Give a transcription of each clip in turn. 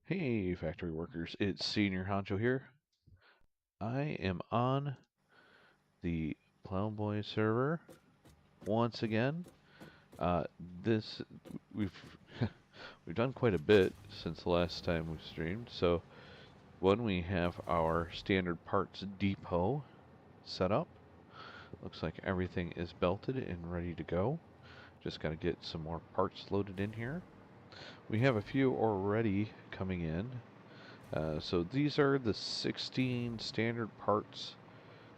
Hey, factory workers, it's Senior Honcho here. I am on the Plowboy server once again. This we've we've done quite a bit since the last time we streamed. So when we have our standard parts depot set up, looks like everything is belted and ready to go. Just got to get some more parts loaded in here. We have a few already coming in. So these are the 16 standard parts,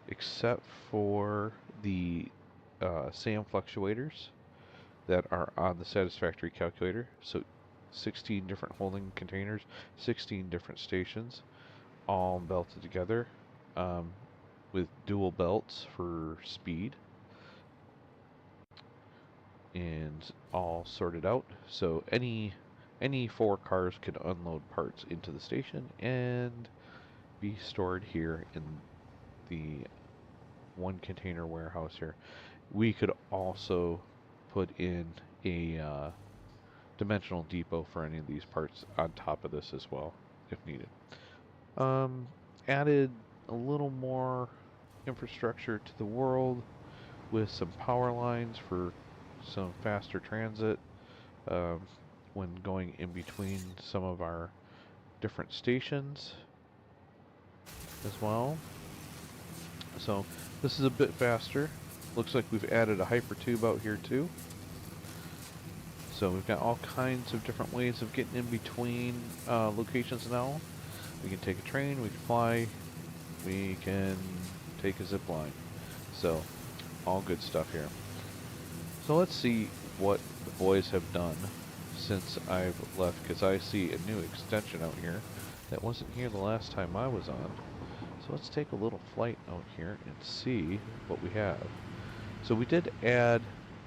except for the SAM fluctuators that are on the Satisfactory calculator. So 16 different holding containers, 16 different stations, all belted together um, with dual belts for speed and all sorted out. So any four cars can unload parts into the station and be stored here in the one container warehouse here. We could also put in a dimensional depot for any of these parts on top of this as well, if needed. Um, Added a little more infrastructure to the world with some power lines for some faster transit um, when going in between some of our different stations as well. So this is a bit faster. Looks like we've added a hyper tube out here too. So we've got all kinds of different ways of getting in between locations now. We can take a train, we can fly, we can take a zip line. So all good stuff here. So let's see what the boys have done since I've left, because I see a new extension out here that wasn't here the last time I was on. So let's take a little flight out here and see what we have. So we did add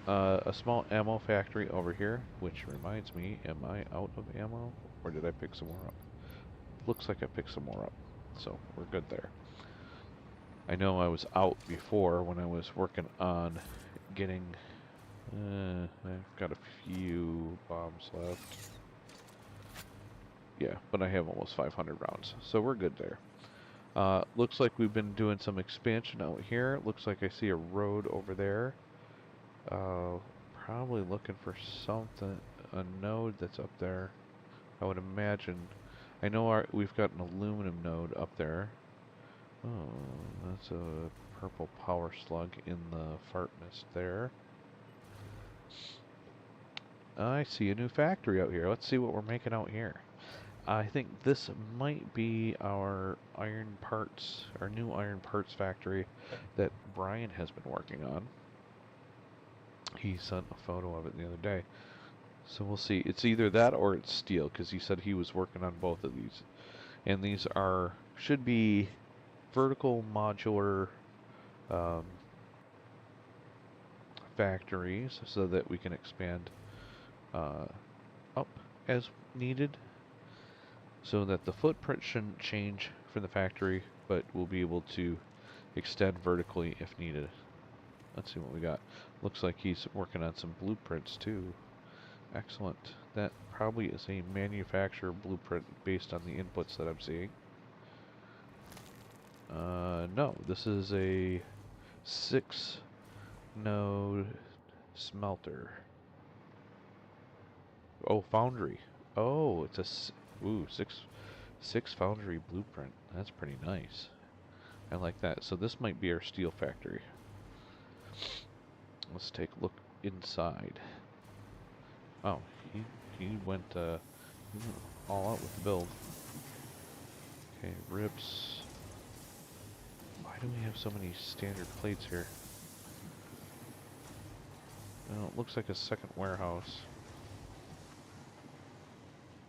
a small ammo factory over here, which reminds me, am I out of ammo? Or did I pick some more up? Looks like I picked some more up, so we're good there. I know I was out before when I was working on getting... I've got a few bombs left. Yeah, but I have almost 500 rounds, so we're good there. Looks like we've been doing some expansion out here. Looks like I see a road over there. Probably looking for something, a node that's up there. I would imagine. I know we've got an aluminum node up there. Oh, that's a purple power slug in the fart mist there. I see a new factory out here. Let's see what we're making out here. I think this might be our iron parts, our new iron parts factory that Brian has been working on. He sent a photo of it the other day. So we'll see. It's either that or it's steel, because he said he was working on both of these. And these should be vertical modular um, factories so that we can expand up as needed. So that the footprint shouldn't change from the factory, but we'll be able to extend vertically if needed. Let's see what we got. Looks like he's working on some blueprints too. Excellent. That probably is a manufacturer blueprint based on the inputs that I'm seeing. No, this is a 6-node smelter. Oh, foundry. Oh, it's a six foundry blueprint. That's pretty nice. I like that. So this might be our steel factory. Let's take a look inside. Oh, he went all out with the build. Okay, ribs. Why do we have so many standard plates here? Oh, it looks like a second warehouse.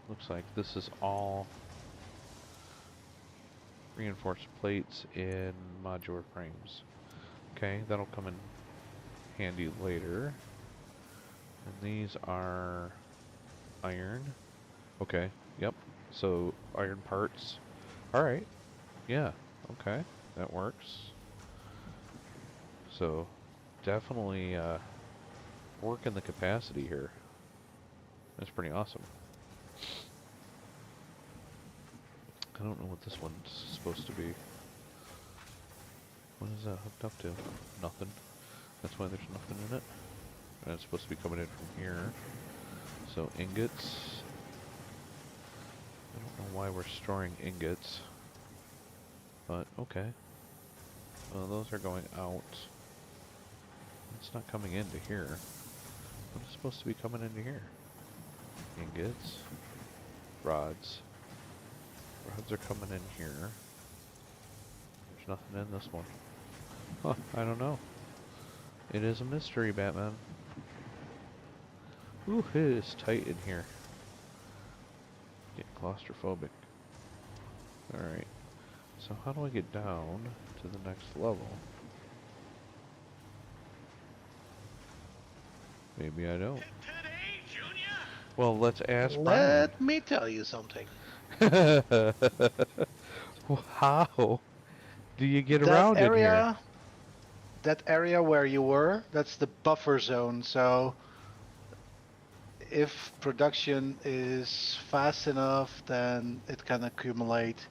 Looks like this is all reinforced plates and modular frames. Okay, that'll come in handy later. And these are iron. Okay, yep. So iron parts. Alright, yeah, okay, that works. So definitely working the capacity here. That's pretty awesome. I don't know what this one's supposed to be. What is that hooked up to? Nothing. That's why there's nothing in it. And it's supposed to be coming in from here. So ingots. I don't know why we're storing ingots. But okay. Well, those are going out. It's not coming into here. What's supposed to be coming into here? Ingots. Rods. Rods are coming in here. There's nothing in this one. Huh, I don't know. It is a mystery, Batman. Ooh, it is tight in here. Get claustrophobic. Alright. So how do I get down to the next level? Maybe I don't. Well, let's ask Brian. Let me tell you something. How do you get That around in here? area, that area where you were, that's the buffer zone. So if production is fast enough, then it can accumulate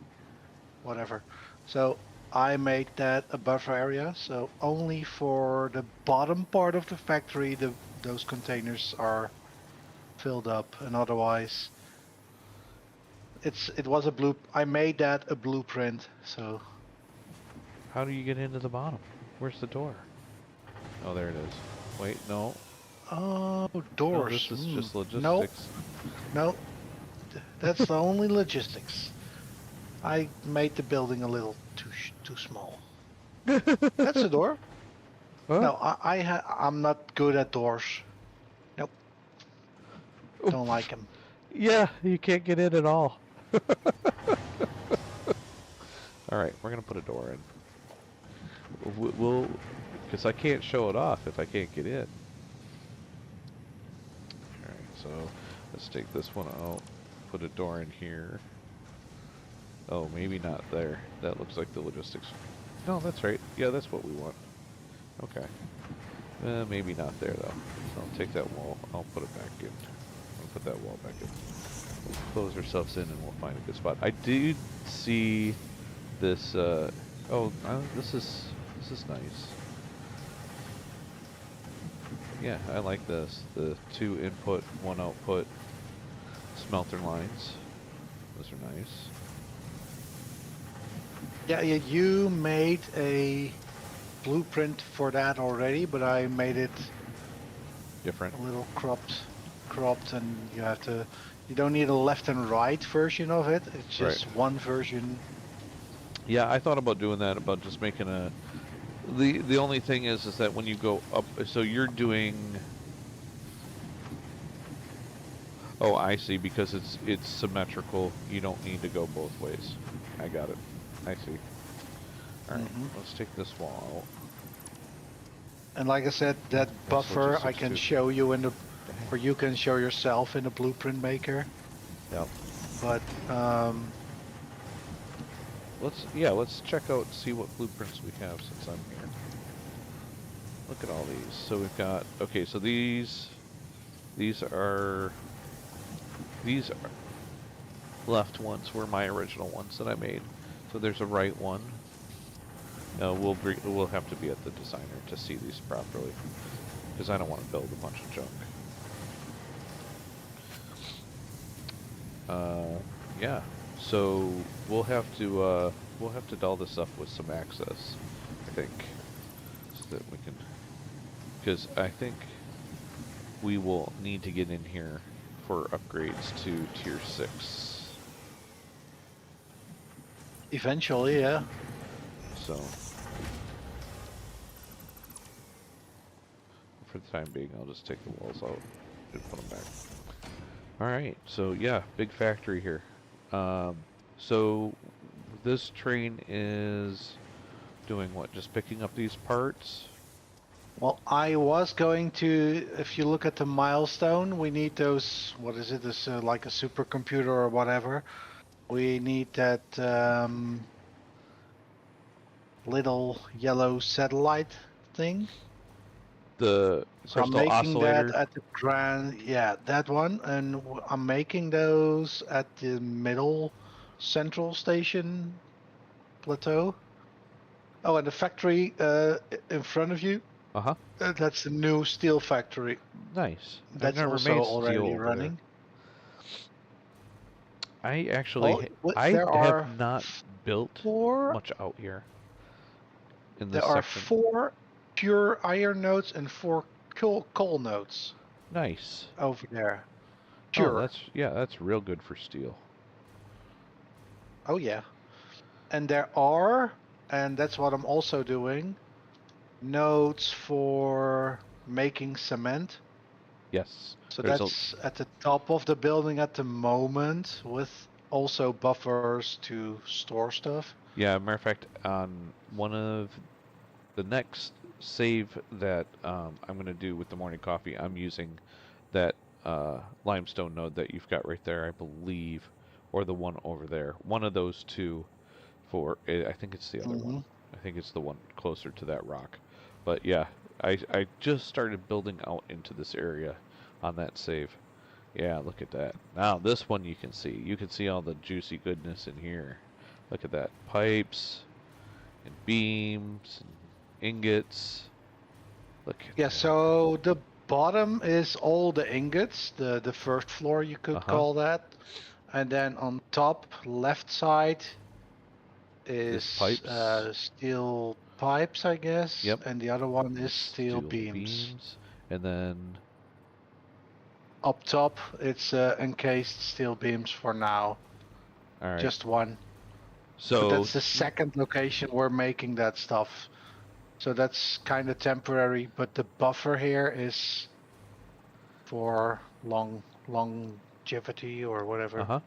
whatever. So I made that a buffer area. So only for the bottom part of the factory, those containers are filled up, and otherwise it was a blue. I made that a blueprint. So How do you get into the bottom? Where's the door? Oh, there it is. Wait, no. oh, No, doors. this is just No, logistics. no, that's the only logistics. I made the building a little too small. That's a door. Huh? No, I'm not good at doors. Nope, don't like them. Yeah, you can't get in at all. Alright, we're gonna put a door in. We'll, because I can't show it off if I can't get in. Alright, so let's take this one out. Put a door in here. Oh, maybe not there. That looks like the logistics. No, that's right. Yeah, that's what we want. Okay. Maybe not there, though. I'll take that wall. I'll put it back in. I'll put that wall back in. We'll close ourselves in and we'll find a good spot. I did see this, this is nice. Yeah, I like this. The 2 input, 1 output smelter lines. Those are nice. Yeah, you made a blueprint for that already, but I made it Different. a little cropped, and you don't need a left and right version of it. It's just one version. Yeah, I thought about doing that, about just making a... The only thing is that when you go up, so you're doing... Oh, I see, because it's symmetrical, you don't need to go both ways. I got it. I see. Alright, let's take this wall out. And like I said, that buffer I can too. show you or you can show yourself in the blueprint maker. Yep. But let's check out and see what blueprints we have since I'm here. Look at all these. So we've got, okay, so these are left ones were my original ones that I made. So there's a right one. We'll have to be at the designer to see these properly, because I don't want to build a bunch of junk. Yeah. So we'll have to doll this up with some access, I think, so that we can, because I think we will need to get in here for upgrades to tier 6. eventually, yeah. So, for the time being, I'll just take the walls out and put them back. Alright, so yeah, big factory here. So, this train is doing what? Just picking up these parts? Well, I was going to, if you look at the milestone, we need those, what is it, this like a supercomputer or whatever. We need that little yellow satellite thing. The So I'm crystal making oscillator? that at the grand, yeah, that one, and I'm making those at the middle central station plateau. Oh, and the factory in front of you. Uh-huh. That's the new steel factory. Nice. I've That's never also made steel already over there. running. I actually, Well, I there have are not built four. much out here in this There are section. four pure iron nodes and four coal nodes Nice. over there. Oh, Pure. yeah, that's real good for steel. Oh yeah. And there are, and that's what I'm also doing, nodes for making cement. Yes. So There's a that's at the top of the building at the moment, with also buffers to store stuff. Yeah, matter of fact, on one of the next save that I'm going to do with the morning coffee, I'm using that limestone node that you've got right there, I believe, or the one over there. One of those two for, I think it's the other one. Hmm. I think it's the one closer to that rock. But yeah, I just started building out into this area on that save. Yeah, look at that. Now this one you can see. You can see all the juicy goodness in here. Look at that. Pipes and beams and ingots. Look at Yeah, that. so the bottom is all the ingots, the first floor you could Uh-huh. call that. And then on top left side Is is pipes. steel pipes, I guess, Yep. and the other one is Is steel steel beams. beams. And then Up top, it's encased steel beams for now, all right. just one. But So that's the second location we're making that stuff. So that's kind of temporary, but the buffer here is for longevity or whatever. uh-huh.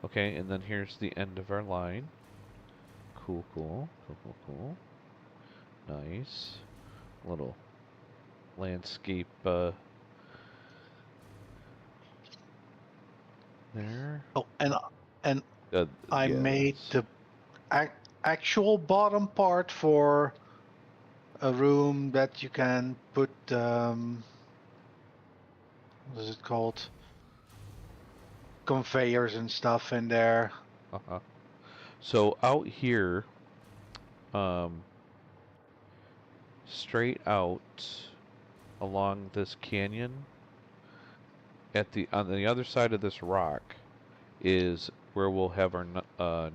Okay, and then here's the end of our line. Cool, cool. Cool, cool, cool. Nice. Little landscape there. Oh, and Uh, I yeah, made that's the actual bottom part for a room that you can put what is it called? Conveyors and stuff in there. uh-huh. So out here, um, straight out along this canyon, at the on the other side of this rock is where we'll have our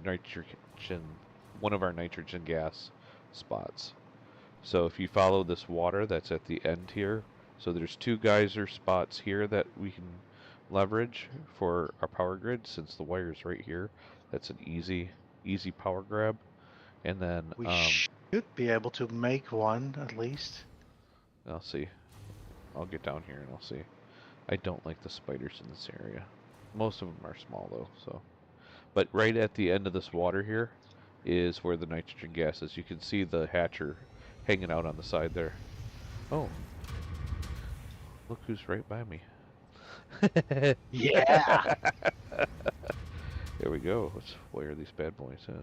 nitrogen, one of our nitrogen gas spots. So if you follow this water that's at the end here, so there's two geyser spots here that we can leverage for our power grid since the wire's right here. That's an easy power grab. And then We should be able to make one at least. I'll see. I'll get down here and I'll see. I don't like the spiders in this area. Most of them are small though, so. But right at the end of this water here is where the nitrogen gas is. You can see the hatcher hanging out on the side there. Oh, look who's right by me. Yeah. There we go. Let's wire these bad boys in.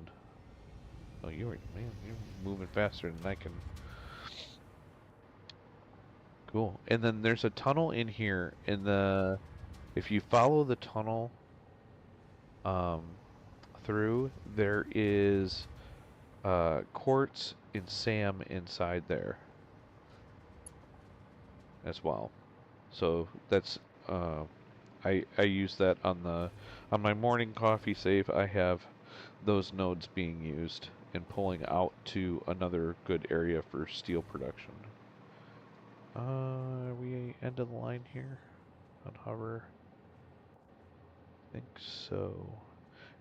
Oh, man, you're moving faster than I can. Cool. And then there's a tunnel in here. If you follow the tunnel um, through, there is quartz and SAM inside there as well. So that's uh, I use that on my morning coffee save. I have those nodes being used and pulling out to another good area for steel production. Are we end of the line here on hover? I think so.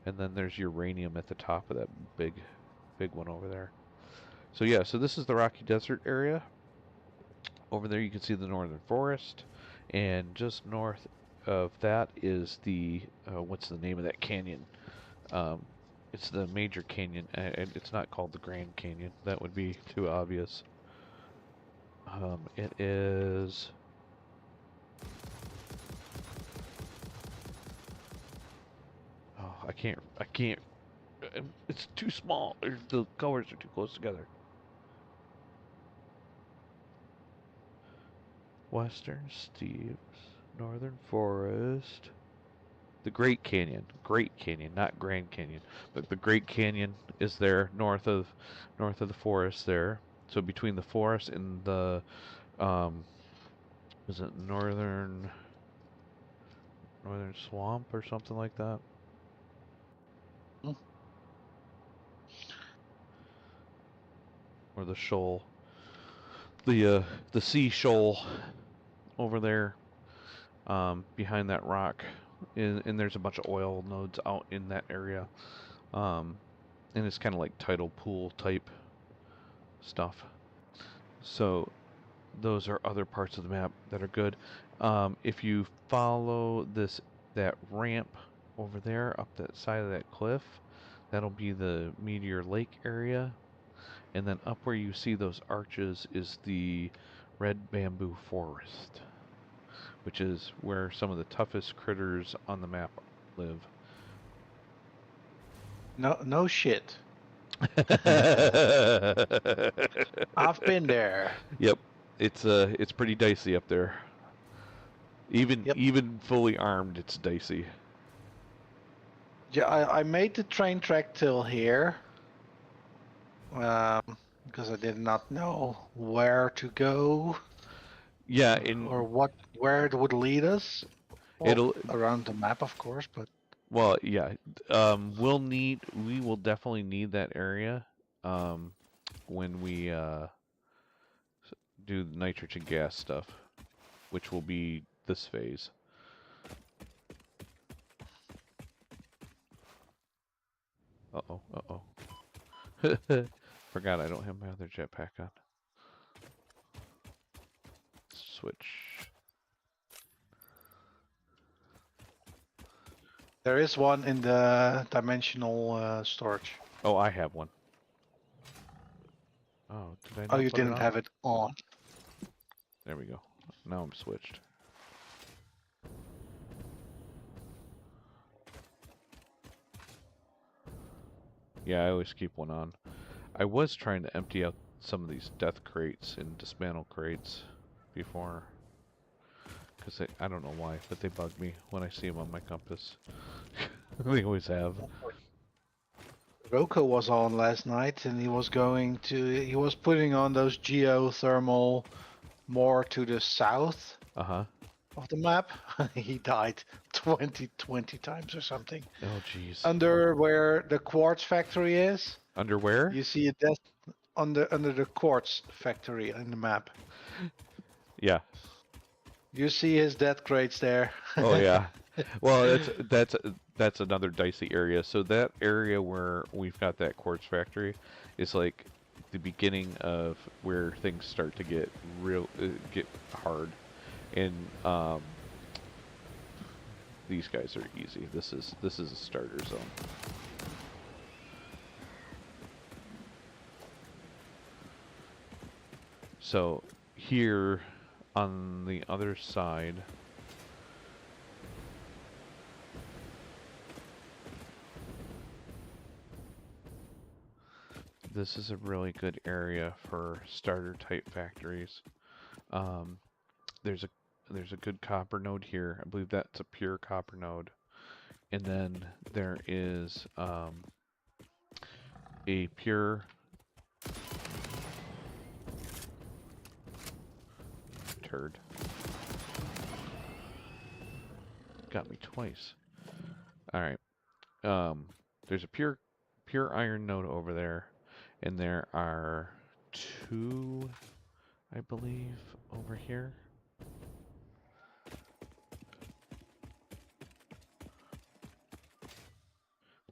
And then there's uranium at the top of that big one over there. So yeah, so this is the Rocky Desert area. Over there you can see the northern forest, and just north of that is the what's the name of that canyon? Um, it's the major canyon, and it's not called the Grand Canyon. That would be too obvious. It is. Oh, I can't. I can't. It's too small. The colors are too close together. Western Steeps, Northern Forest. the Great Canyon, not Grand Canyon, but the Great Canyon is there north of the forest there. So between the forest and the um, is it northern swamp or something like that, Mm. or the shoal, the sea shoal over there behind that rock, and there's a bunch of oil nodes out in that area, um, and it's kind of like tidal pool type stuff. So those are other parts of the map that are good. If you follow that ramp over there up that side of that cliff, that'll be the Meteor Lake area, and then up where you see those arches is the Red Bamboo Forest, which is where some of the toughest critters on the map live. No, no shit. I've been there. Yep, it's pretty dicey up there. Even Yep. even fully armed, it's dicey. Yeah, I made the train track till here, because I did not know where to go Yeah, or and where it would lead us. Well, it'll around the map, of course, but well, yeah. We will definitely need that area um, when we do the nitrogen gas stuff, which will be this phase. Uh-oh, uh-oh. Forgot I don't have my other jetpack on. Switch. there is one in the dimensional storage. Oh, I have one. Oh, did I Oh, not you put it didn't on? have it on. There we go. Now I'm switched. Yeah, I always keep one on. I was trying to empty out some of these death crates and dismantle crates before. Because I don't know why, but they bug me when I see them on my compass. They always have. Roko was on last night, and he was putting on those geothermal more to the south Uh-huh. of the map. He died 20 times or something. Oh, jeez. Under where the quartz factory is, Underwear? you see it under the quartz factory in the map. Yeah. You see his death crates there. Oh, yeah. Well, that's another dicey area. So that area where we've got that quartz factory is like the beginning of where things start to get hard, and these guys are easy. This is a starter zone. So here on the other side, this is a really good area for starter type factories. Um, there's a good copper node here. I believe that's a pure copper node. And then there is a pure turd. Got me twice. All right. There's a pure iron node over there, and there are two, I believe, over here.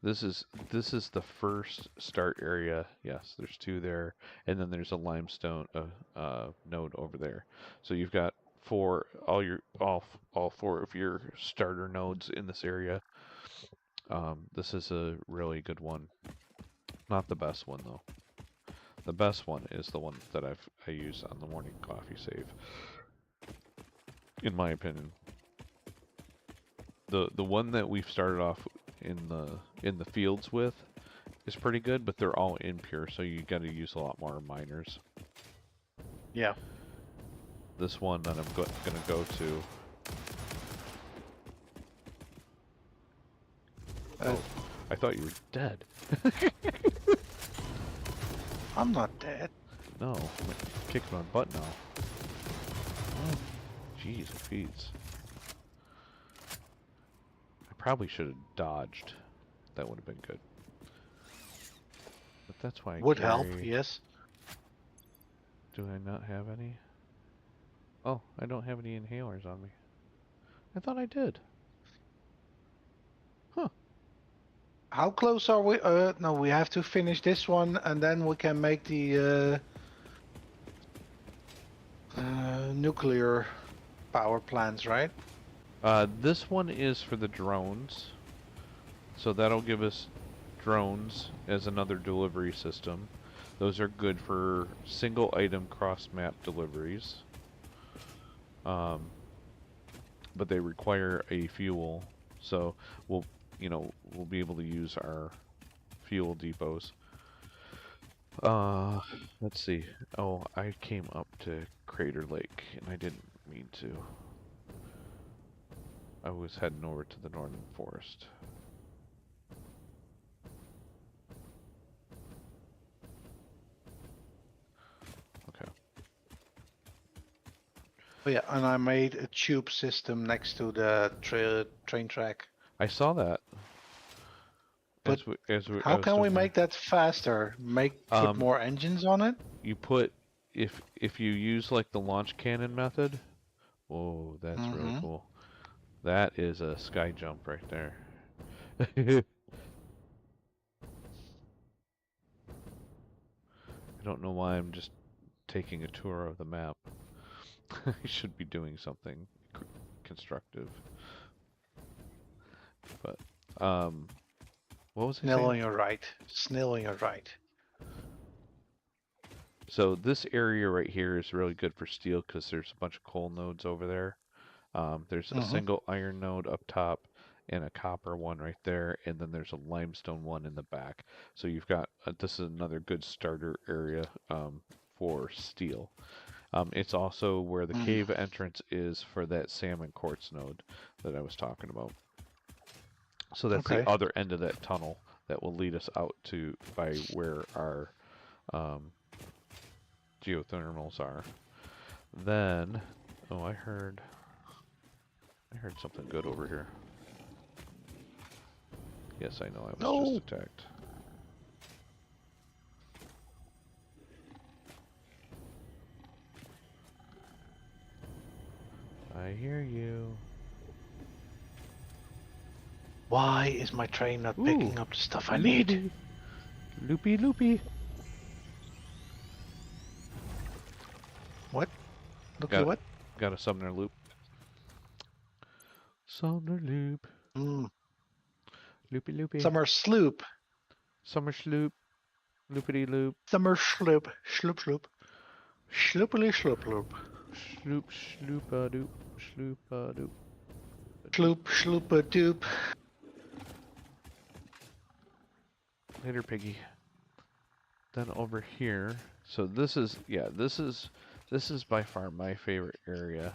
This is the first start area. Yes, there's two there, and then there's a limestone node over there. So you've got all four of your starter nodes in this area. This is a really good one. Not the best one though. The best one is the one that I use on the morning coffee save. In my opinion, the one that we've started off in the fields with is pretty good, but they're all impure, so you got to use a lot more miners. Yeah. This one that I'm gonna go to Uh, Oh, I thought you were dead. I'm not dead. No, I'm kicking my butt now. Oh, jeez, Pete's. I probably should have dodged. That would have been good. But that's why I Would help, carry... yes. Do I not have any? Oh, I don't have any inhalers on me. I thought I did. Huh. How close are we? No, we have to finish this one, and then we can make the nuclear power plants, right? This one is for the drones. So that'll give us drones as another delivery system. Those are good for single item cross map deliveries. Um, but they require a fuel. So we'll, we'll be able to use our fuel depots. Uh, let's see. Oh, I came up to Crater Lake and I didn't mean to. I was heading over to the northern forest. Okay. Oh yeah, and I made a tube system next to the train track. I saw that But I how was can we doing my make that faster? Put um more engines on it? you put if you use like the launch cannon method. Whoa, that's really Mm-hmm. cool. That is a sky jump right there. I don't know why I'm just taking a tour of the map. I should be doing something constructive. But what was I Snail saying? on your right. Snail on your right. So this area right here is really good for steel because there's a bunch of coal nodes over there. There's a Mm-hmm. single iron node up top and a copper one right there, and then there's a limestone one in the back. So you've got this is another good starter area for steel. It's also where the Mm. cave entrance is for that salmon quartz node that I was talking about. So that's the Okay. other end of that tunnel that will lead us out to by where our um, geothermals are. Then, oh, I heard something good over here. Yes, I know I was just No. attacked. I hear you. Why is my train not Ooh, picking up the stuff I need? loopy, loopy, loopy. What? Looky Got what? got a summoner loop. Summoner loop, Mm. loopy, loopy. Summer sloop. Summer sloop, loopity loop, Summer sloop. Sloop sloop. Sloopily sloop loop. sloop, sloopa doop, sloopa doop. Sloop sloopa doop. Later, piggy. Then over here, so this is this is by far my favorite area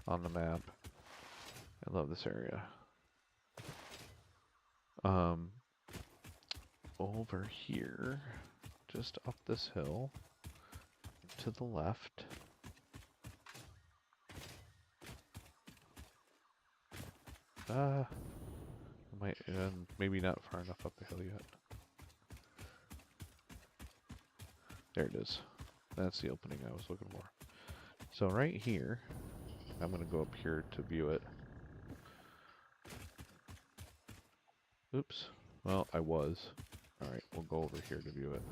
on the map. I love this area. Um, over here, just up this hill, to the left. Might maybe not far enough up the hill yet. There it is. That's the opening I was looking for. So right here, I'm gonna go up here to view it. Oops. Well, I was. Alright, we'll go over here to view it.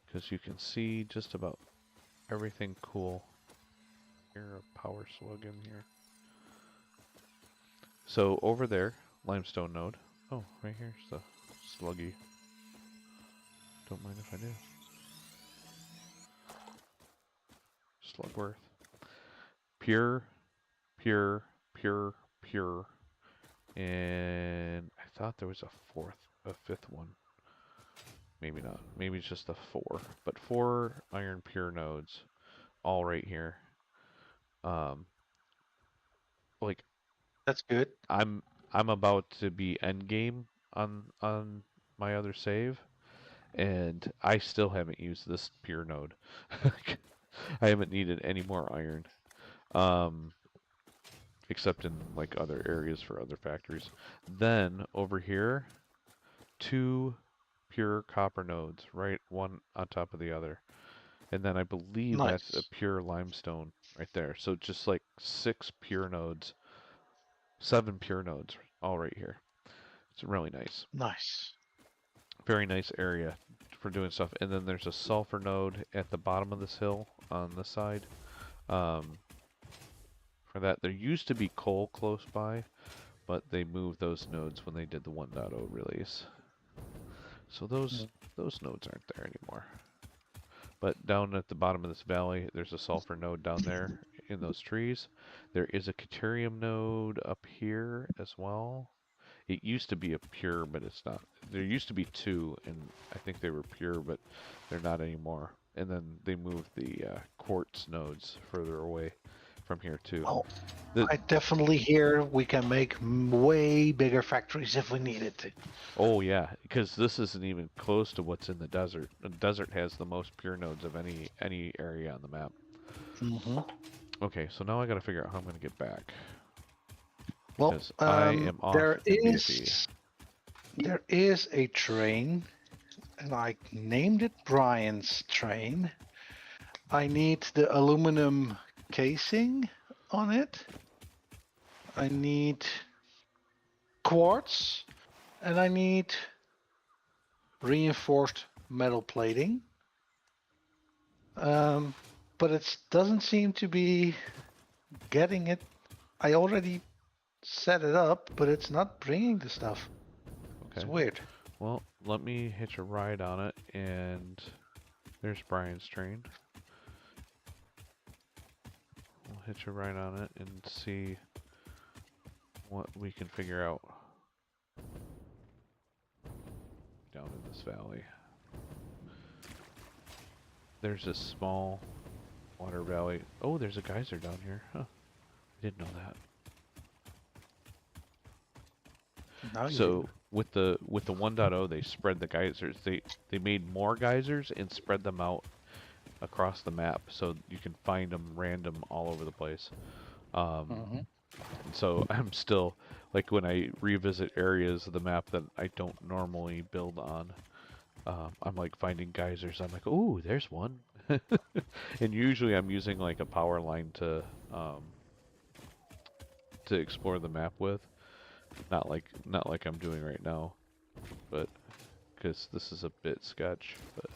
Because you can see just about everything cool. Here, a power slug in here. So over there, limestone node. Oh, right here's the sluggy. Don't mind if I do. Slugworth. Pure, pure, pure, pure. And I thought there was a fifth one. maybe not. Maybe it's just a 4. But 4 iron pure nodes, all right here. Um, like That's good. I'm I'm about to be endgame on my other save, and I still haven't used this pure node. I haven't needed any more iron, um, except in like other areas for other factories. Then over here, 2 pure copper nodes, right, one on top of the other. And then I believe that's a Nice. pure limestone right there. So just like 6 pure nodes, 7 pure nodes, all right here. It's really nice. Nice. Very nice area for doing stuff. And then there's a sulfur node at the bottom of this hill on this side. Um, for that, there used to be coal close by, but they moved those nodes when they did the 1.0 release. So Mm. those nodes aren't there anymore. But down at the bottom of this valley, there's a sulfur node down there in those trees. There is a deuterium node up here as well. It used to be a pure, but it's not. There used to be 2, and I think they were pure, but they're not anymore. And then they moved the quartz nodes further away from here too. Well, The I definitely hear we can make way bigger factories if we needed to. Oh yeah, because this isn't even close to what's in the desert. The desert has the most pure nodes of any area on the map. Hmm. Okay, so now I gotta figure out how I'm gonna get back. Well, Because I am off there MBFE. is a train, and I named it Brian's train. I need the aluminum casing on it. I need quartz, and I need reinforced metal plating. Um, but it doesn't seem to be getting it. I already set it up, but it's not bringing the stuff. It's Okay. weird. Well, let me hitch a ride on it, and there's Brian's train. We'll hitch a ride on it and see what we can figure out down in this valley. There's this small water valley. Oh, there's a geyser down here. Huh. I didn't know that. Now you do. So with the 1.0, they spread the geysers. They made more geysers and spread them out across the map, so you can find them random all over the place. Um, Hmm. so I'm still like when I revisit areas of the map that I don't normally build on, I'm like finding geysers. I'm like, oh, there's one. And usually I'm using like a power line um, to explore the map with, not like I'm doing right now, but because this is a bit sketch, but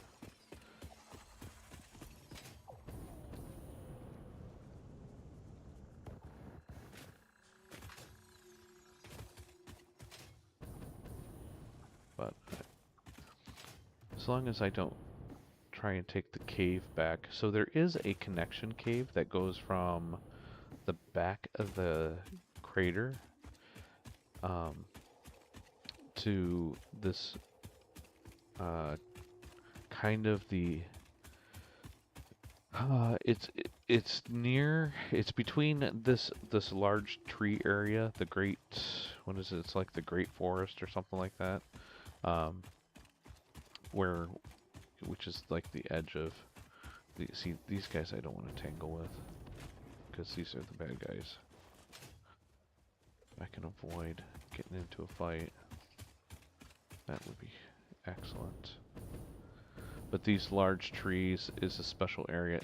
as long as I don't try and take the cave back. So there is a connection cave that goes from the back of the crater um, to this kind of the it's between this large tree area, the great, what is it? It's like the Great Forest or something like that. Um, where which is like the edge of see, these guys I don't want to tangle with because these are the bad guys. If I can avoid getting into a fight, that would be excellent. But these large trees is a special area.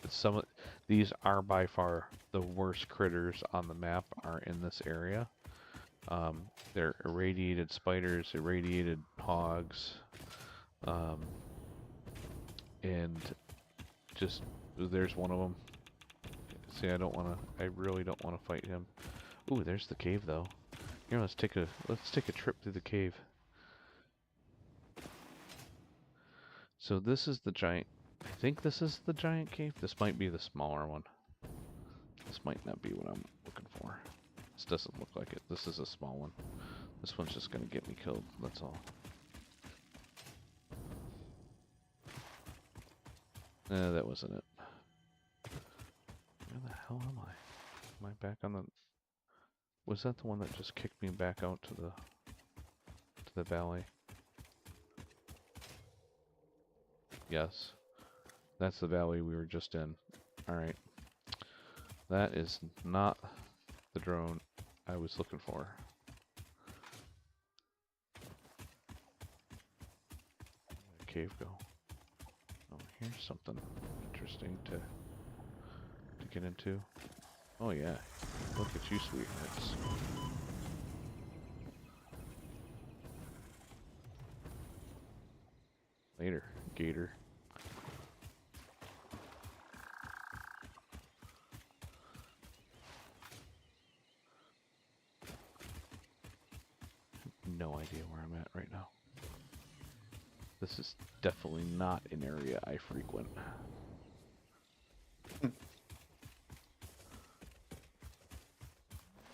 These are by far the worst critters on the map are in this area. They're irradiated spiders, irradiated hogs, um, and just there's one of them. See, I really don't want to fight him. Ooh, there's the cave though. Here, let's take a trip through the cave. So this is the giant. I think this is the giant cave. This might be the smaller one. This might not be what I'm looking for. This doesn't look like it. This is a small one. This one's just gonna get me killed. That's all. That wasn't it. Where the hell am I? Am I back on the... Was that the one that just kicked me back out to the valley? Yes. That's the valley we were just in. Alright. That is not the drone I was looking for. Where'd the cave go? Oh, here's something interesting to get into. Oh yeah. Look at you, sweethearts. Later, gator. No idea where I'm at right now. This is definitely not an area I frequent.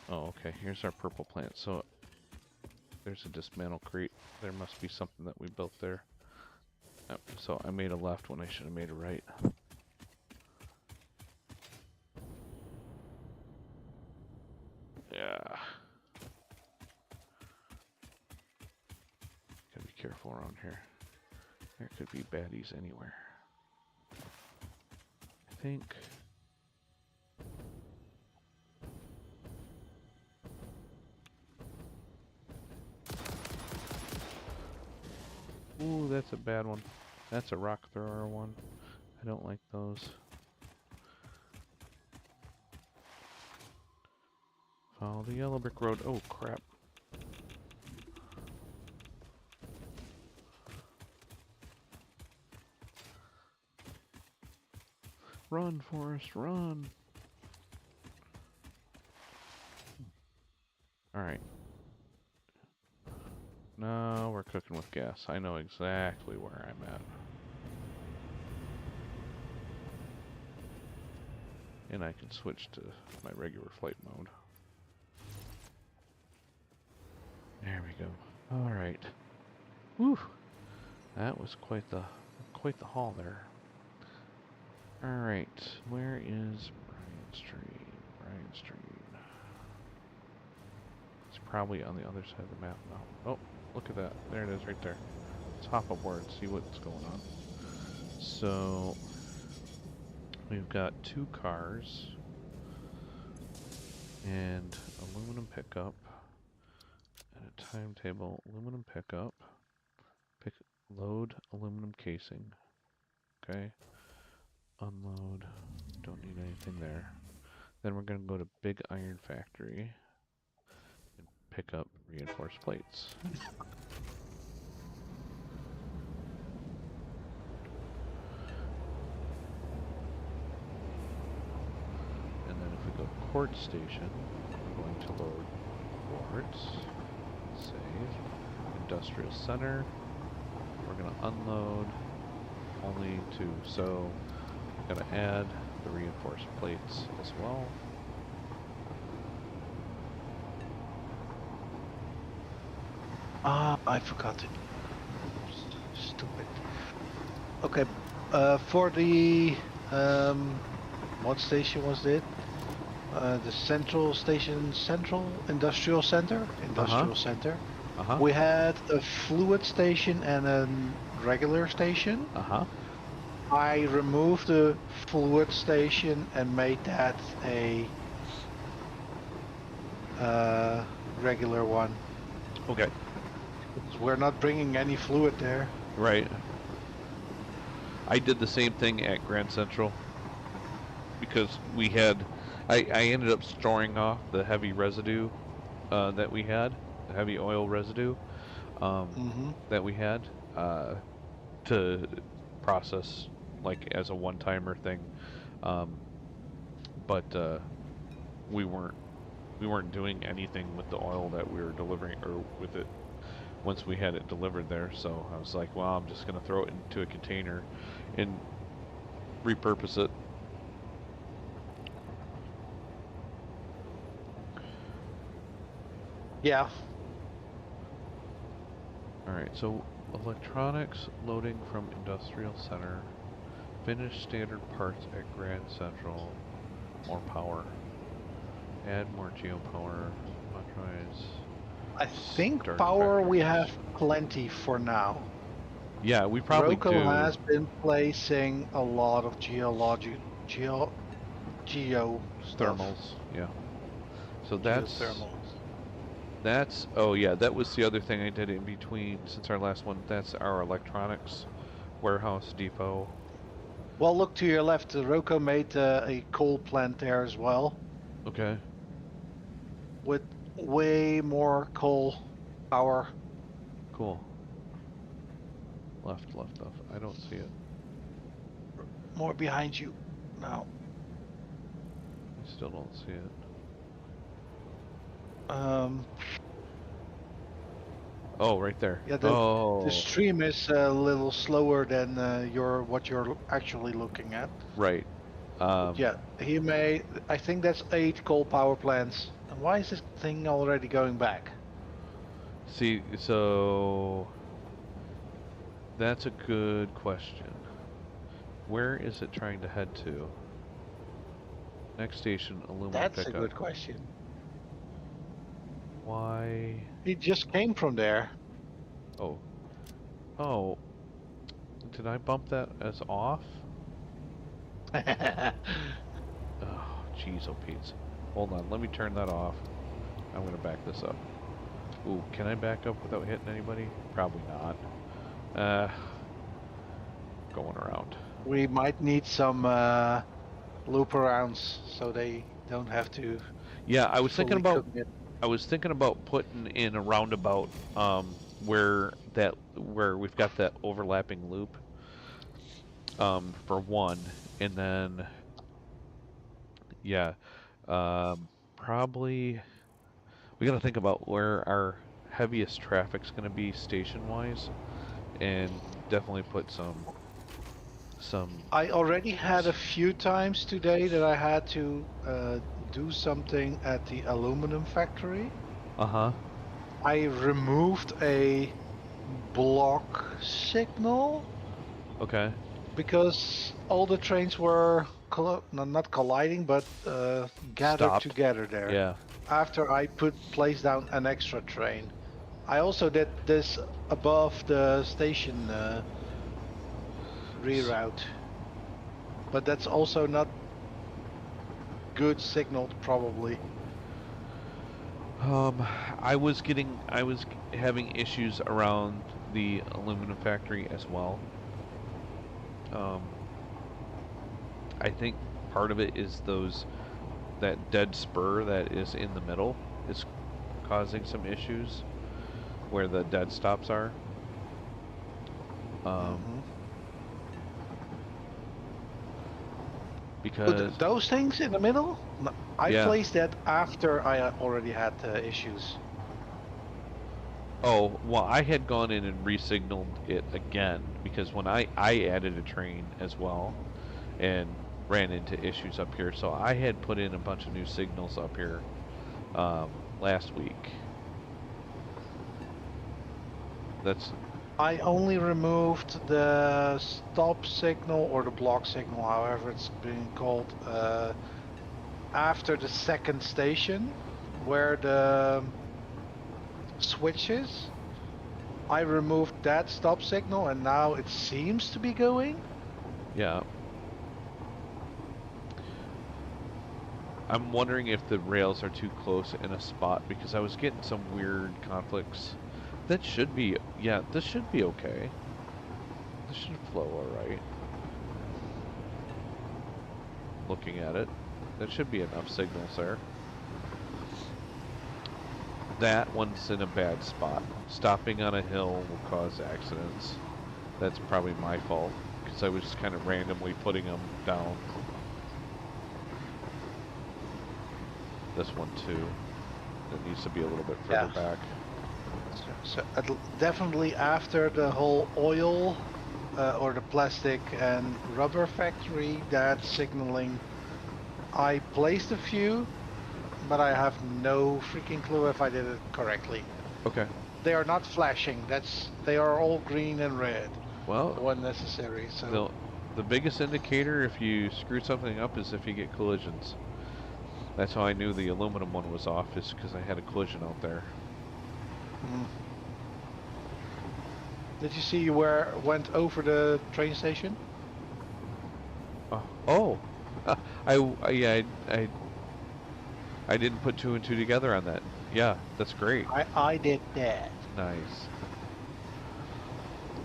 Oh, okay. Here's our purple plant. So there's a dismantle crate. There must be something that we built there. So I made a left when I should have made a right. Yeah. Gotta be careful around here. There could be baddies anywhere. I think... Ooh, that's a bad one. That's a rock thrower one. I don't like those. Follow the yellow brick road. Oh, crap. Run, Forrest, run! Alright. No, we're cooking with gas. I know exactly where I'm at. And I can switch to my regular flight mode. There we go. Alright. Whew! That was quite the haul there. Alright, where is Bryan Street? Bryan Street. It's probably on the other side of the map now. Oh, look at that. There it is right there. Let's hop aboard and see what's going on. So, we've got 2 cars and aluminum pickup and a timetable. Aluminum pickup. Load aluminum casing. Okay. Unload. Don't need anything there. Then we're going to go to Big Iron Factory and pick up reinforced plates. And then if we go to Quartz Station, we're going to load quartz, save, Industrial Center. We're going to unload only 2, so we're going to add the reinforced plates as well. Ah, I forgot it. Stupid. Okay, for the what station was it? The Central Station, Central Industrial Center, Industrial Center. We had a fluid station and a regular station. I removed the fluid station and made that a regular one. Okay. We're not bringing any fluid there. Right. I did the same thing at Grand Central because we had, I ended up storing off the heavy residue that we had, the heavy oil residue that we had to process like as a one-timer thing, but we weren't doing anything with the oil that we were delivering or with it once we had it delivered there. So I was like, well, I'm just gonna throw it into a container and repurpose it. Yeah. Alright, so electronics loading from Industrial Center. Finish standard parts at Grand Central. More power. Add more geopower. Authorize. I think Start power we factories. have plenty for now. Yeah, we probably Roko do. has been placing a lot of geo stuff, Thermals. Yeah. So geothermals. that's. Oh yeah, that was the other thing I did in between since our last one. That's our electronics warehouse depot. Well, look to your left. Roko made a coal plant there as well, Okay. with way more coal power. Cool. Left, left, left. I don't see it. More behind you now. I still don't see it. Um, Oh, right there. yeah, the Oh, stream is a little slower than what you're actually looking at. right. But Um, yeah, he made. I think that's 8 coal power plants. And why is this thing already going back? see, so that's a good question. Where is it trying to head to? Next station, aluminum That's a pickup. good question. Why? He just came from there. Oh, oh, did I bump that as off? Oh, jeez, oh, Pete. Hold on, let me turn that off. I'm gonna back this up. Ooh, can I back up without hitting anybody? Probably not. Going around. We might need some loop arounds so they don't have to Yeah, fully commit. I was thinking about putting in a roundabout, where we've got that overlapping loop, for one, and then yeah, probably we got to think about where our heaviest traffic's going to be station wise, and definitely put some. I already had a few times today that I had to do something at the aluminum factory. Uh huh. I removed a block signal Okay. because all the trains were no, not colliding, but gathered Stopped. together there. Yeah. After I placed down an extra train, I also did this above the station reroute, but that's also not good signaled probably. Um, I was having issues around the aluminum factory as well. Um, I think part of it is that dead spur that is in the middle is causing some issues where the dead stops are. Um, Hmm. because Those things in the middle, I yeah. placed that after I already had issues. Oh, well, I had gone in and re-signaled it again because when I added a train as well and ran into issues up here, so I had put in a bunch of new signals up here, um, last week. That's I only removed the stop signal or the block signal, however it's being called, after the second station where the switch is. I removed that stop signal and now it seems to be going. yeah. I'm wondering if the rails are too close in a spot because I was getting some weird conflicts. That should be, yeah, this should be okay. This should flow alright. Looking at it, that should be enough signals there. That one's in a bad spot. Stopping on a hill will cause accidents. That's probably my fault because I was kind of randomly putting them down. This one too. It needs to be a little bit further Yeah. back. Definitely after the whole oil or the plastic and rubber factory, that signaling, I placed a few, but I have no freaking clue if I did it correctly. Okay. They are not flashing. They are all green and red Well, when necessary. So The biggest indicator if you screw something up is if you get collisions. That's how I knew the aluminum one was off, is because I had a collision out there. Mm. Did you see where it went over the train station? Oh, yeah, I didn't put two and two together on that. Yeah, that's great. I did that. Nice.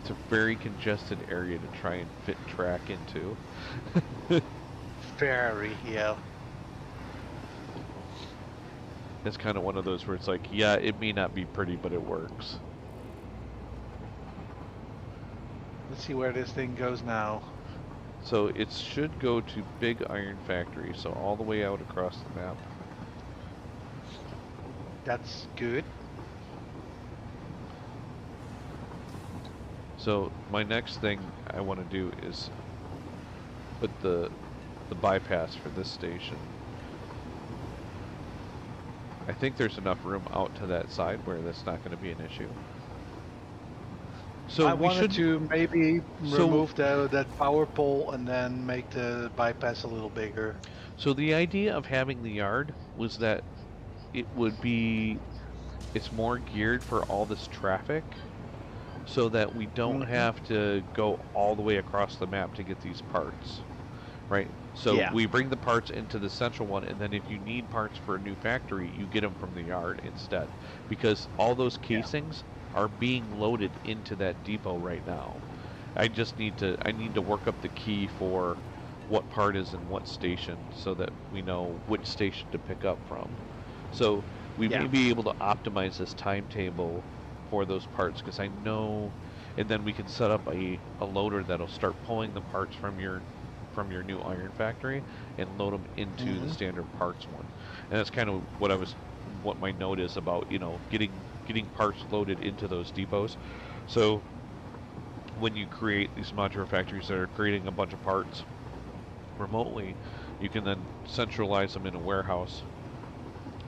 It's a very congested area to try and fit track into. Very, yeah. It's kind of one of those where it's like, yeah, it may not be pretty, but it works. Let's see where this thing goes now. So it should go to Big Iron Factory, so all the way out across the map. That's good. So my next thing I want to do is put the bypass for this station. I think there's enough room out to that side where that's not going to be an issue. So I we wanted should to maybe remove that power pole and then make the bypass a little bigger. So the idea of having the yard was that it would be, it's more geared for all this traffic, so that we don't have to go all the way across the map to get these parts, right? So Yeah. we bring the parts into the central one, and then if you need parts for a new factory, you get them from the yard instead, because all those casings are being loaded into that depot right now. I need to work up the key for what part is in what station, so that we know which station to pick up from. So we may be able to optimize this timetable for those parts, because I know, and then we can set up a loader that'll start pulling the parts from your new iron factory and load them into the standard parts one. And that's kind of what my note is about, you know, getting parts loaded into those depots. So when you create these modular factories that are creating a bunch of parts remotely, you can then centralize them in a warehouse,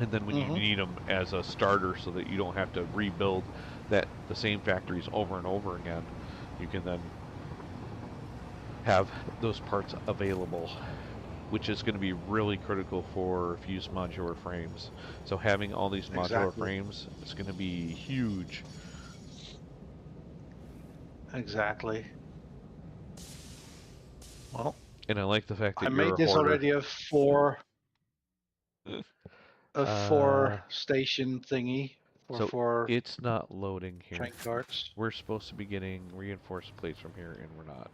and then when you need them as a starter, so that you don't have to rebuild the same factories over and over again, you can then have those parts available, which is going to be really critical for fused modular frames. So having all these modular frames is going to be huge. Exactly. Well, And I like the fact I that you're made a this hoarder. already a four Uh, station thingy for so four it's not loading here. train cards. We're supposed to be getting reinforced plates from here, and we're not.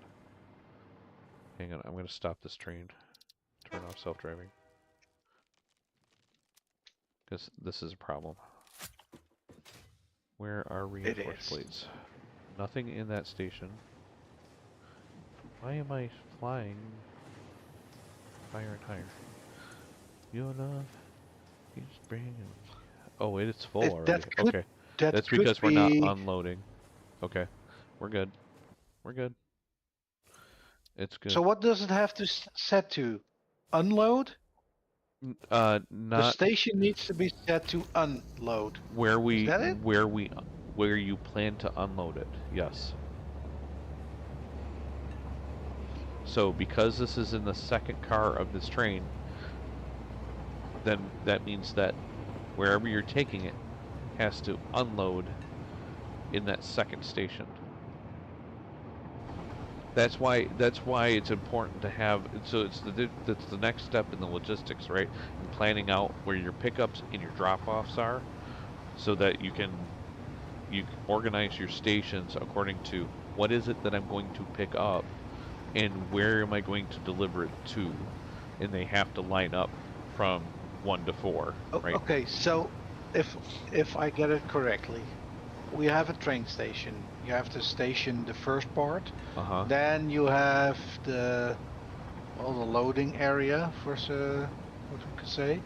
Hang on, I'm going to stop this train. Turn off self-driving, because this is a problem. Where are reinforced plates? Nothing in that station. Why am I flying higher and higher? Your love keeps bringing. Oh, it's full already. Okay, that's because we're not unloading. Okay, we're good. We're good. It's good. So what does it have to set to? Unload? The Not station needs to be set to unload. where Is that it? where you plan to unload it. Yes. So because this is in the second car of this train, then that means that wherever you're taking it has to unload in that second station. That's why it's important to have. So that's the next step in the logistics, right? In planning out where your pickups and your drop-offs are, so that you can organize your stations according to what is it that I'm going to pick up, and where am I going to deliver it to, and they have to line up from 1 to 4, right? Okay, so if I get it correctly, we have a train station. You have to station the first part. Then you have the loading area for what we could say.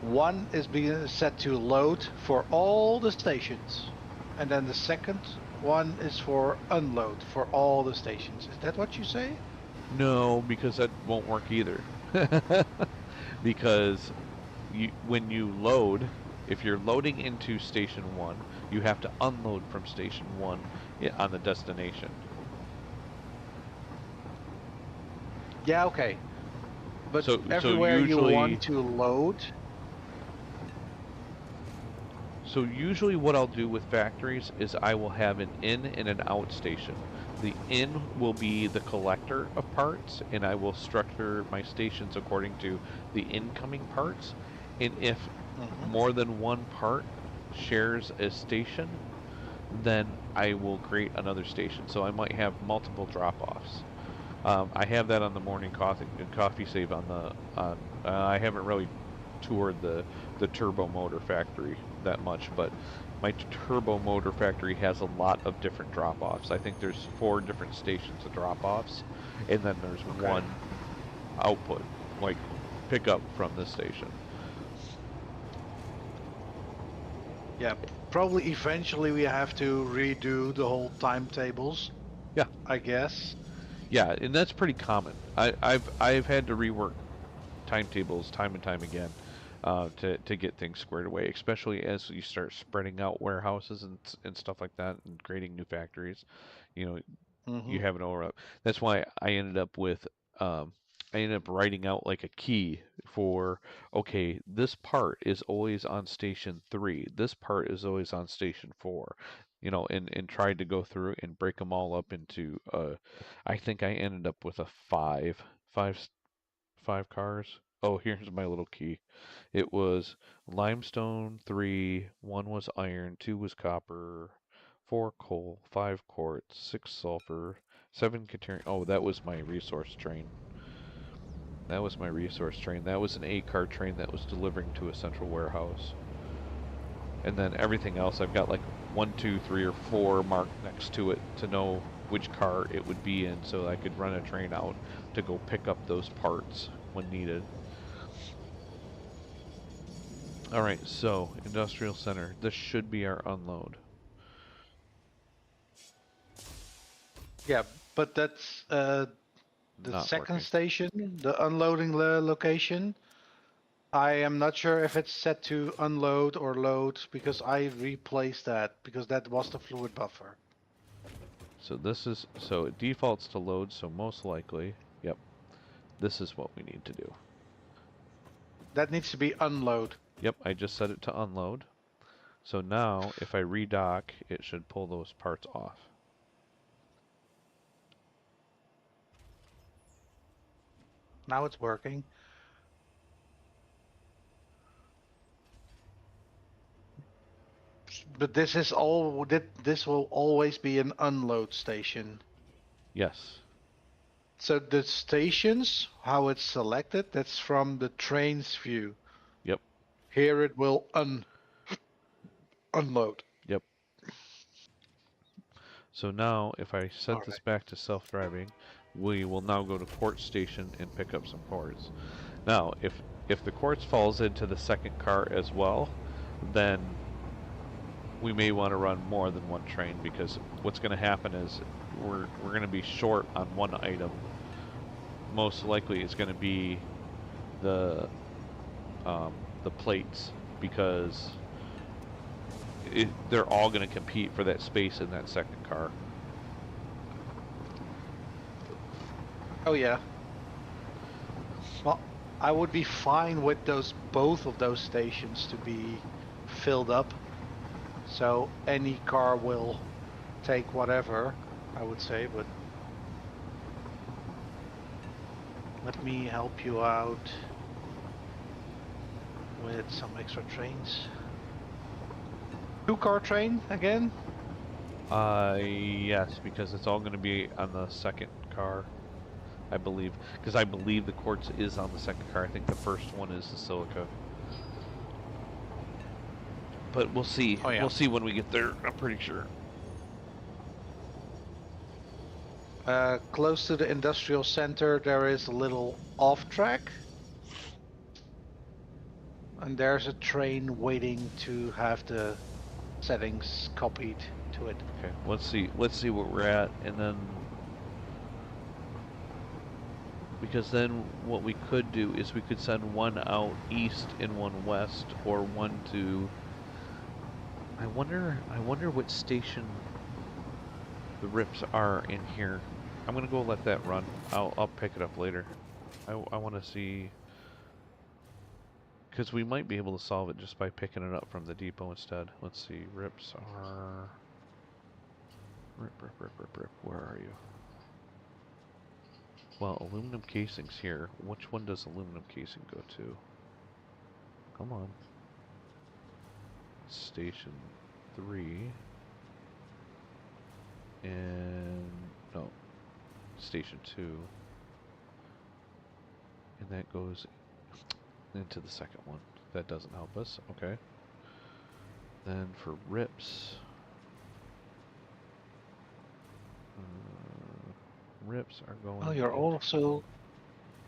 One is being set to load for all the stations, and then the second one is for unload for all the stations. Is that what you say? No, because that won't work either. Because when you load, if you're loading into station 1, you have to unload from station 1 on the destination. Yeah, okay. But So everywhere you want usually to load. So usually what I'll do with factories is I will have an in and an out station. The in will be the collector of parts, and I will structure my stations according to the incoming parts. And if Hmm. more than one part shares a station, then I will create another station. So I might have multiple drop-offs. I have that on the morning coffee save on the on. I haven't really toured the turbo motor factory that much, but my turbo motor factory has a lot of different drop-offs. I think there's 4 different stations of drop-offs, and then there's Okay. one output, like pick up from this station. Yeah, probably eventually we have to redo the whole timetables, Yeah, I guess. yeah, and that's pretty common. I've had to rework timetables time and time again to get things squared away, especially as you start spreading out warehouses and stuff like that and creating new factories. You know, you Hmm. have an overlap. That's why um, I ended up writing out like a key for okay, this part is always on station 3. This part is always on station 4. And tried to go through and break them all up into I think I ended up with a five cars. Oh, here's my little key. It was limestone 3, 1 was iron, 2 was copper, 4 coal, 5 quartz, 6 sulfur, 7 quaternary. Oh, that was my resource train. That was my resource train. That was an 8-car train that was delivering to a central warehouse. And then everything else, I've got like 1, 2, 3, or 4 marked next to it to know which car it would be in so I could run a train out to go pick up those parts when needed. All right, so industrial center. This should be our unload. Yeah, but that's the Not second working. station, the unloading location. I am not sure if it's set to unload or load because I replaced that because that was the fluid buffer. So it defaults to load, so most likely, yep, this is what we need to do. That needs to be unload. Yep, I just set it to unload. So now if I redock, it should pull those parts off. Now it's working. But this will always be an unload station. Yes. So the stations, how it's selected, that's from the train's view. Yep. Here it will unload. Yep. So now if I All set this right. back to self-driving, we will now go to quartz station and pick up some quartz. Now, if the quartz falls into the second car as well, then we may want to run more than one train because what's going to happen is we're going to be short on one item. Most likely, it's going to be the the plates because they're all going to compete for that space in that second car. Oh yeah. Well, I would be fine with those both of those stations to be filled up. So any car will take whatever, I would say, but let me help you out with some extra trains. 2-car train again? Yes, because it's all going to be on the second car, I believe. Because I believe the quartz is on the second car. I think the first one is the silica. But we'll see. Oh We'll yeah. see when we get there. I'm pretty sure. Close to the industrial center, there is a little off track, and there's a train waiting to have the settings copied to it. Okay, let's see. Let's see where we're at, and then because then what we could do is we could send one out east and one west, or one to. I wonder. I wonder what station the rips are in here. I'm gonna go let that run. I'll pick it up later. I want to see, because we might be able to solve it just by picking it up from the depot instead. Let's see. Rips are rip. Where are you? Well, aluminum casing's here. Which one does aluminum casing go to? Come on. Station 3. And no, Station 2. And that goes into the second one. That doesn't help us. Okay. Then for rips, rips are Well, going you're in. also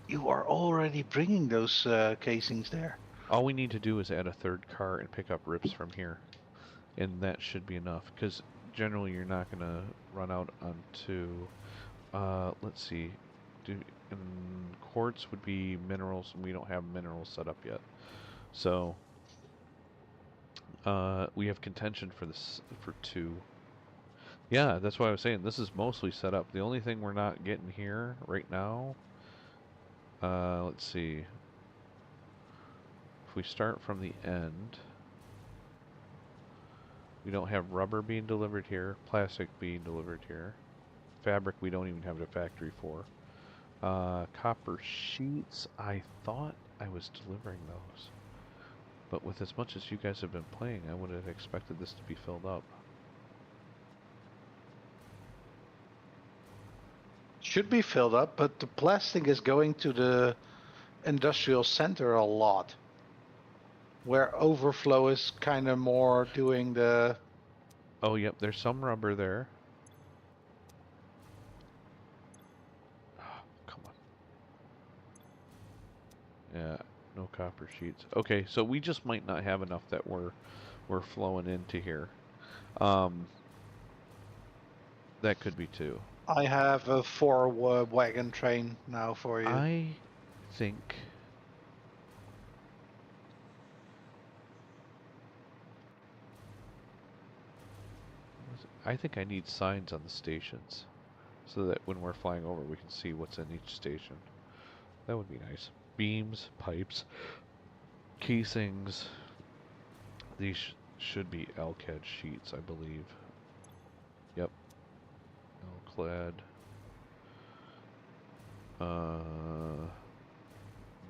you are already bringing those casings there. All we need to do is add a third car and pick up rips from here, and that should be enough. Because generally you're not gonna run out onto. Let's see. Do quartz would be minerals, and we don't have minerals set up yet. So we have contention for this for 2. Yeah, that's why I was saying this is mostly set up. The only thing we're not getting here right now. Let's see. If we start from the end, we don't have rubber being delivered here, plastic being delivered here, fabric we don't even have a factory for. Copper sheets, I thought I was delivering those. But with as much as you guys have been playing, I would have expected this to be filled up. Should be filled up, but the plastic is going to the industrial center a lot, where overflow is kind of more doing the. Oh, yep, there's some rubber there. Come on. Yeah, no copper sheets. Okay, so we just might not have enough that we're flowing into here. Um, that could be too. I have a 4 wagon train now for you. I think I think I need signs on the stations so that when we're flying over we can see what's in each station. That would be nice. Beams, pipes, casings. These should be LCAD sheets, I believe. Yep. L-clad.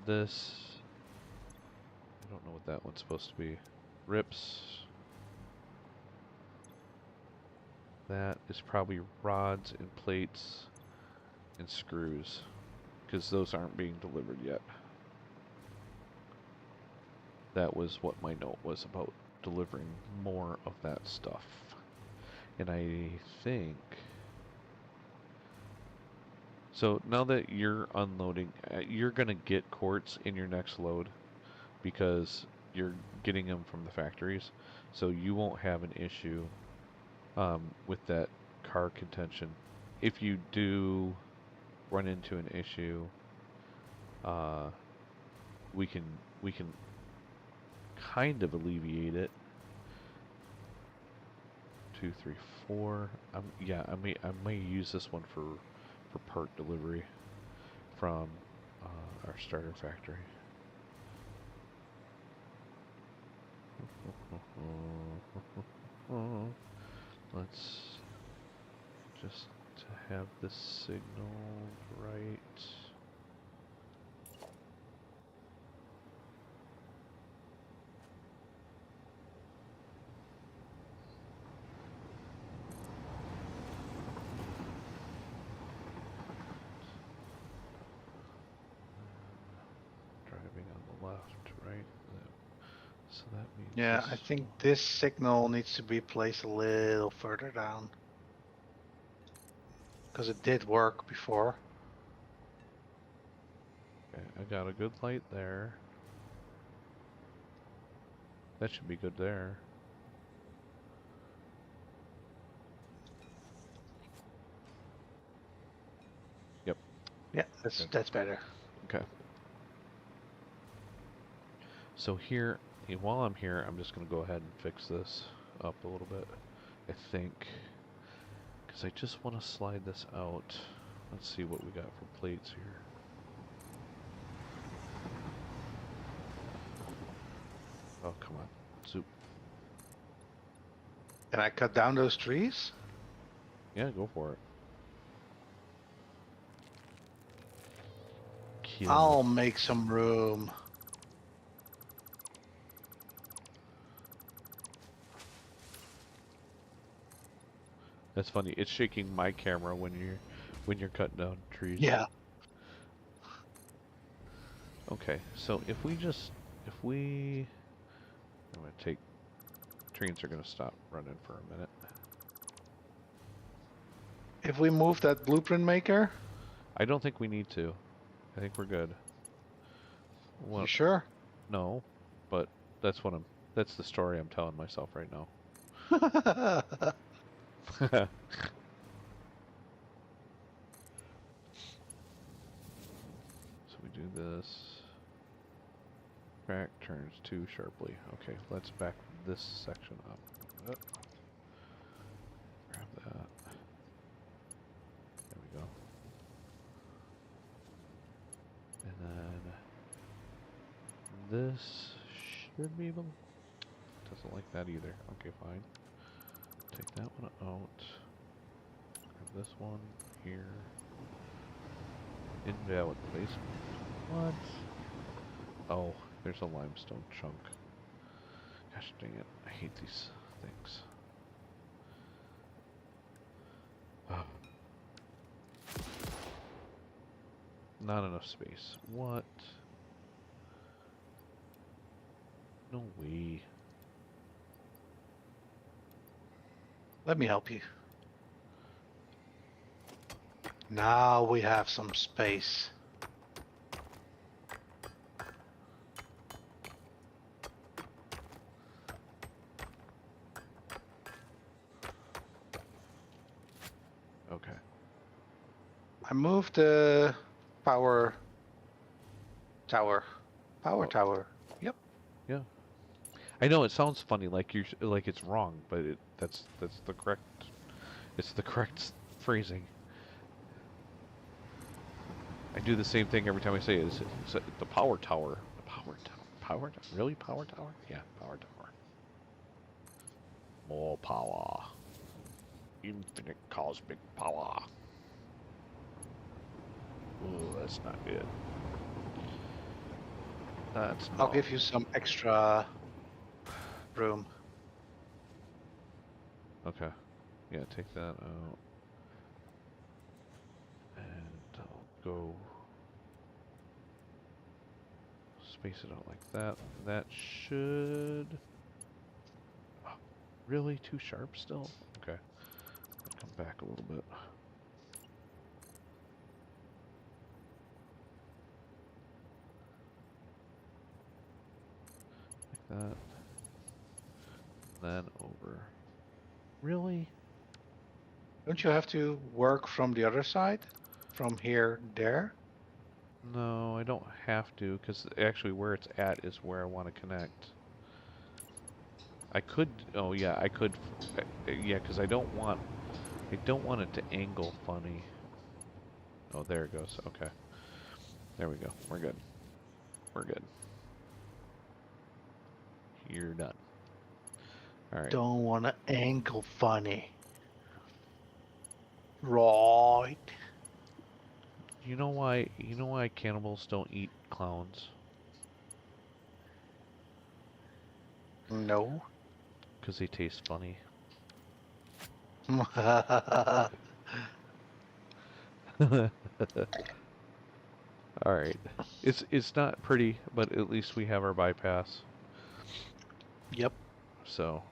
This. I don't know what that one's supposed to be. Rips. That is probably rods and plates and screws, because those aren't being delivered yet. That was what my note was about, delivering more of that stuff. And I think... So now that you're unloading, you're going to get quartz in your next load because you're getting them from the factories. So you won't have an issue with that car contention. If you do run into an issue, we can kind of alleviate it. 2, 3, 4. Yeah, I may use this one for part delivery from our starter factory. Let's just to have this signaled right. Driving on the left, right? So that means Yeah, I think this signal needs to be placed a little further down. Because it did work before. Okay, I got a good light there. That should be good there. Yep. Yeah, that's better. Okay. So here, while I'm here, I'm just going to go ahead and fix this up a little bit, I think. Because I just want to slide this out Let's see what we got for plates here. Oh, come on. Soup. Can I cut down those trees? Yeah, go for it. Kill. I'll make some room. That's funny. It's shaking my camera when you're cutting down trees. Yeah. Okay, so if we I'm gonna take trains are gonna stop running for a minute. If we move that blueprint maker, I don't think we need to. I think we're good. Well, you sure? no, but that's the story I'm telling myself right now. So we do this. Back turns too sharply. Okay, let's back this section up. Grab that. There we go. And then this should be able. Doesn't like that either. Okay, fine. Take that one out. Grab this one here. Invalid placement. What? Oh, there's a limestone chunk. Gosh dang it. I hate these things. Oh. Not enough space. What? No way. Let me help you. Now we have some space. Okay. I moved the power tower. Power tower. Yep. Yeah. I know it sounds funny, like like it's wrong, but that's the correct. It's the correct phrasing. I do the same thing every time I say it. It's the power tower. The power tower. Power tower. Really? Power tower? Yeah, power tower. More power. Infinite cosmic power. Ooh, that's not good. That's not. I'll give you some extra room. Okay. Yeah, take that out. And I'll go space it out like that. That should... Oh, really? Too sharp still? Okay. I'll come back a little bit. Like that. Then over. Really? Don't you have to work from the other side? From here, there? No, I don't have to, because actually where it's at is where I want to connect. I could, oh yeah, I could, yeah, because I don't want it to angle funny. Oh, there it goes, okay. There we go, we're good. We're good. You're done. Alright. Don't want to angle funny. Right. You know why cannibals don't eat clowns? No. Because they taste funny. Alright. It's not pretty, but at least we have our bypass. Yep. So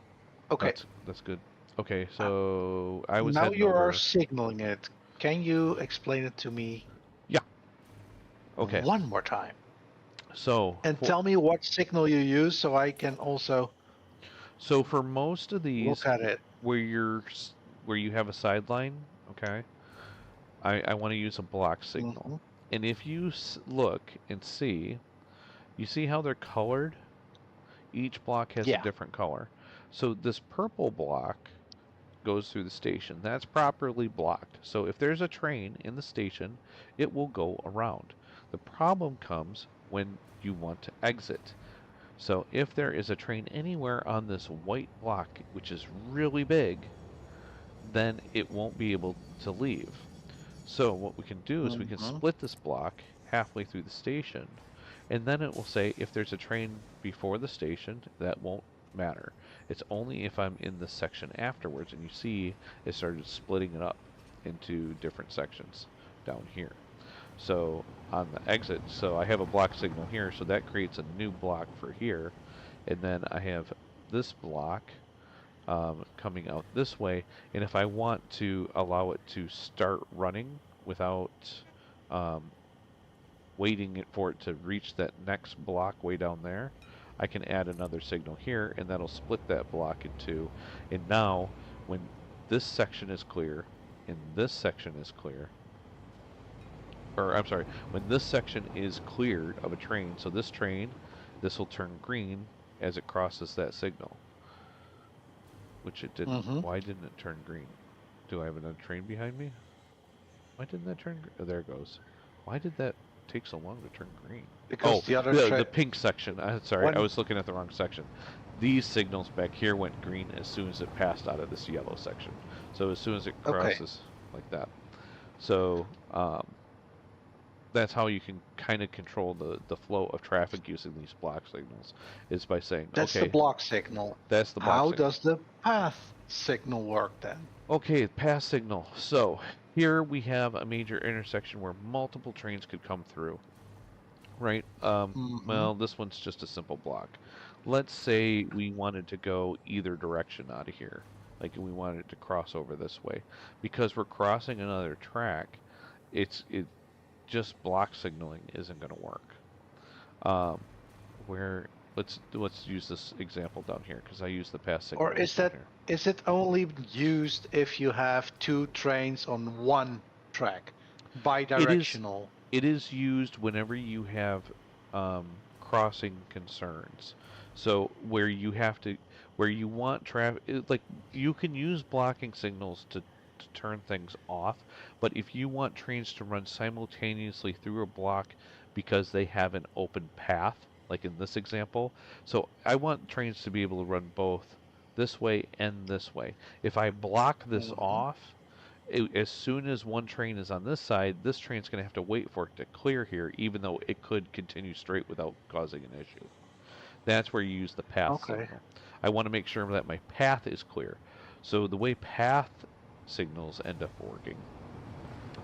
Okay. that's good. Okay, so I was Now heading you are over. signaling it. Can you explain it to me Yeah. Okay. one more time? So And tell me what signal you use so I can also so for most of these look at it. where you have a sideline, okay, I want to use a block signal. Mhm. And if you look and see, you see how they're colored? Each block has a Yeah. different color. So this purple block goes through the station. That's properly blocked. So if there's a train in the station, it will go around. The problem comes when you want to exit. So if there is a train anywhere on this white block, which is really big, then it won't be able to leave. So what we can do is we can Mm-hmm. split this block halfway through the station, and then it will say if there's a train before the station, that won't matter. It's only if I'm in the section afterwards, and you see it started splitting it up into different sections down here. So on the exit, so I have a block signal here, so that creates a new block for here, and then I have this block coming out this way. And if I want to allow it to start running without um, waiting for it to reach that next block way down there, I can add another signal here, and that'll split that block in two. And now, when this section is clear and this section is clear, or I'm sorry, when this section is cleared of a train, so this train, this will turn green as it crosses that signal, which it didn't. Mm-hmm. Why didn't it turn green? Do I have another train behind me? Why didn't that turn green? Oh, there it goes. Why did that take so long to turn green? Because Oh, the other the pink section. Sorry, I when was looking at the wrong section. These signals back here went green as soon as it passed out of this yellow section. So as soon as it okay, crosses like that. So that's how you can kind of control the flow of traffic using these block signals, is by saying, that's the okay, block signal. that's the block How signal. does the path signal work then? Okay, pass signal. So here we have a major intersection where multiple trains could come through, right? Mm-hmm. Well, this one's just a simple block. Let's say we wanted to go either direction out of here, like we wanted to cross over this way, because we're crossing another track. It just block signaling isn't going to work. Um, where let's use this example down here because I use the pass Or signaling down here. is it only used if you have two trains on one track, It is bidirectional? it is used whenever you have crossing concerns. So where you want traffic, like you can use blocking signals to turn things off, but if you want trains to run simultaneously through a block because they have an open path, like in this example, so I want trains to be able to run both this way and this way. If I block this Mm-hmm. off, as soon as one train is on this side, this train's going to have to wait for it to clear here, even though it could continue straight without causing an issue. That's where you use the path Okay. signal. I want to make sure that my path is clear. So the way path signals end up working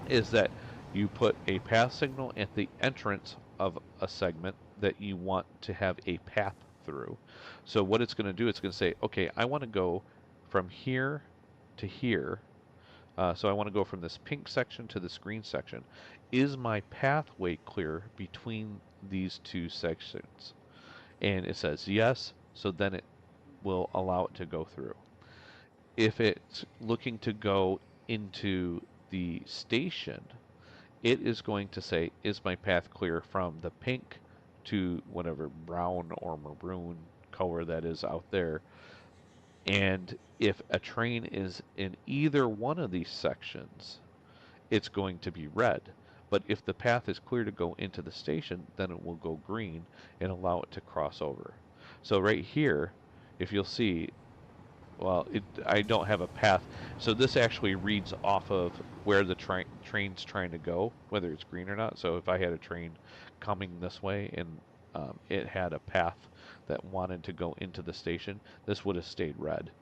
is that you put a path signal at the entrance of a segment that you want to have a path through. So what it's going to do, it's going to say, okay, I want to go from here to here, so I want to go from this pink section to this green section. Is my pathway clear between these two sections? And it says yes, so then it will allow it to go through. If it's looking to go into the station, it is going to say, is my path clear from the pink to whatever brown or maroon color that is out there? And if a train is in either one of these sections, it's going to be red. But if the path is clear to go into the station, then it will go green and allow it to cross over. So right here, if you'll see, well, I don't have a path. So this actually reads off of where the train's trying to go, whether it's green or not. So if I had a train coming this way and it had a path that wanted to go into the station, this would have stayed red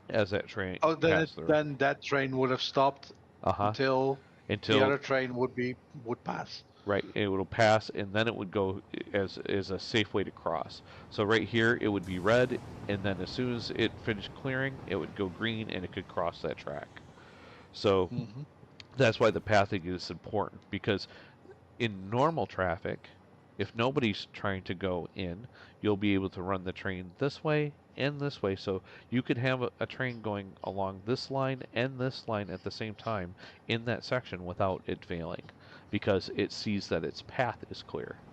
as that train Oh, passed through. then that train would have stopped Uh huh. until the Until other train would pass. right, it will pass, and then it would go as a safe way to cross. So right here, it would be red, and then as soon as it finished clearing, it would go green, and it could cross that track. So Mm-hmm. that's why the pathing is important, because in normal traffic, if nobody's trying to go in, you'll be able to run the train this way and this way. So you could have a train going along this line and this line at the same time in that section without it failing because it sees that its path is clear.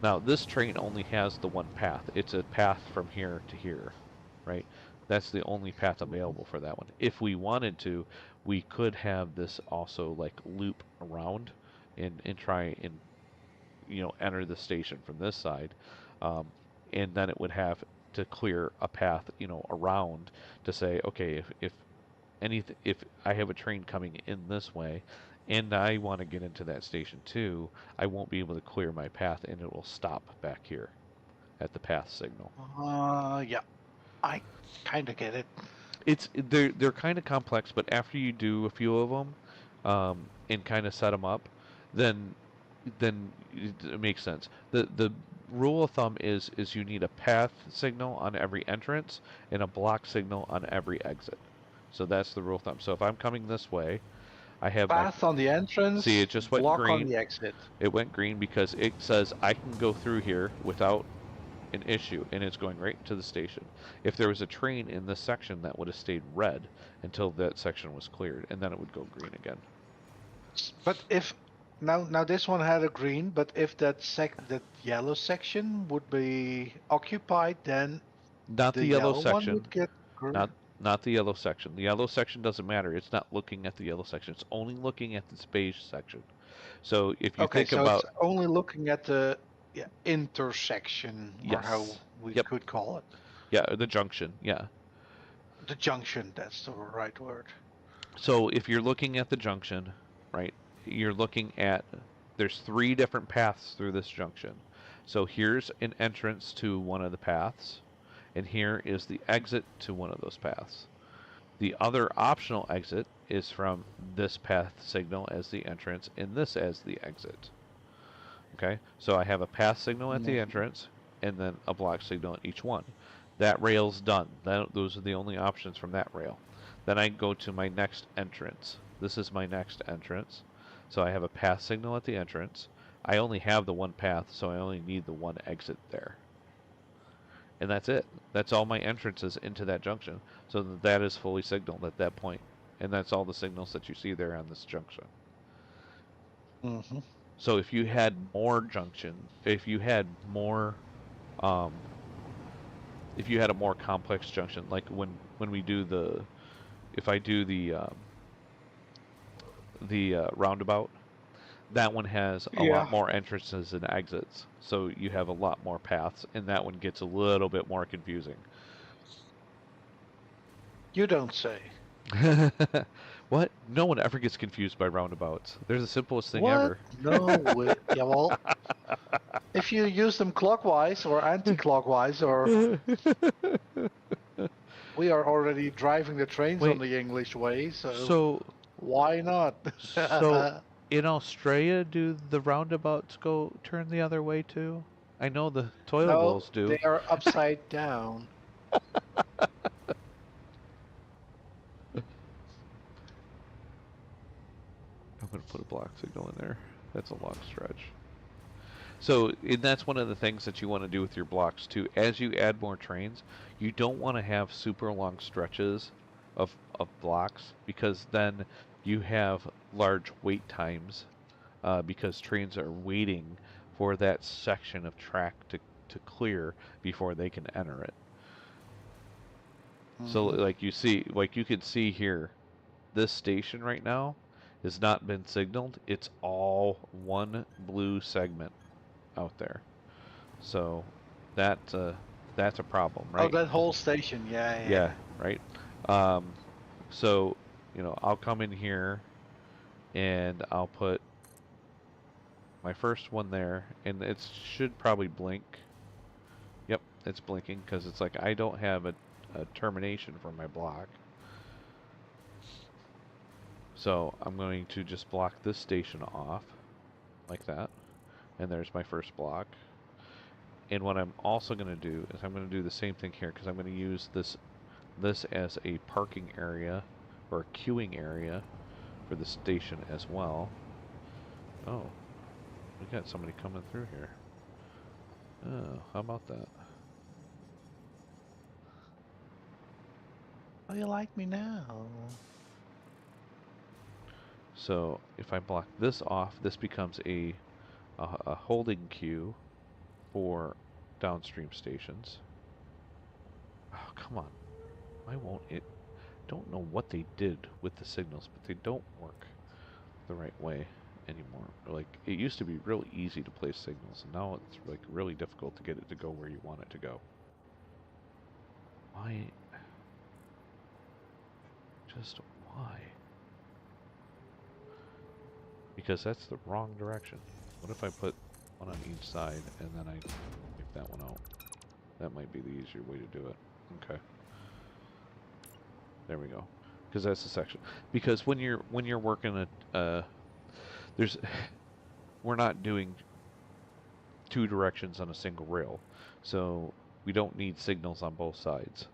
Now, this train only has the one path. It's a path from here to here, right? That's the only path available for that one. If we wanted to, we could have this also like loop around and try and enter the station from this side, um, and then it would have to clear a path around to say, okay, if I have a train coming in this way and I want to get into that station too, I won't be able to clear my path and it will stop back here at the path signal. Yeah, I kind of get it. They're kind of complex, but after you do a few of them, and kind of set them up, then it makes sense. The rule of thumb is you need a path signal on every entrance and a block signal on every exit. So that's the rule of thumb. So if I'm coming this way, I have my Path on the see entrance, it just went block on green. the exit. It went green because it says I can go through here without an issue, and it's going right into the station. If there was a train in this section, that would have stayed red until that section was cleared, and then it would go green again. But if now this one had a green, but if that yellow section would be occupied, then Not the the yellow yellow one section. would get green. Not the yellow section. The yellow section doesn't matter. It's not looking at the yellow section. It's only looking at the beige section. So if you Okay, think so it's about only looking at the, yeah, intersection, or how yes, we yep, could call it. yeah, the junction, yeah. The junction, that's the right word. So if you're looking at the junction, right, you're looking at there's three different paths through this junction. So here's an entrance to one of the paths, and here is the exit to one of those paths. The other optional exit is from this path signal as the entrance and this as the exit. Okay, so I have a path signal at the Mhm. entrance and then a block signal at each one. That rail's done. Those are the only options from that rail. Then I go to my next entrance. This is my next entrance. So I have a path signal at the entrance. I only have the one path, so I only need the one exit there. And that's it. That's all my entrances into that junction. So that is fully signaled at that point. And that's all the signals that you see there on this junction. Mhm. So if you had more junction, um, if you had a more complex junction, like when we do if I do the roundabout, that one has a Yeah, lot more entrances and exits. So you have a lot more paths, and that one gets a little bit more confusing. you don't say. What? No one ever gets confused by roundabouts. They're the simplest thing What? ever. No way. Yeah, well, if you use them clockwise or anti-clockwise, or we are already driving the trains on Wait, the English way, so so why not? so in Australia, do the roundabouts go turn the other way too? I know the toilet No, bowls do. they are upside down. I'm gonna put a block signal in there. That's a long stretch. So, and that's one of the things that you want to do with your blocks too. As you add more trains, you don't want to have super long stretches of blocks because then you have large wait times because trains are waiting for that section of track to clear before they can enter it. So, Hmm. like you can see here, this station right now has not been signaled. It's all one blue segment out there. So that that's a problem, Oh, right? that whole station. Yeah, yeah. Yeah, right. Um, so I'll come in here and I'll put my first one there, and it should probably blink. Yep, it's blinking because it's like I don't have a termination for my block. So I'm going to just block this station off like that, and there's my first block. And what I'm also going to do is I'm going to do the same thing here because I'm going to use this as a parking area or a queuing area for the station as well. Oh, we got somebody coming through here. Oh, how about that? Oh, you like me now? So if I block this off, this becomes a holding queue for downstream stations. Oh, come on. Why won't it? Don't know what they did with the signals, but they don't work the right way anymore. Like, it used to be really easy to place signals, and now it's like really difficult to get it to go where you want it to go. Why? Just why? Because that's the wrong direction. What if I put one on each side and then I wipe that one out? That might be the easier way to do it. Okay. There we go. Because that's the section. Because when you're working at there's we're not doing two directions on a single rail, so we don't need signals on both sides.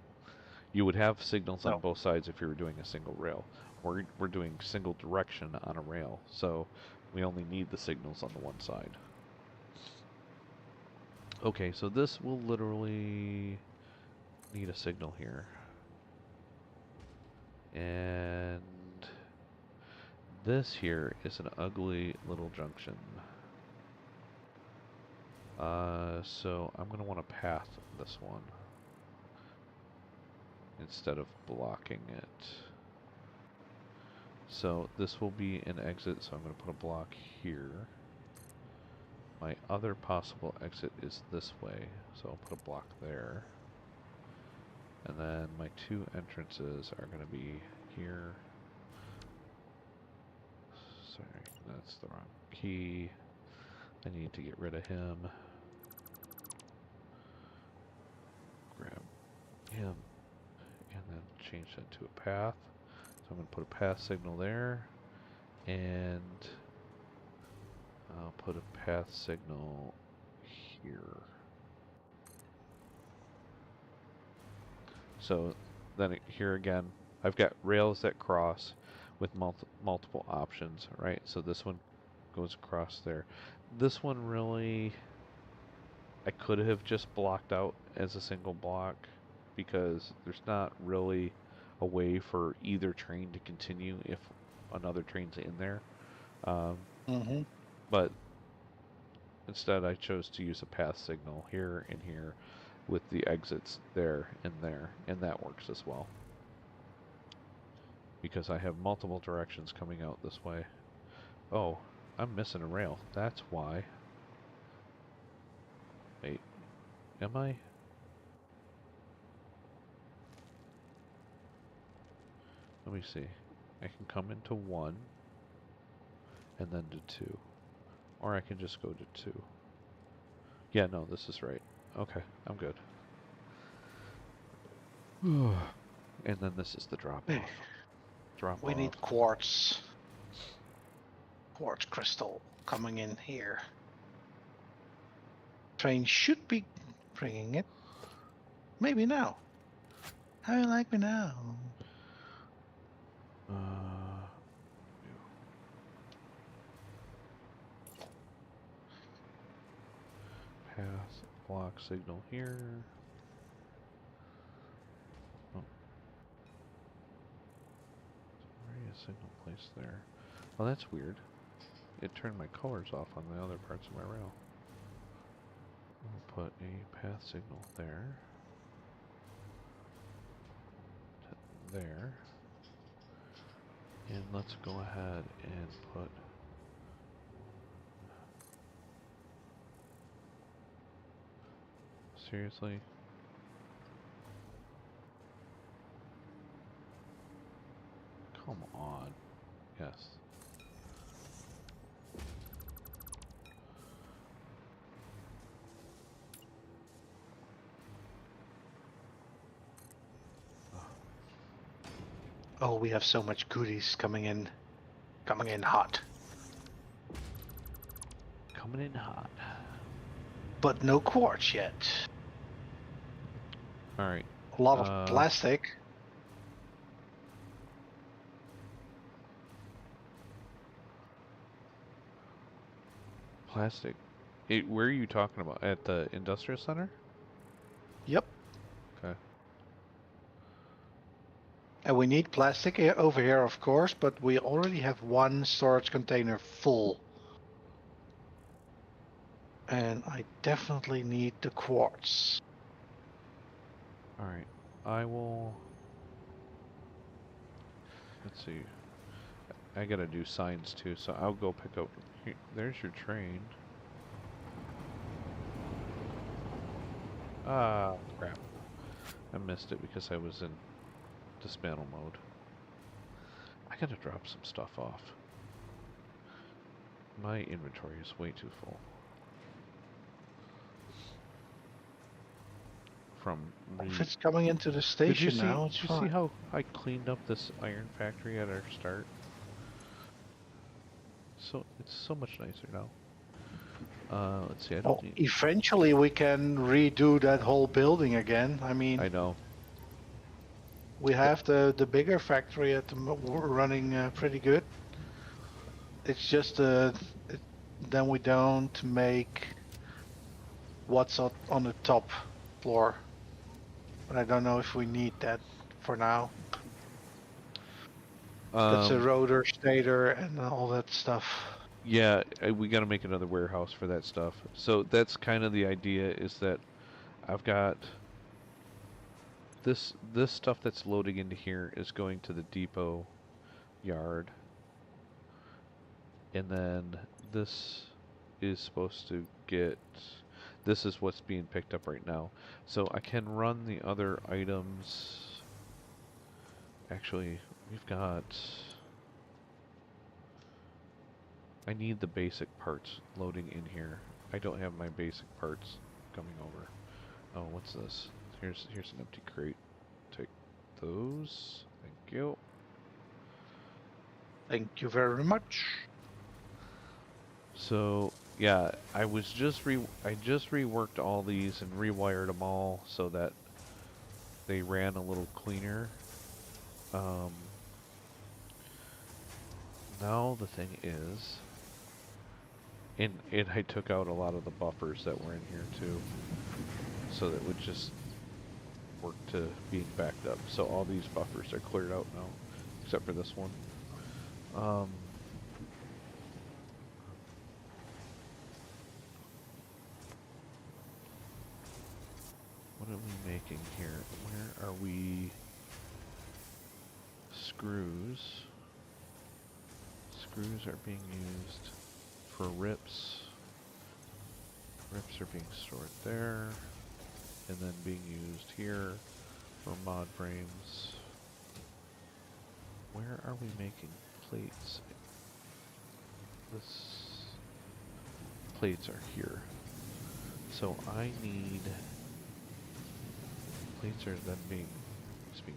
You would have signals on No. both sides if you were doing a single rail. We're doing single direction on a rail, so we only need the signals on the one side. Okay, so this will literally need a signal here. And this here is an ugly little junction. So I'm going to want to path this one instead of blocking it. So this will be an exit, so I'm going to put a block here. My other possible exit is this way, so I'll put a block there. And then my two entrances are going to be here. Sorry, that's the wrong key. I need to get rid of him. Grab him and then change that to a path. So I'm going to put a path signal there, and I'll put a path signal here. So then here again, I've got rails that cross with multiple options, right? So this one goes across there. This one really, I could have just blocked out as a single block because there's not really a way for either train to continue if another train's in there. Um, Mm-hmm. but instead I chose to use a path signal here and here with the exits there, and that works as well. Because I have multiple directions coming out this way. Oh, I'm missing a rail. That's why. Wait, am I? Let me see. I can come into one and then to two. Or I can just go to two. Yeah, no, this is right. Okay, I'm good. And then this is the drop off. Drop We off. need quartz. Quartz crystal coming in here. Train should be bringing it. Maybe now. How you like me now? Path block signal here. Oh, already a signal placed there. Oh, that's weird. It turned my colors off on the other parts of my rail. We'll put a path signal there. There. And let's go ahead and put seriously? Come on. Yes. Oh, we have so much goodies coming in. Coming in hot. Coming in hot. But no quartz yet. Alright. A lot of plastic. Plastic. Where are you talking about? At the industrial center? Yep. Okay. And we need plastic over here, of course, but we already have one storage container full. And I definitely need the quartz. Alright. I will let's see. I gotta do signs too, so I'll go pick up. Here, there's your train. Ah, crap. I missed it because I was in dismantle mode. I gotta drop some stuff off. My inventory is way too full. From If it's coming into the station now, it's Did you see fine. how I cleaned up this iron factory at our start? So it's so much nicer now. Let's see. I don't Well, need. eventually we can redo that whole building again. I mean, I know. we have the bigger factory at the running pretty good. It's just then we don't make what's on the top floor. But I don't know if we need that for now. That's a Um, rotor, stator, and all that stuff. yeah, we got to make another warehouse for that stuff. So that's kind of the idea is that I've got this stuff that's loading into here is going to the depot yard, and then this is supposed to get. This is what's being picked up right now. So I can run the other items. Actually, we've got. I need the basic parts loading in here. I don't have my basic parts coming over. Oh, what's this? Here's an empty crate. Take those. Thank you. Thank you very much. So yeah, I just reworked all these and rewired them all so that they ran a little cleaner. Um, Now the thing is, and I took out a lot of the buffers that were in here too, so that it would just work to being backed up. So all these buffers are cleared out now, except for this one. Um, what are we making here? Where are we? Screws. Screws are being used for rips. Rips are being stored there, and then being used here for mod frames. Where are we making plates? This plates are here. So I need plates are then being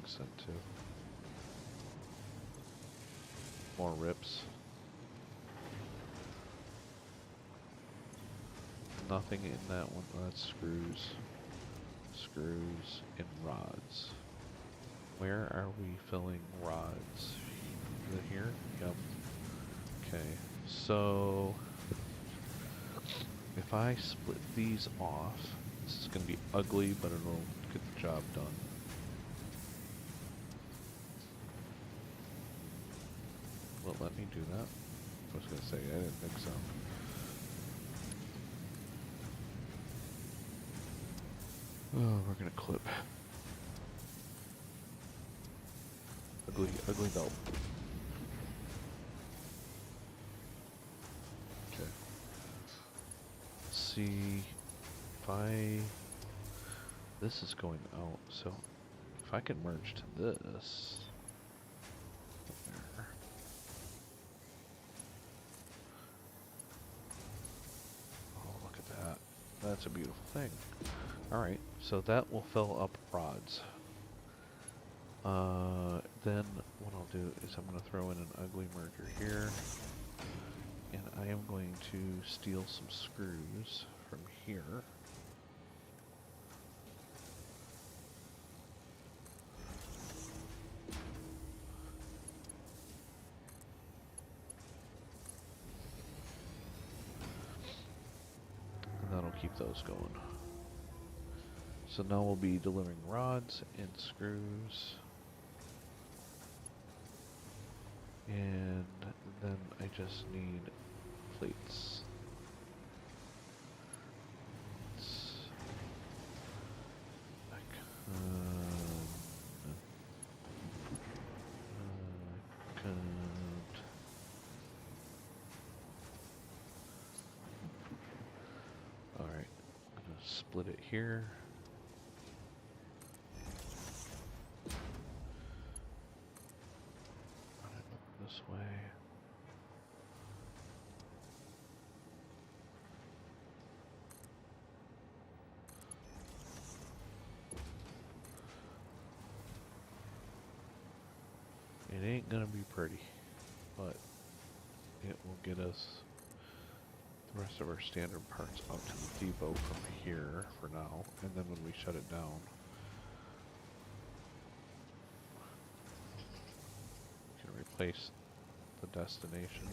sent to more rips. Nothing in that one. That's screws, screws, and rods. Where are we filling rods? Is it here? Yep. Okay. So if I split these off, this is going to be ugly, but it'll get the job done. Will it let me do that? I was going to say, I didn't think so. Oh, we're going to clip. Ugly belt. Okay. Let's see if this is going out, so if I can merge to this. There. Oh, look at that. That's a beautiful thing. Alright, so that will fill up rods. Then what I'll do is I'm going to throw in an ugly merger here. And I am going to steal some screws from here. And that'll keep those going. So now we'll be delivering rods and screws. And then I just need plates. split it here. Run it this way. It ain't gonna be pretty, but it will get us the rest of our standard parts out to the depot from here for now, and then when we shut it down, we can replace the destination.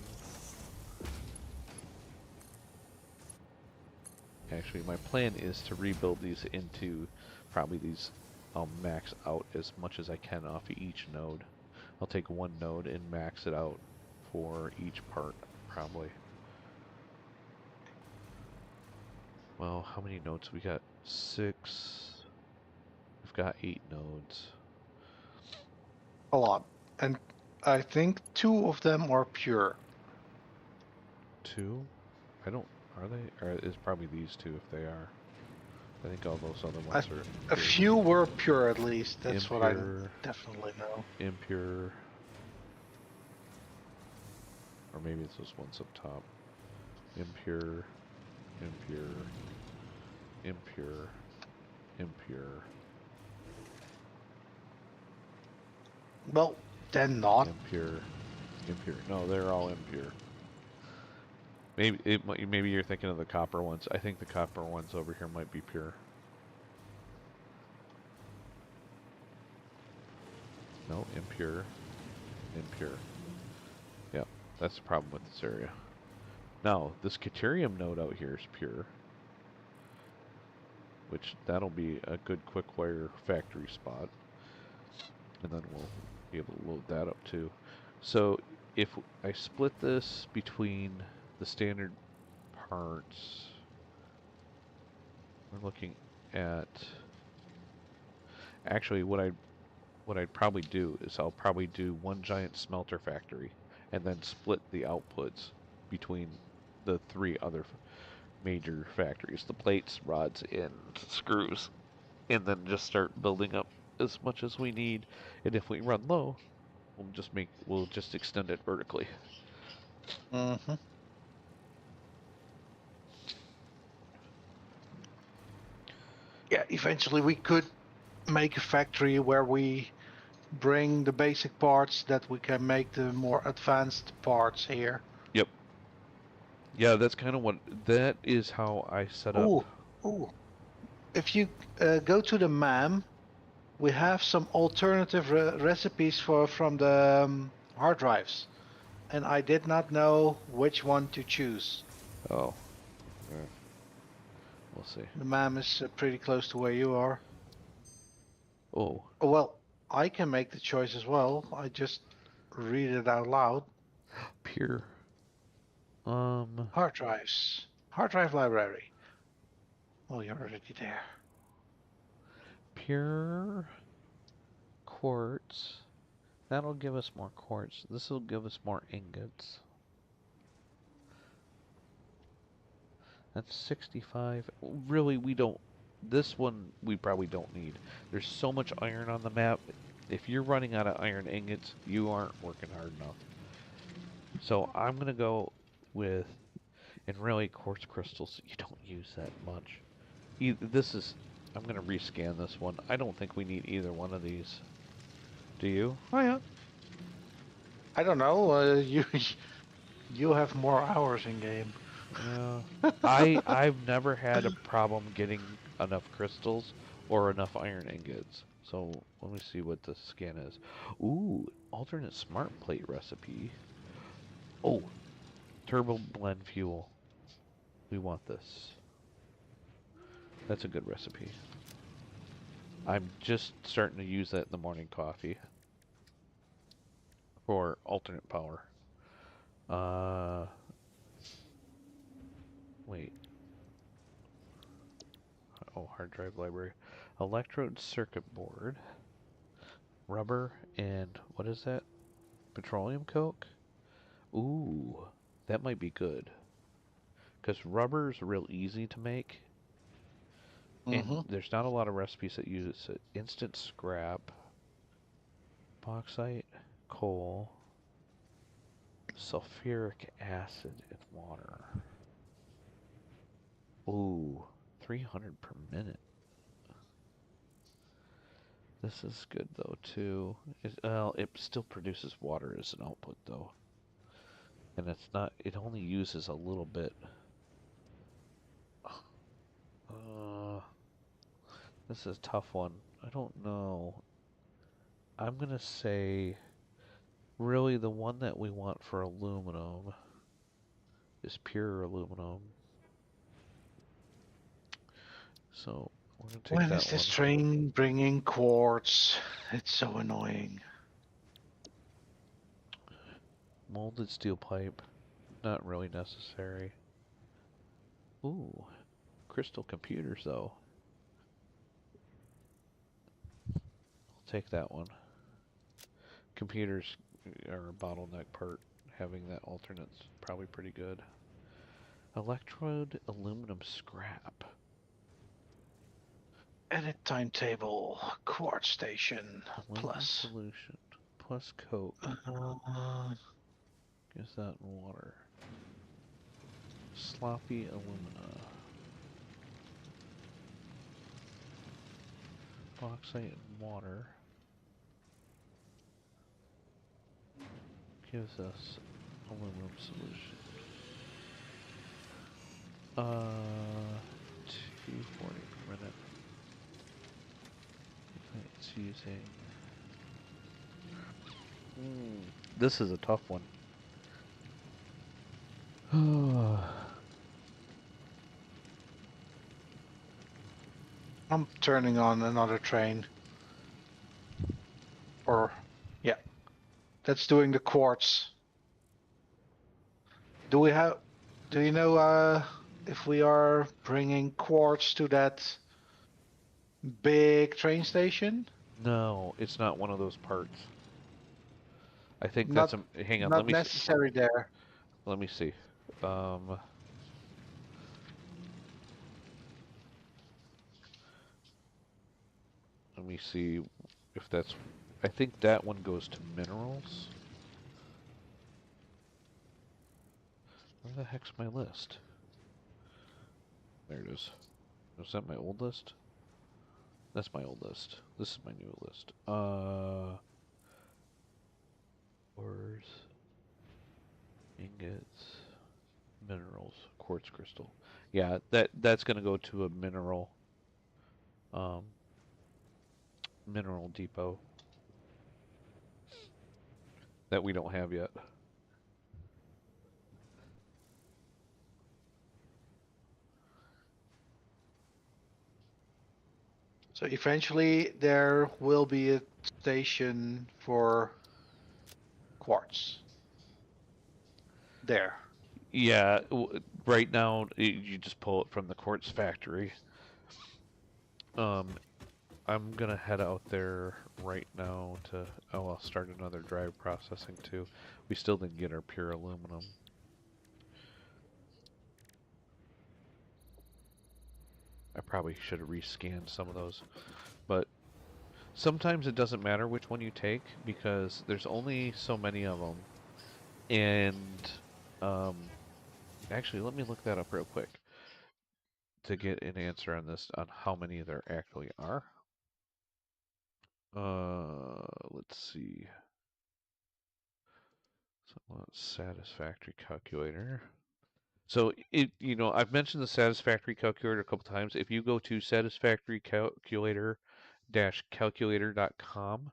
Actually, my plan is to rebuild these into probably these. I'll max out as much as I can off of each node. I'll take one node and max it out for each part, probably. Well, how many nodes? We got 6. We've got 8 nodes. A lot. And I think 2 of them are pure. 2? I don't. Are they? Or it's probably these 2 if they are. I think all those other ones are A pure. few were pure at least. That's what I Impure, definitely know. impure, or maybe it's those ones up top. Impure, impure, impure, impure, Well, then not. impure, impure. No, they're all impure. Maybe you're thinking of the copper ones. I think the copper ones over here might be pure. No, impure, impure. Yeah, that's the problem with this area. Now, this Caterium node out here is pure, which that'll be a good quick wire factory spot. And then we'll be able to load that up too. So if I split this between the standard parts, we're looking at actually what I'd probably do is I'll probably do one giant smelter factory and then split the outputs between the 3 other major factories, the plates, rods, and screws, and then just start building up as much as we need. And if we run low, we'll just extend it vertically. Mm-hmm. Yeah, eventually we could make a factory where we bring the basic parts that we can make the more advanced parts here. Yep. Yeah, that's kind of that is how I set up. Ooh, ooh. If you go to the MAM, we have some alternative recipes from the hard drives, and I did not know which one to choose. Oh, we'll see. The MAM is pretty close to where you are. Oh, Oh, well, I can make the choice as well. I just read it out loud. pure. Hard drives. Hard drive library. Well, you're already there. Pure quartz. That'll give us more quartz. This will give us more ingots. That's 65. Really, we don't. This one we probably don't need. There's so much iron on the map. If you're running out of iron ingots, you aren't working hard enough. So I'm gonna go with, and really quartz crystals. You don't use that much. This is. I'm gonna rescan this one. I don't think we need either one of these. Do you? Oh yeah. I don't know. You have more hours in game. Yeah. I've never had a problem getting enough crystals or enough iron ingots. So let me see what the scan is. Ooh, alternate smart plate recipe. Oh, turbo blend fuel. We want this. That's a good recipe. I'm just starting to use that in the morning coffee for alternate power. Uh, wait. Oh, hard drive library. Electrode circuit board. Rubber and what is that? Petroleum coke? Ooh, that might be good. Because rubber is real easy to make. And Mm-hmm. there's not a lot of recipes that use it. Instant scrap, bauxite, coal, sulfuric acid, and water. Ooh, 300 per minute. This is good though too. Well, it still produces water as an output though, and it's not. It only uses a little bit. Uh, this is a tough one. I don't know. I'm gonna say really the one that we want for aluminum is pure aluminum. So we're gonna take When that is this one. train bringing quartz? It's so annoying. Molded steel pipe, not really necessary. Ooh, crystal computers though. I'll take that one. Computers are a bottleneck part. Having that alternate's probably pretty good. Electrode aluminum scrap. Edit timetable. Quartz station. Aluminum Plus. solution plus coke. Uh, Gives that in water. Sloppy alumina. Bauxite and water. Gives us aluminum solution. 240 per minute. It's using. This is a tough one. I'm turning on another train. Or, yeah, that's doing the quartz. Do we have? Do you know if we are bringing quartz to that big train station? No, it's not one of those parts. I think that's Not, a. Hang on, not necessary there. let me see. Um, let me see if that's. I think that one goes to minerals. Where the heck's my list? There it is. Is that my old list? That's my old list. This is my new list. Ores, ingots, minerals, quartz crystal. Yeah, that's gonna go to a um, mineral depot that we don't have yet. So eventually there will be a station for quartz there. Yeah, right now you just pull it from the quartz factory. Um, I'm gonna head out there right now to. Oh, I'll start another drive processing too. We still didn't get our pure aluminum. I probably should have rescanned some of those, but sometimes it doesn't matter which one you take because there's only so many of them. And um, actually, let me look that up real quick to get an answer on this on how many there actually are. Let's see. So, satisfactory calculator. So I've mentioned the satisfactory calculator a couple times. If you go to satisfactory-calculator.com,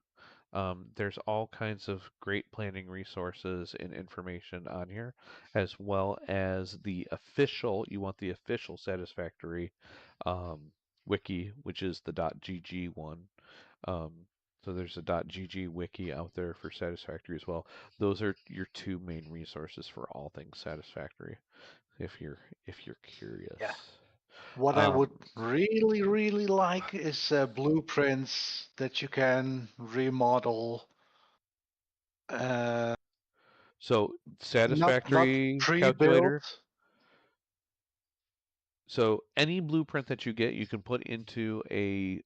there's all kinds of great planning resources and information on here, as well as you want the official Satisfactory um, wiki, which is the .gg one. Um, so there's a .gg wiki out there for Satisfactory as well. Those are your two main resources for all things Satisfactory, if you're Yeah. curious. What I Um, would really, really like is blueprints that you can remodel. Uh, so not Satisfactory calculator. pre-built. So any blueprint that you get, you can put into a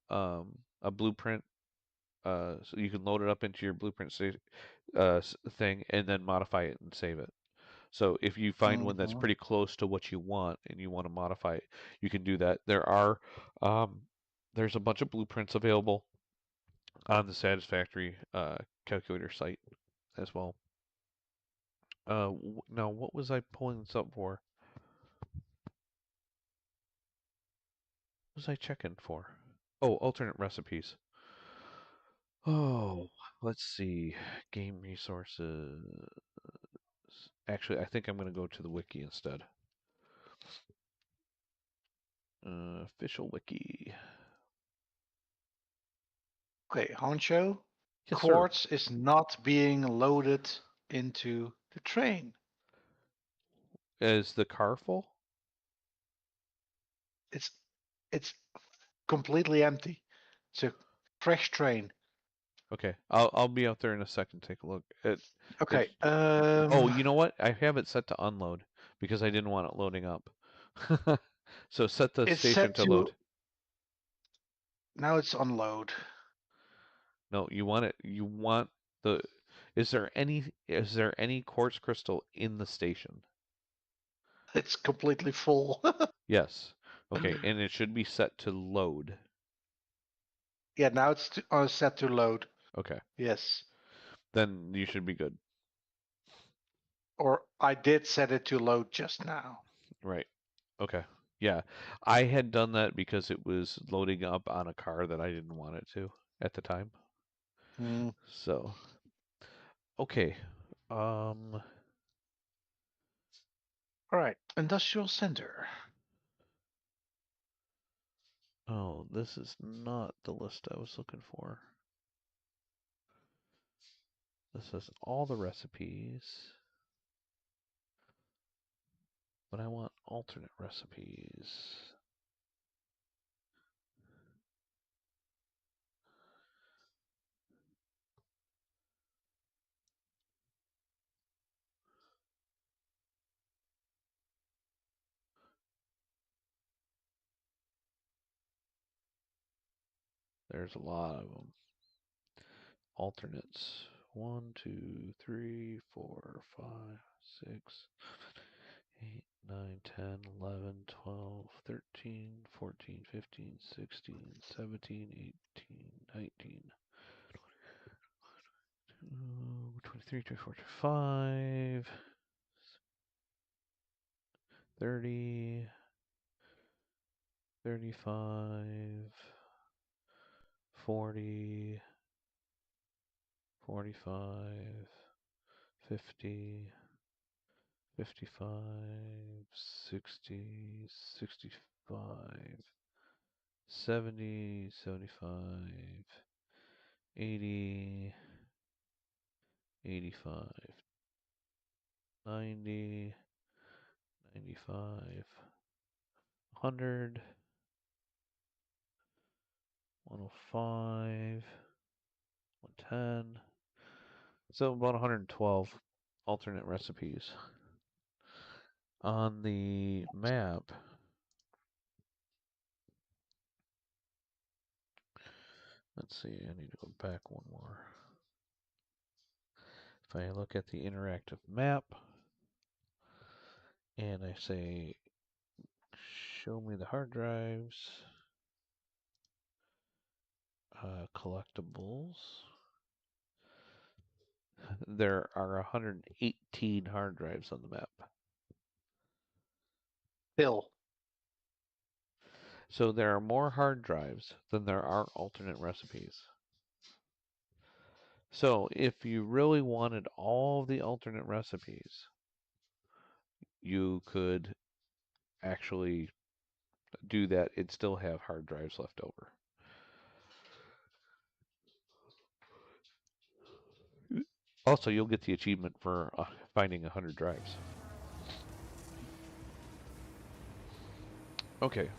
blueprint. So you can load it up into your blueprint thing and then modify it and save it. So if you find one that's Hmm. pretty close to what you want and you want to modify it, you can do that. Um, there's a bunch of blueprints available on the Satisfactory calculator site as well. Now, what was I pulling this up for? What was I checking for? Oh, alternate recipes. Oh, let's see. Game resources. Actually, I think I'm going to go to the wiki instead. Official wiki. Okay, Honcho, Yes, sir. quartz is not being loaded into the train. Is the car full? It's it's completely empty. It's a fresh train. Okay, I'll be out there in a second. Take a look. It. Okay, Oh, you know what? I have it set to unload because I didn't want it loading up. So set the it's station set to to load. now it's on load. No, you want it. You want the. Is there any quartz crystal in the station? It's completely full. Yes. Okay, and it should be set to load. Yeah, now it's set to load. Okay, Yes. then you should be good. Or I did set it to load just now. Right. Okay. Yeah. I had done that because it was loading up on a car that I didn't want it to at the time. Hmm. So, okay. Um, All right, industrial center. oh, this is not the list I was looking for. This is all the recipes, but I want alternate recipes. There's a lot of them. Alternates. 1, 2, 3, 4, 5, 6, 8, 9, 10, 11, 12, 13, 14, 15, 16, 17, 18, 19, 23, 24, 25, 30, 35, 40, 45, 50, 55, 60, 65, 70, 75, 80, 85, 90, 95, 100, 105, 110. So about 112 alternate recipes. On the map, let's see, I need to go back one more. If I look at the interactive map and I say, show me the hard drives, collectibles, there are 118 hard drives on the map. Bill. So there are more hard drives than there are alternate recipes. So if you really wanted all the alternate recipes, you could actually do that and still have hard drives left over. Also, you'll get the achievement for finding 100 drives. Okay,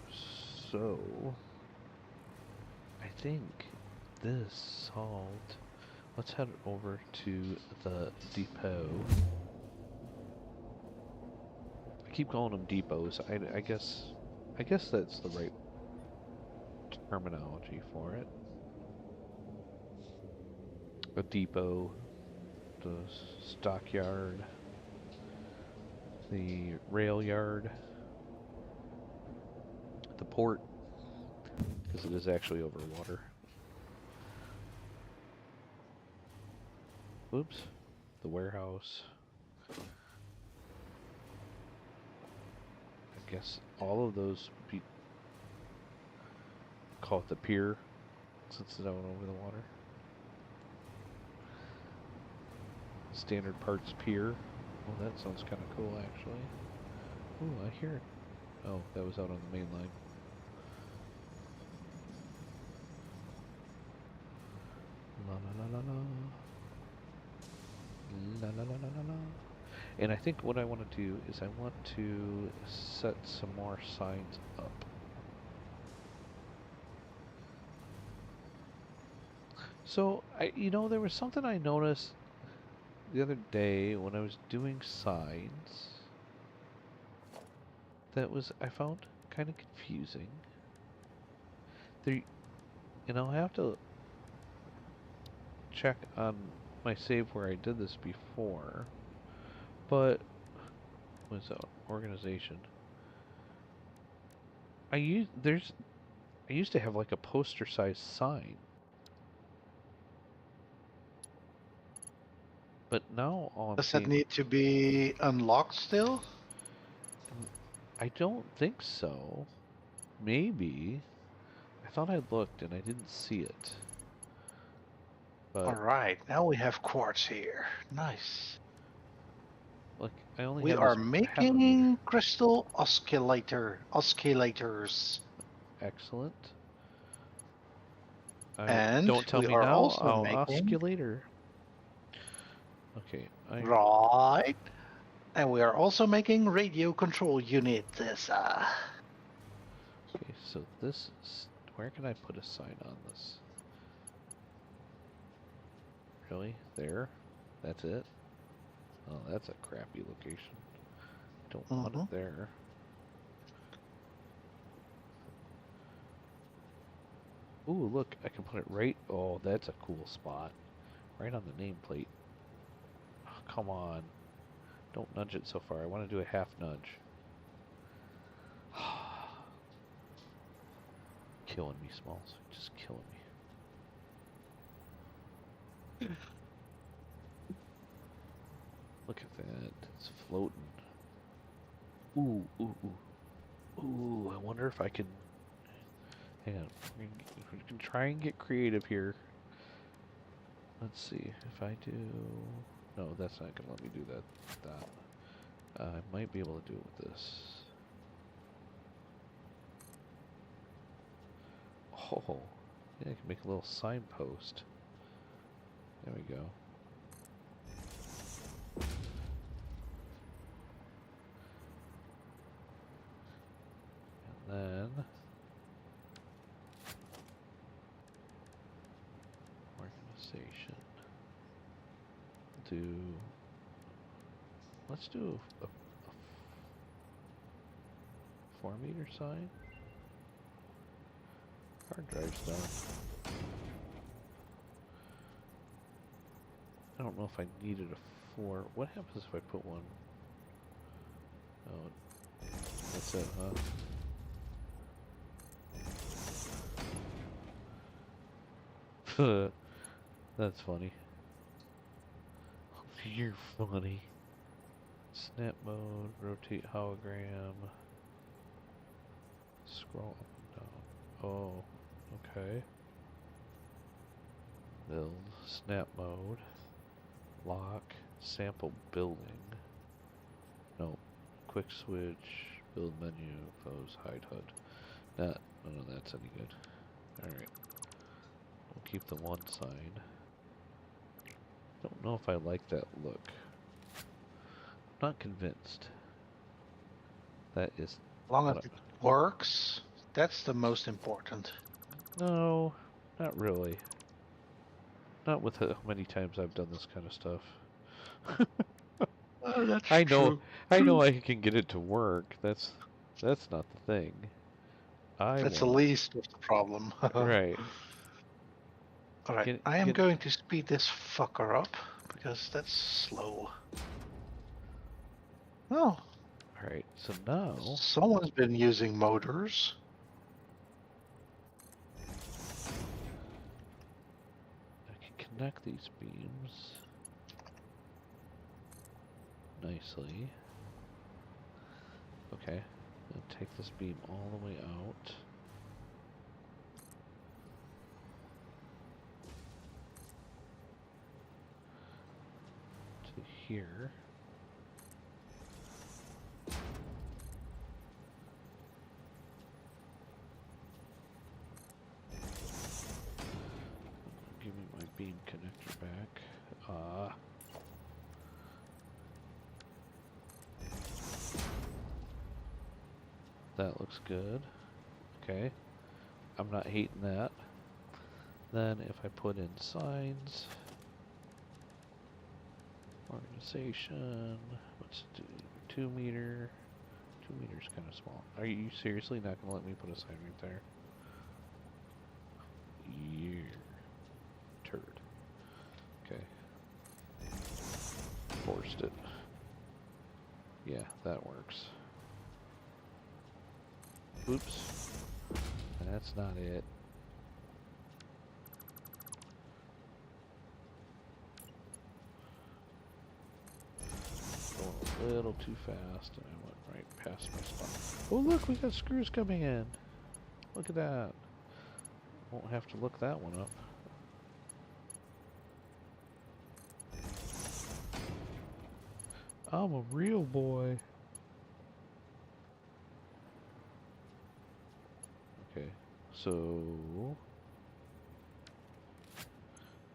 so I think this solved. Let's head over to the depot. I keep calling them depots. I guess I guess that's the right terminology for it. A depot, the stockyard, the rail yard, the port, because it is actually over water. Oops, the warehouse. I guess all of those would be call it the pier, since it's out over the water. Standard parts pier. Oh, that sounds kind of cool, actually. Ooh, I hear it. Oh, that was out on the main line. La la la la la. La la la la la la. And I think what I want to do is I want to set some more signs up. So, there was something I noticed the other day when I was doing signs that I found kind of confusing. There, I have to check on my save where I did this before, but was organization. I used to have like a poster size sign, but now all I'm Does that seeing, need to be unlocked still? I don't think so. Maybe. I thought I looked and I didn't see it. All But right, now we have quartz here. Nice. look, I only We have are this half a meter. making crystal oscillators. Excellent. And Don't tell we me are now. also I'll ask making, you later. Okay, right, and we are also making radio control units. okay, so this is, where can I put a sign on this? Really? There? That's it? Oh, that's a crappy location. Don't want it there. Ooh, look, I can put it right. Oh, that's a cool spot. Right on the nameplate. Oh, come on. Don't nudge it so far. I want to do a half nudge. Killing me, Smalls. Just killing me. Look at that. It's floating. Ooh, ooh, ooh. Ooh, I wonder if I can... Hang on. We can try and get creative here. Let's see. If I do... No, that's not going to let me do that. I might be able to do it with this. Oh, yeah, I can make a little signpost. There we go. And then... organization. Let's do a 4-meter sign. Hard drive's down. I don't know if I needed a 4. What happens if I put one? Oh, that's it, huh? That's funny. You're funny. Snap mode, rotate hologram, scroll up and down. Oh, okay. Build, snap mode, lock, sample building. Nope. Quick switch, build menu, pose, hide HUD. None of that's any good. Alright. We'll keep the one sign. Don't know if I like that look. Not convinced. That is... As long as it works, that's the most important. No, not really. Not with how many times I've done this kind of stuff. That's I know, true. I know I can get it to work. That's not the thing. I That's the won't. least of the problem. Right. Alright, Can I am can. going to speed this fucker up because that's slow. Oh, All right. So now someone's been using motors. I can connect these beams nicely. Okay. I'll take this beam all the way out. To here. Give me my beam connector back. That looks good. Okay. I'm not hating that. Then if I put in signs, organization, let's do 2 meter. 2 meters kind of small. Are you seriously not gonna let me put a sign right there? You turd. Okay. Forced it. Yeah, that works. Oops. That's not it. Going a little too fast, and I went right past my spot. Oh, look, we got screws coming in. Look at that. Won't have to look that one up. I'm a real boy. Okay, so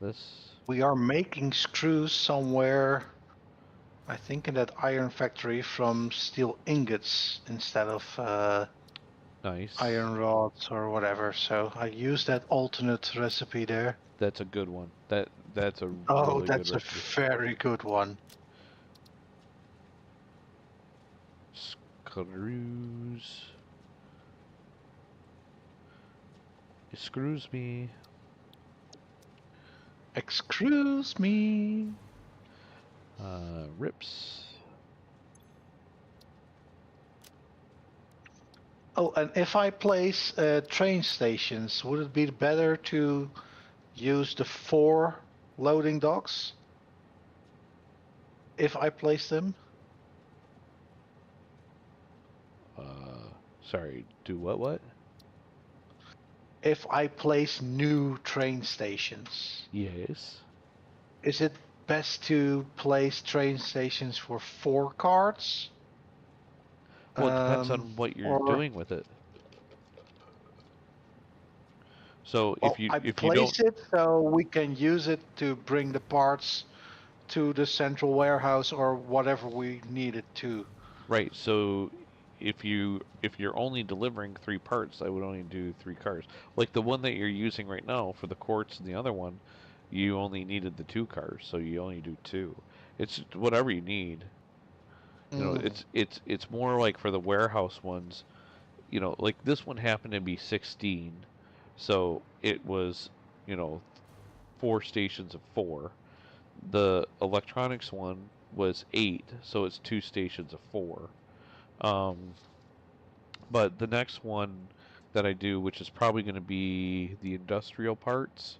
this. We are making screws somewhere, I think in that iron factory, from steel ingots instead of Nice. iron rods or whatever. So I use that alternate recipe there. That's a good one. That's a Oh, really good that's a recipe. very good one. Screws. Screws me. Excuse me. Rips. Oh, and if I place train stations, would it be better to use the 4 loading docks if I place them? Sorry. Do what? If I place new train stations, Yes. is it best to place train stations for 4 cards? Well, it depends on what you're Or doing with it. So well, I if you don't. place it so we can use it to bring the parts to the central warehouse or whatever we need it to. Right. So if you're only delivering 3 parts, I would only do 3 cars. Like the one that you're using right now for the quartz and the other one, you only needed the 2 cars, so you only do 2. It's whatever you need. You know, Mm. it's more like for the warehouse ones. You know, like this one happened to be 16, so it was, you know, 4 stations of 4. The electronics one was 8, so it's 2 stations of 4. Um, but the next one that I do, which is probably going to be the industrial parts,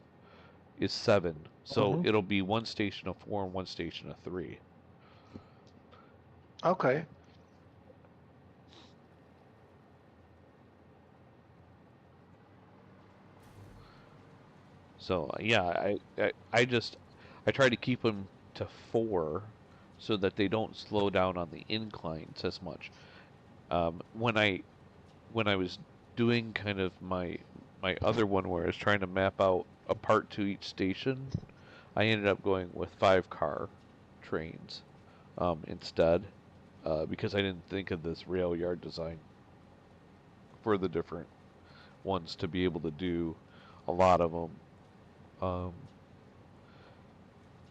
is 7. So Hmm. it'll be 1 station of 4 and 1 station of 3. Okay. So yeah, I try to keep them to 4 so that they don't slow down on the inclines as much. When I was doing kind of my other one where I was trying to map out a part to each station, I ended up going with 5 car trains instead because I didn't think of this rail yard design for the different ones to be able to do a lot of them. Um,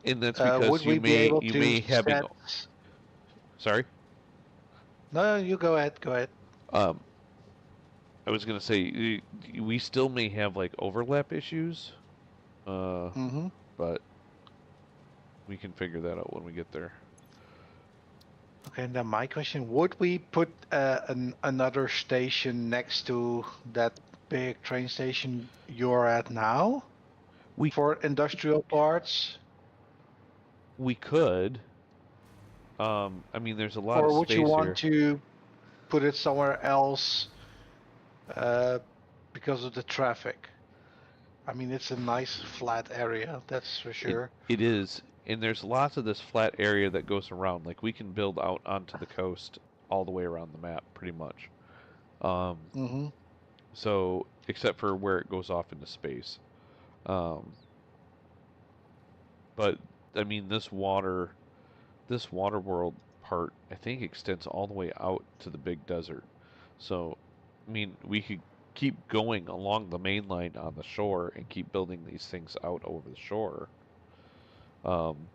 and that's Would because you we be may able you to may having set? sorry No, you go ahead. Go ahead. um, I was gonna say we still may have like overlap issues, uh, Mm-hmm. but we can figure that out when we get there. Okay, and then my question, would we put another station next to that big train station you're at now We for industrial parts? we could. I mean, there's a lot of Or would you space want here. to put it somewhere else uh, because of the traffic? I mean, it's a nice flat area, that's for It sure. it is, and there's lots of this flat area that goes around. Like we can build out onto the coast all the way around the map, pretty much. Um, Mm-hmm. so except for where it goes off into space. Um, but I mean, this water world part, I think extends all the way out to the big desert. So, I mean, we could keep going along the main line on the shore and keep building these things out over the shore. Um,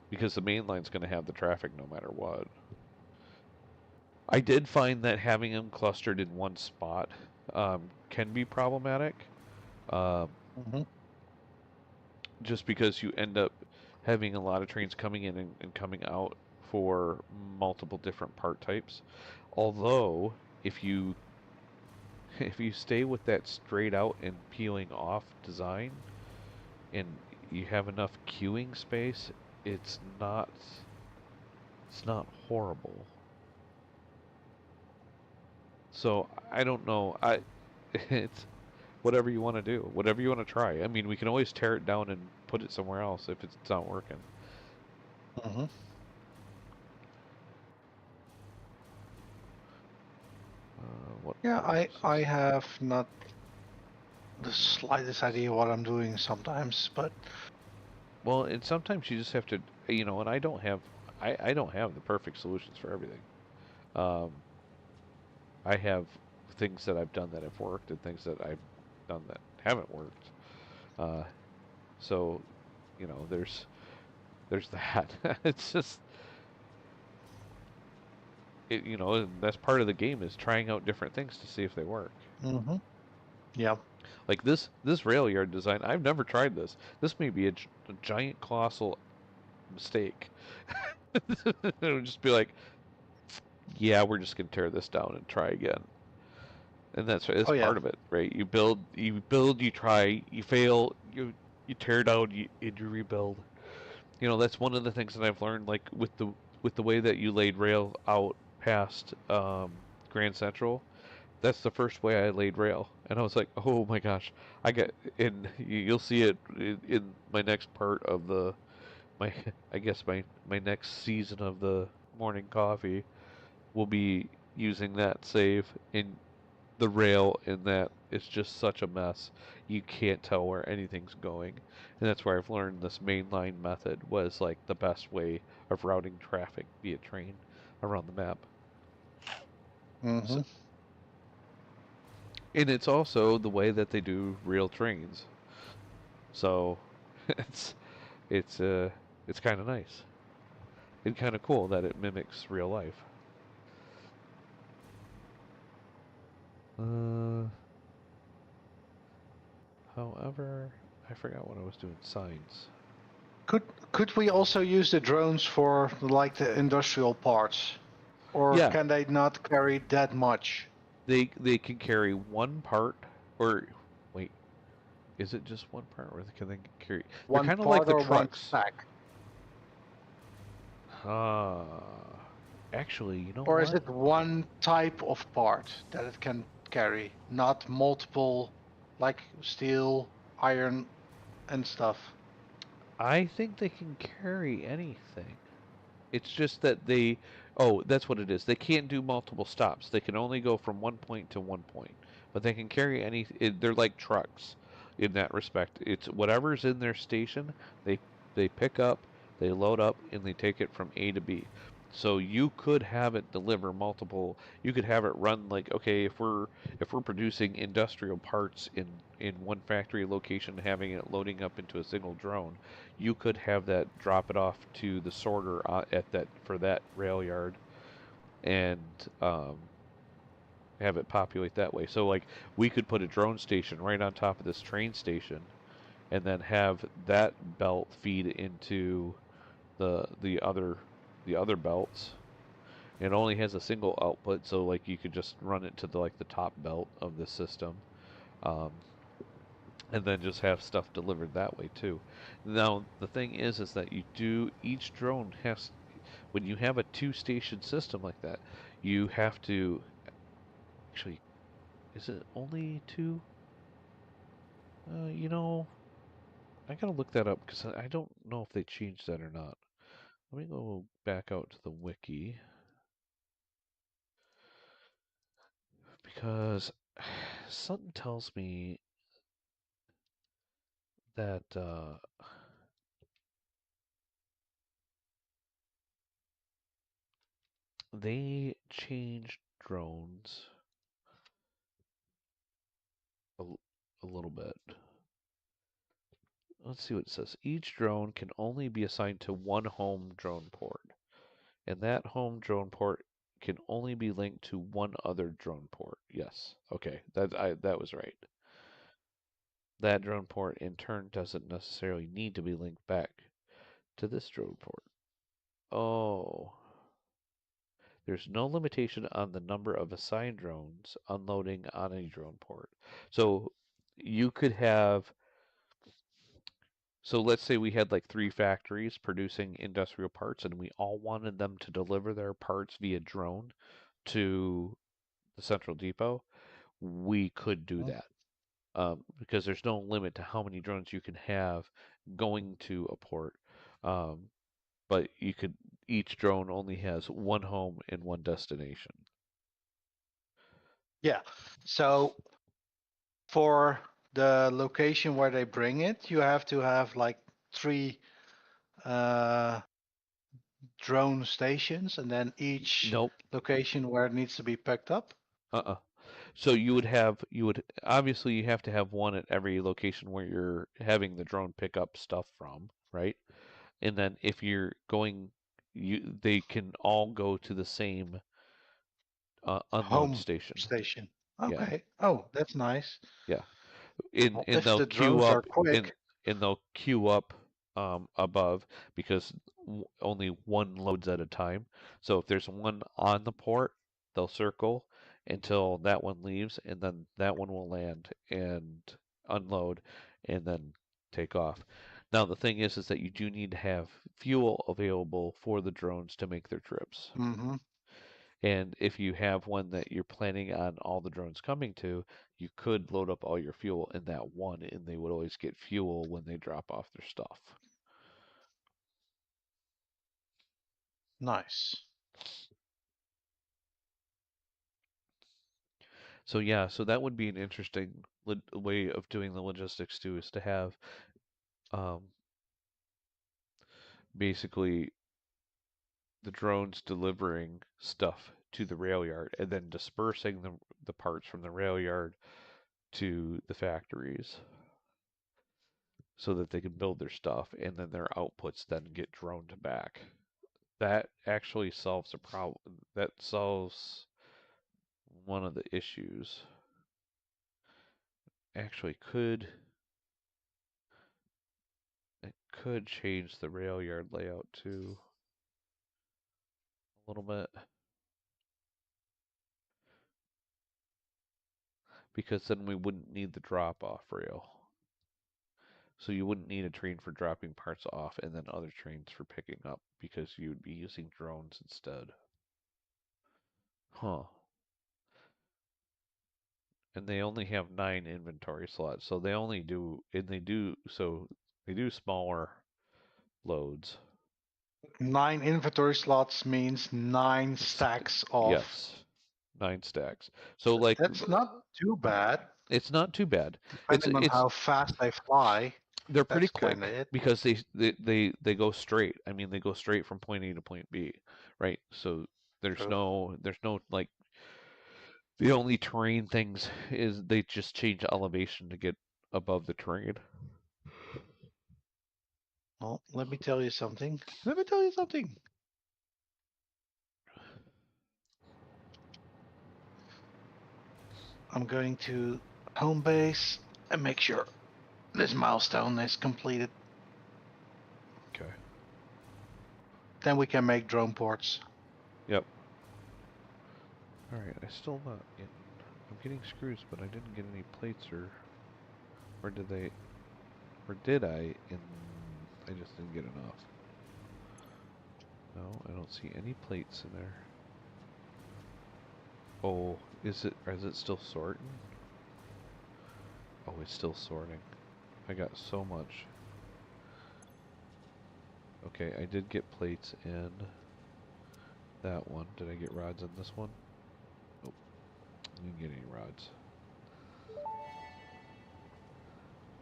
because the main line's going to have the traffic no matter what. I did find that having them clustered in one spot can be problematic, um, Mm-hmm. just because you end up having a lot of trains coming in and coming out for multiple different part types. Although, if you if you stay with that straight out and peeling off design, and you have enough queuing space, it's not it's not horrible. So I don't know. It's whatever you want to do, whatever you want to try. I mean, we can always tear it down and put it somewhere else if it's not working. Mm-hmm. What Yeah, part I is I this? have not the slightest idea what I'm doing sometimes, but Well, and sometimes you just have to, and I don't have the perfect solutions for everything. Um, I have things that I've done that have worked and things that I've done that haven't worked. Uh, so, there's that. It's just, and that's part of the game is trying out different things to see if they work. mm-hmm. Yeah. Like this rail yard design, I've never tried this. This may be a giant colossal mistake. It would just be like, yeah, we're just gonna tear this down and try again. And that's Oh yeah. part of it, right? You try, you fail, you tear down, and you rebuild. That's one of the things that I've learned, like with the way that you laid rail out past Grand Central. That's the first way I laid rail, and I was like, oh my gosh, I get. And you'll see it in my next part of my, I guess my next season of the morning coffee will be using that save in the rail in that it's just such a mess. You can't tell where anything's going. And that's where I've learned this mainline method was like the best way of routing traffic via train around the map. Mm-hmm. So, and it's also the way that they do real trains. So it's it's uh it's kind of nice and kind of cool that it mimics real life. Uh, However, I forgot what I was doing. Signs. Could could we also use the drones for like the industrial parts, or Yeah, can they not carry that much? they can carry one part, or wait, is it just one part, or can they carry? They're One kind of like part the or one trucks. stack? Uh, Actually, you know Or is what? it one type of part that it can carry, not multiple, like steel, iron, and stuff? I think they can carry anything. It's just that oh, that's what it is. They can't do multiple stops. They can only go from one point to one point, but they can carry they're like trucks in that respect. It's whatever's in their station, they they pick up, they load up, and they take it from A to B. So you could have it deliver multiple. You could have it run like, okay, if we're producing industrial parts in one factory location, having it loading up into a single drone, you could have that drop it off to the sorter at that for that rail yard, and um, have it populate that way. So like we could put a drone station right on top of this train station, and then have that belt feed into the other belts. It only has a single output, so like you could just run it to the top belt of the system, um, and then just have stuff delivered that way too. Now the thing is that you do each drone has when you have a two-station system like that, you have to actually. Is it only two? You know, I gotta look that up because I don't know if they changed that or not. Let me go back out to the wiki because something tells me that they changed drones a, a little bit. Let's see what it says. Each drone can only be assigned to one home drone port, and that home drone port can only be linked to one other drone port. Yes. Okay. That was right. That drone port in turn doesn't necessarily need to be linked back to this drone port. Oh. There's no limitation on the number of assigned drones unloading on a drone port. So you could have, so let's say we had like three factories producing industrial parts and we all wanted them to deliver their parts via drone to the central depot. We could do Mhm. that because there's no limit to how many drones you can have going to a port. Um, but each drone only has one home and one destination. Yeah. So for the location where they bring it, you have to have like three uh, drone stations, and then each Nope. location where it needs to be picked up. Uh-uh. So you would obviously you have to have one at every location where you're having the drone pick up stuff from, right? And then if you're going, they can all go to the same unload Home station. station. Yeah, Okay. Oh, that's nice. yeah. In Well, and if they'll the queue drones are up in quick, and they'll queue up above because only one loads at a time. So if there's one on the port, they'll circle until that one leaves, and then that one will land and unload, and then take off. Now the thing is that you do need to have fuel available for the drones to make their trips. hmm And if you have one that you're planning on all the drones coming to, you could load up all your fuel in that one, and they would always get fuel when they drop off their stuff. nice. So yeah, so that would be an interesting way of doing the logistics too, is to have um, basically the drones delivering stuff to the rail yard and then dispersing the parts from the rail yard to the factories so that they can build their stuff and then their outputs then get droned back. That actually solves a problem. That solves one of the issues. Actually, it could change the rail yard layout too a little bit because then we wouldn't need the drop off rail. So you wouldn't need a train for dropping parts off and then other trains for picking up because you would be using drones instead. Huh. And they only have 9 inventory slots, so they do smaller loads. 9 inventory slots means nine S- stacks of. Yes, 9 stacks. So like That's not too bad, it's not too bad. It's depending on it's how fast they fly. they're pretty That's kind of quick it. because they go straight. I mean, they go straight from point A to point B, right? So True. there's no like the only terrain things is they just change elevation to get above the terrain. Well, let me tell you something. Let me tell you something. I'm going to home base and make sure this milestone is completed. Okay. Then we can make drone ports. Yep. Alright, I still not getting... I'm getting screws, but I didn't get any plates or did they... Or did I? And I just didn't get enough. No, I don't see any plates in there. Oh, is it still sorting? Oh, it's still sorting. I got so much. Okay, I did get plates in that one. Did I get rods in this one? Nope. I didn't get any rods.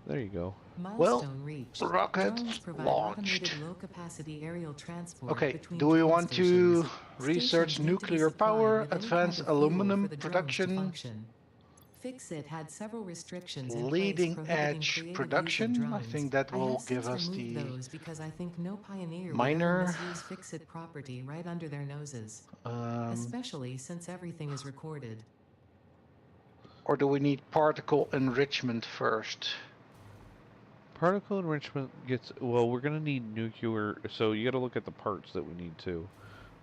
There you go. Well, Milestone reached. rocket Drones provide launched. automated low-capacity aerial transport Okay, between do we train want to stations. research Stations need to be nuclear supplied power, with any kind advanced of fuel for aluminum the drones to production, function. Fixit had several restrictions in place leading prohibiting edge creative use of production? I drones. think that I will have give since us removed the those because I think no pioneer would ever minor. misuse Fixit property right under their noses. Um, Especially since everything is recorded. or do we need particle enrichment first? Particle enrichment gets... Well, we're going to need nuclear... So you got to look at the parts that we need too.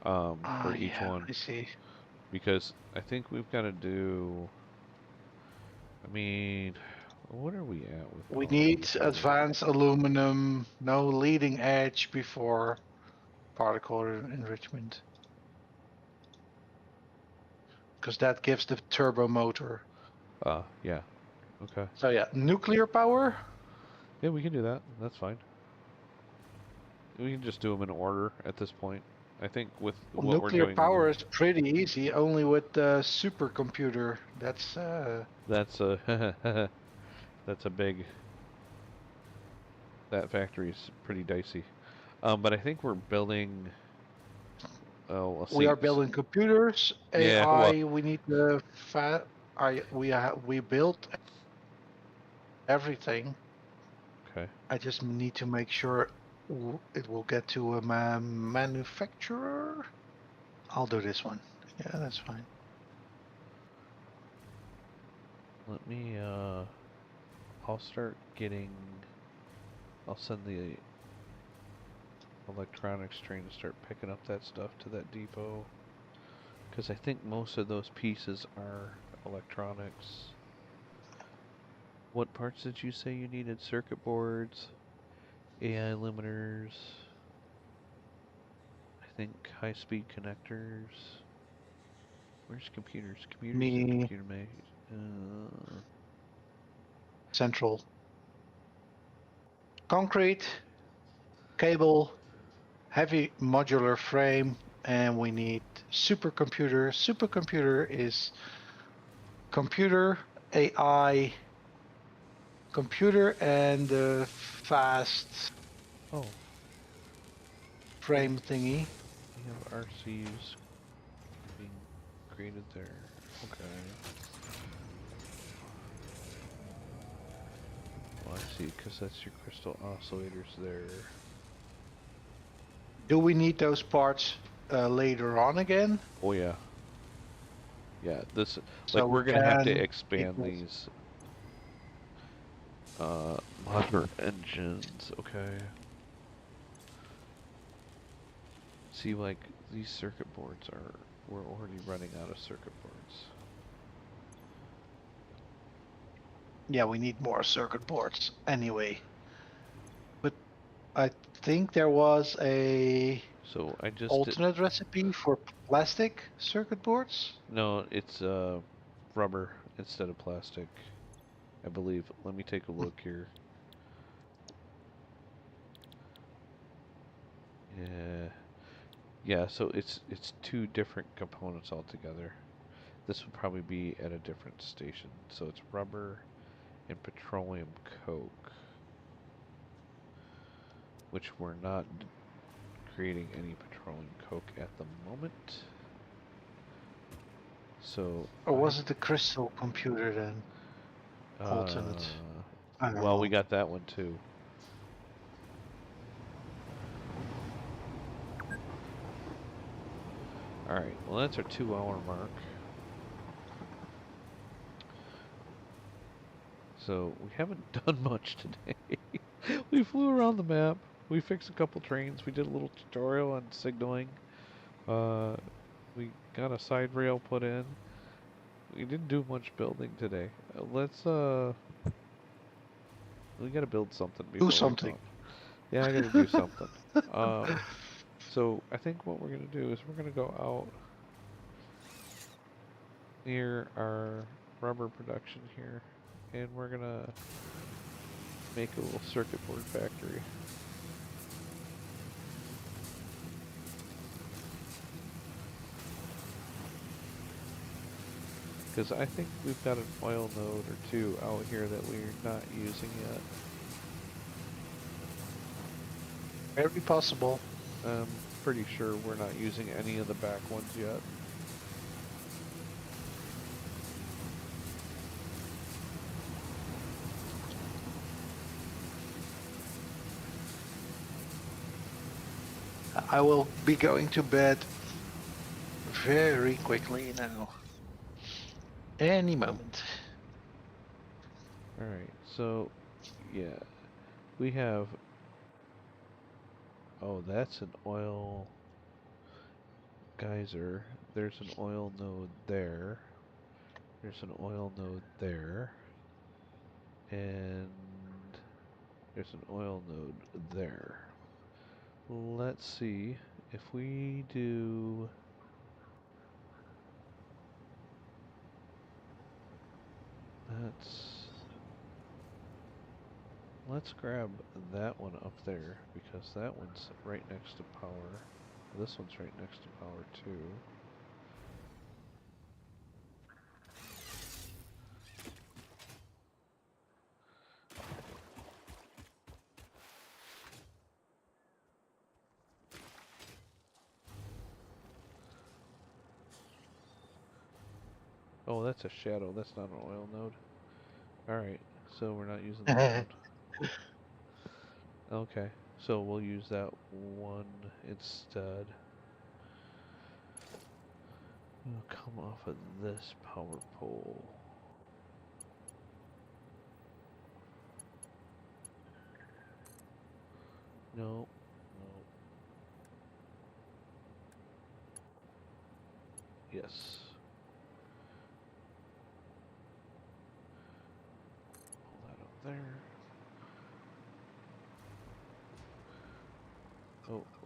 For each Yeah, one. I see. Because I think we've got to do... I mean... What are we at with We all need these other... advanced aluminum, no leading edge before particle enrichment. Because that gives the turbo motor. Yeah. Okay. So yeah, nuclear power. Yeah, we can do that. That's fine. We can just do them in order at this point. I think with Well, what we're nuclear doing in power the... is pretty easy, only with the supercomputer. That's That's a... that's a big... That factory is pretty dicey. But I think we're building... Oh, let's we see. are building computers, Yeah, well... AI. We need the we built everything. Okay. I just need to make sure it will get to a manufacturer. I'll do this one. Yeah, that's fine. Let me, I'll start getting... I'll send the electronics train to start picking up that stuff to that depot. Because I think most of those pieces are electronics. What parts did you say you needed? Circuit boards, AI limiters, I think high-speed connectors. Where's computers? Computers and Me computer made. central concrete, cable, heavy modular frame, and we need supercomputer. Supercomputer is computer, AI, computer, and the fast Oh, frame thingy. we have RCs being created there. Okay. Well, I see, because that's your crystal oscillators there. Do we need those parts later on again? Oh yeah. Yeah, this, So like, we we're gonna have to can expand these motor engines, okay. See, like, these circuit boards we're already running out of circuit boards. Yeah, we need more circuit boards anyway. But I think there was a So I just did, alternate recipe for plastic circuit boards. no, it's rubber instead of plastic, I believe. Let me take a look here. Yeah. Yeah, so it's two different components altogether. This would probably be at a different station. So it's rubber and petroleum coke, which we're not creating any petroleum coke at the moment. So Or was it the crystal computer then? Alternate. I don't well, we know. got that one too. All right, well that's our 2-hour mark. So we haven't done much today. We flew around the map. We fixed a couple trains. We did a little tutorial on signaling. Uh, we got a side rail put in. We didn't do much building today. We gotta build something Do before we go. something. Yeah, I gotta do something. So I think what we're gonna do is we're gonna go out near our rubber production here, and we're gonna make a little circuit board factory. Because I think we've got an oil node or two out here that we're not using yet. Very possible. I'm pretty sure we're not using any of the back ones yet. I will be going to bed very quickly now. Any moment. Alright, so, yeah. We have... Oh, that's an oil geyser. There's an oil node there. There's an oil node there. And there's an oil node there. Let's see if we do... Let's grab that one up there, because that one's right next to power. This one's right next to power too. Oh, that's a shadow. That's not an oil node. Alright, so we're not using that one. Okay, so we'll use that one instead. It'll come off of this power pole. No, no. Yes. Pull that up there.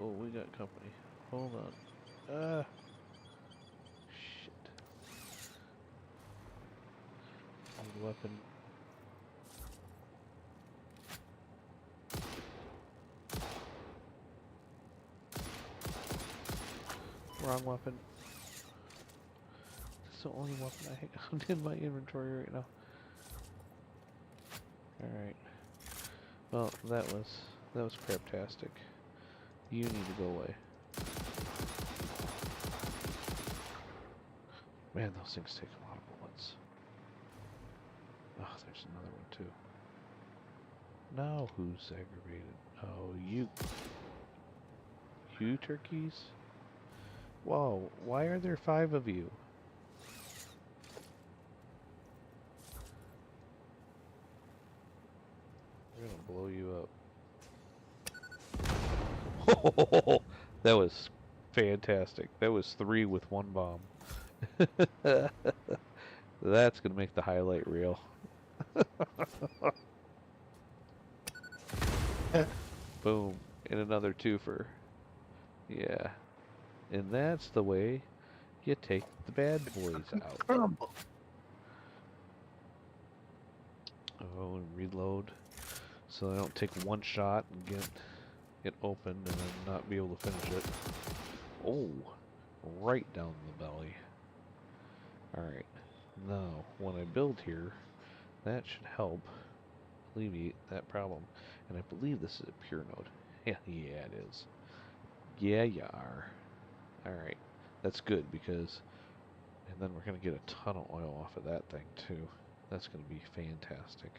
Oh, we got company. Hold on. Shit. Need weapon. Wrong weapon. That's the only weapon I have in my inventory right now. Alright. Well, that was craptastic. You need to go away. Man, those things take a lot of bullets. Oh, there's another one too. Now who's aggravated? Oh, you. You turkeys? Whoa, why are there 5 of you? We're gonna blow you up. That was fantastic. That was 3 with 1 bomb. That's gonna make the highlight reel. Boom. And another twofer. Yeah. And that's the way you take the bad boys out. Crumble. Oh, and reload. So I don't take one shot and get opened and then not be able to finish it. Oh, right down the belly. Alright. Now, when I build here, that should help alleviate that problem. And I believe this is a pure node. Yeah, it is. Yeah, you are. Alright. That's good because... And then we're going to get a ton of oil off of that thing too. That's going to be fantastic.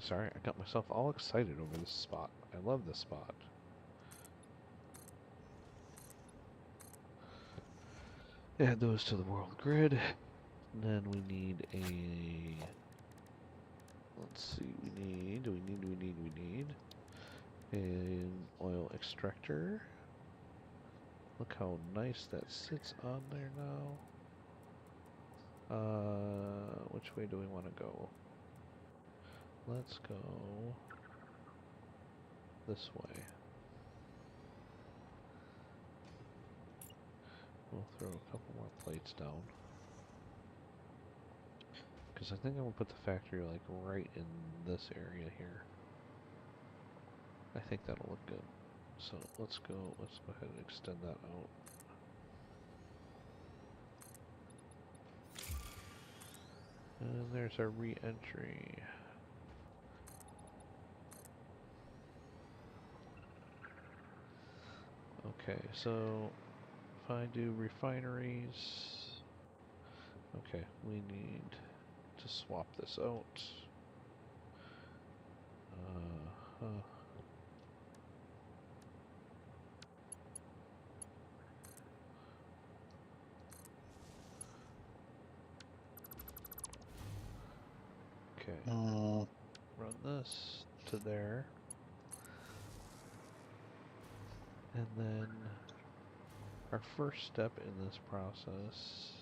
Sorry, I got myself all excited over this spot. I love this spot. Add those to the world grid. Then we need a, let's see, we need an oil extractor. Look how nice that sits on there now. Which way do we want to go? Let's go this way. We'll throw a couple more plates down. Because I think I'm going to put the factory like right in this area here. I think that'll look good. So let's go ahead and extend that out. And there's our re-entry. Okay, so if I do refineries, okay, we need to swap this out. Okay, run this to there. And then our first step in this process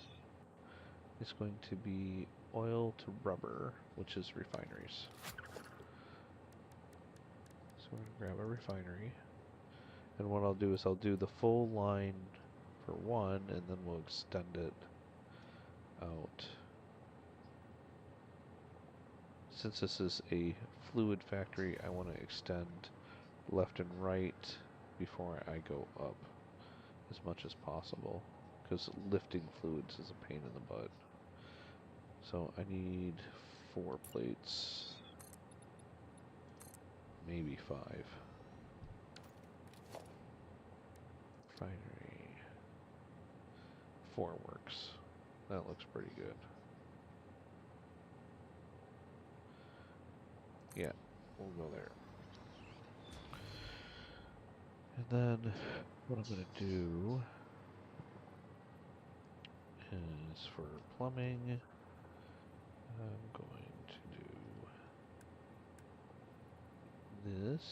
is going to be oil to rubber, which is refineries. So we're going to grab a refinery. And what I'll do is I'll do the full line for one, and then we'll extend it out. Since this is a fluid factory, I want to extend left and right before I go up as much as possible, because lifting fluids is a pain in the butt. So I need 4 plates, maybe 5. Refinery. 4 works. That looks pretty good. Yeah, we'll go there. And then what I'm going to do is for plumbing, I'm going to do this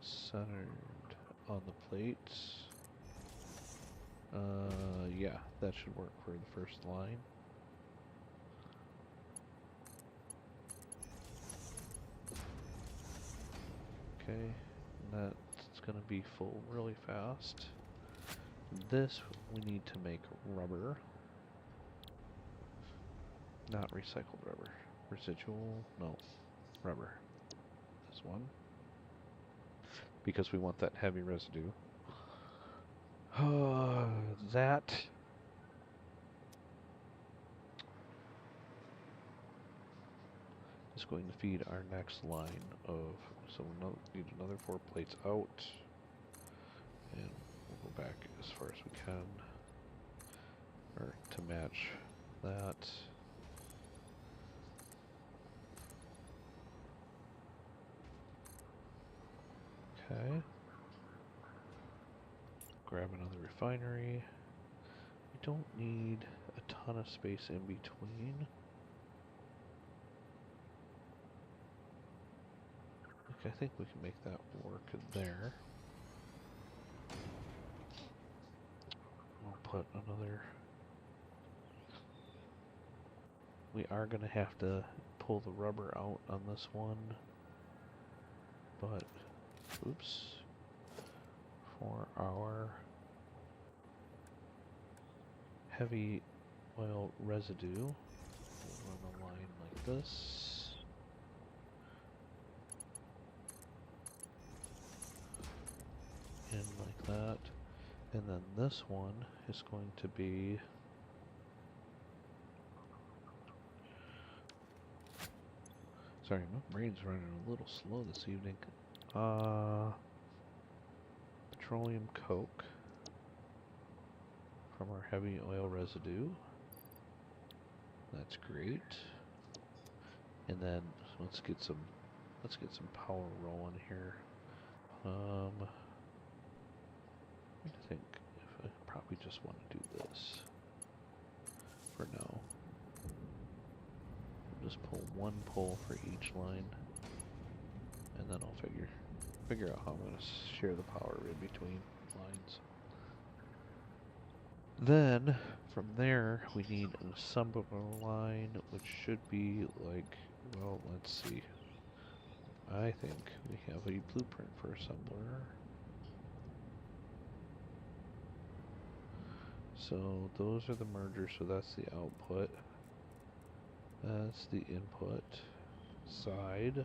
centered on the plates. Yeah, that should work for the first line. Okay, and that's going to be full really fast. This we need to make rubber. Not recycled rubber. Residual? No. Rubber. This one. Because we want that heavy residue. That is going to feed our next line of, so we need another 4 plates out, and we'll go back as far as we can, or to match that. Okay. Grab another refinery. We don't need a ton of space in between. I think we can make that work there. We'll put another... We are going to have to pull the rubber out on this one. But, oops. For our heavy oil residue, we'll run a line like this. In like that, and then this one is going to be sorry, my brain's running a little slow this evening. Petroleum coke from our heavy oil residue. That's great. And then let's get some power rolling here. I think if I probably just want to do this. for now. Just pull one pole for each line, and then I'll figure out how I'm going to share the power in between lines. Then, from there, we need an assembler line, which should be like, well, let's see. I think we have a blueprint for assembler. So those are the mergers, so that's the output. That's the input side,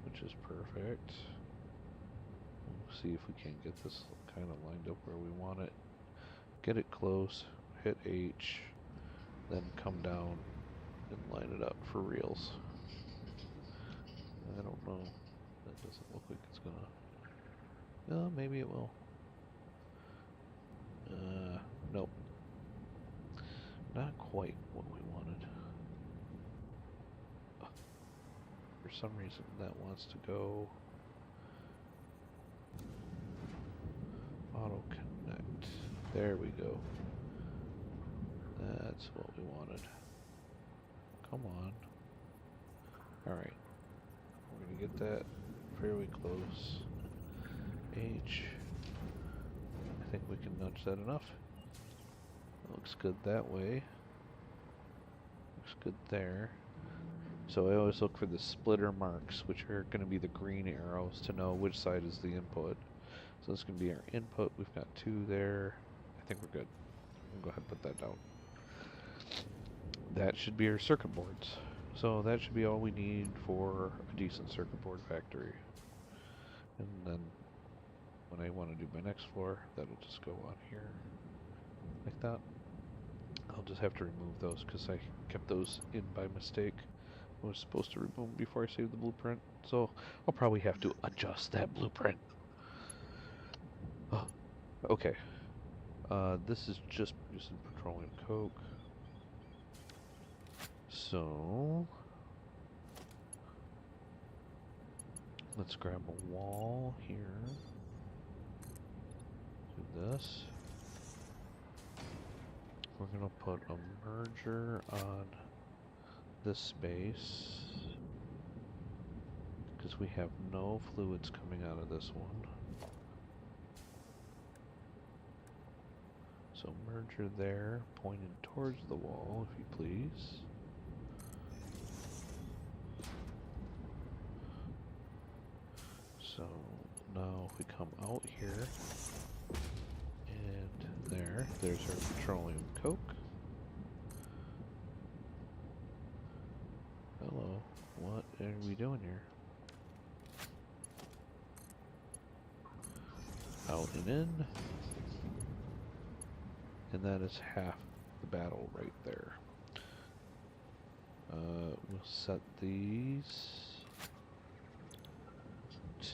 which is perfect. We'll see if we can't get this kind of lined up where we want it. Get it close, hit H, then come down and line it up for reals. I don't know. That doesn't look like it's gonna... maybe it will. Nope. Not quite what we wanted. For some reason that wants to go auto connect. There we go. That's what we wanted. Come on. Alright. We're gonna get that fairly close. H. I think we can nudge that enough. Looks good that way. Looks good there. So I always look for the splitter marks, which are going to be the green arrows to know which side is the input. So this is going to be our input. We've got 2 there. I think we're good. We'll go ahead and put that down. That should be our circuit boards. So that should be all we need for a decent circuit board factory. And then when I want to do my next floor, that'll just go on here like that. I'll just have to remove those because I kept those in by mistake. I was supposed to remove them before I saved the blueprint, so I'll probably have to adjust that blueprint. Oh, okay. This is just using petroleum coke. So let's grab a wall here. Do this. We're gonna put a merger on this space because we have no fluids coming out of this one. So merger there, pointed towards the wall, if you please. So now if we come out here, and there's our petroleum coke. Hello, what are we doing here? Out and in. And that is half the battle right there. We'll set these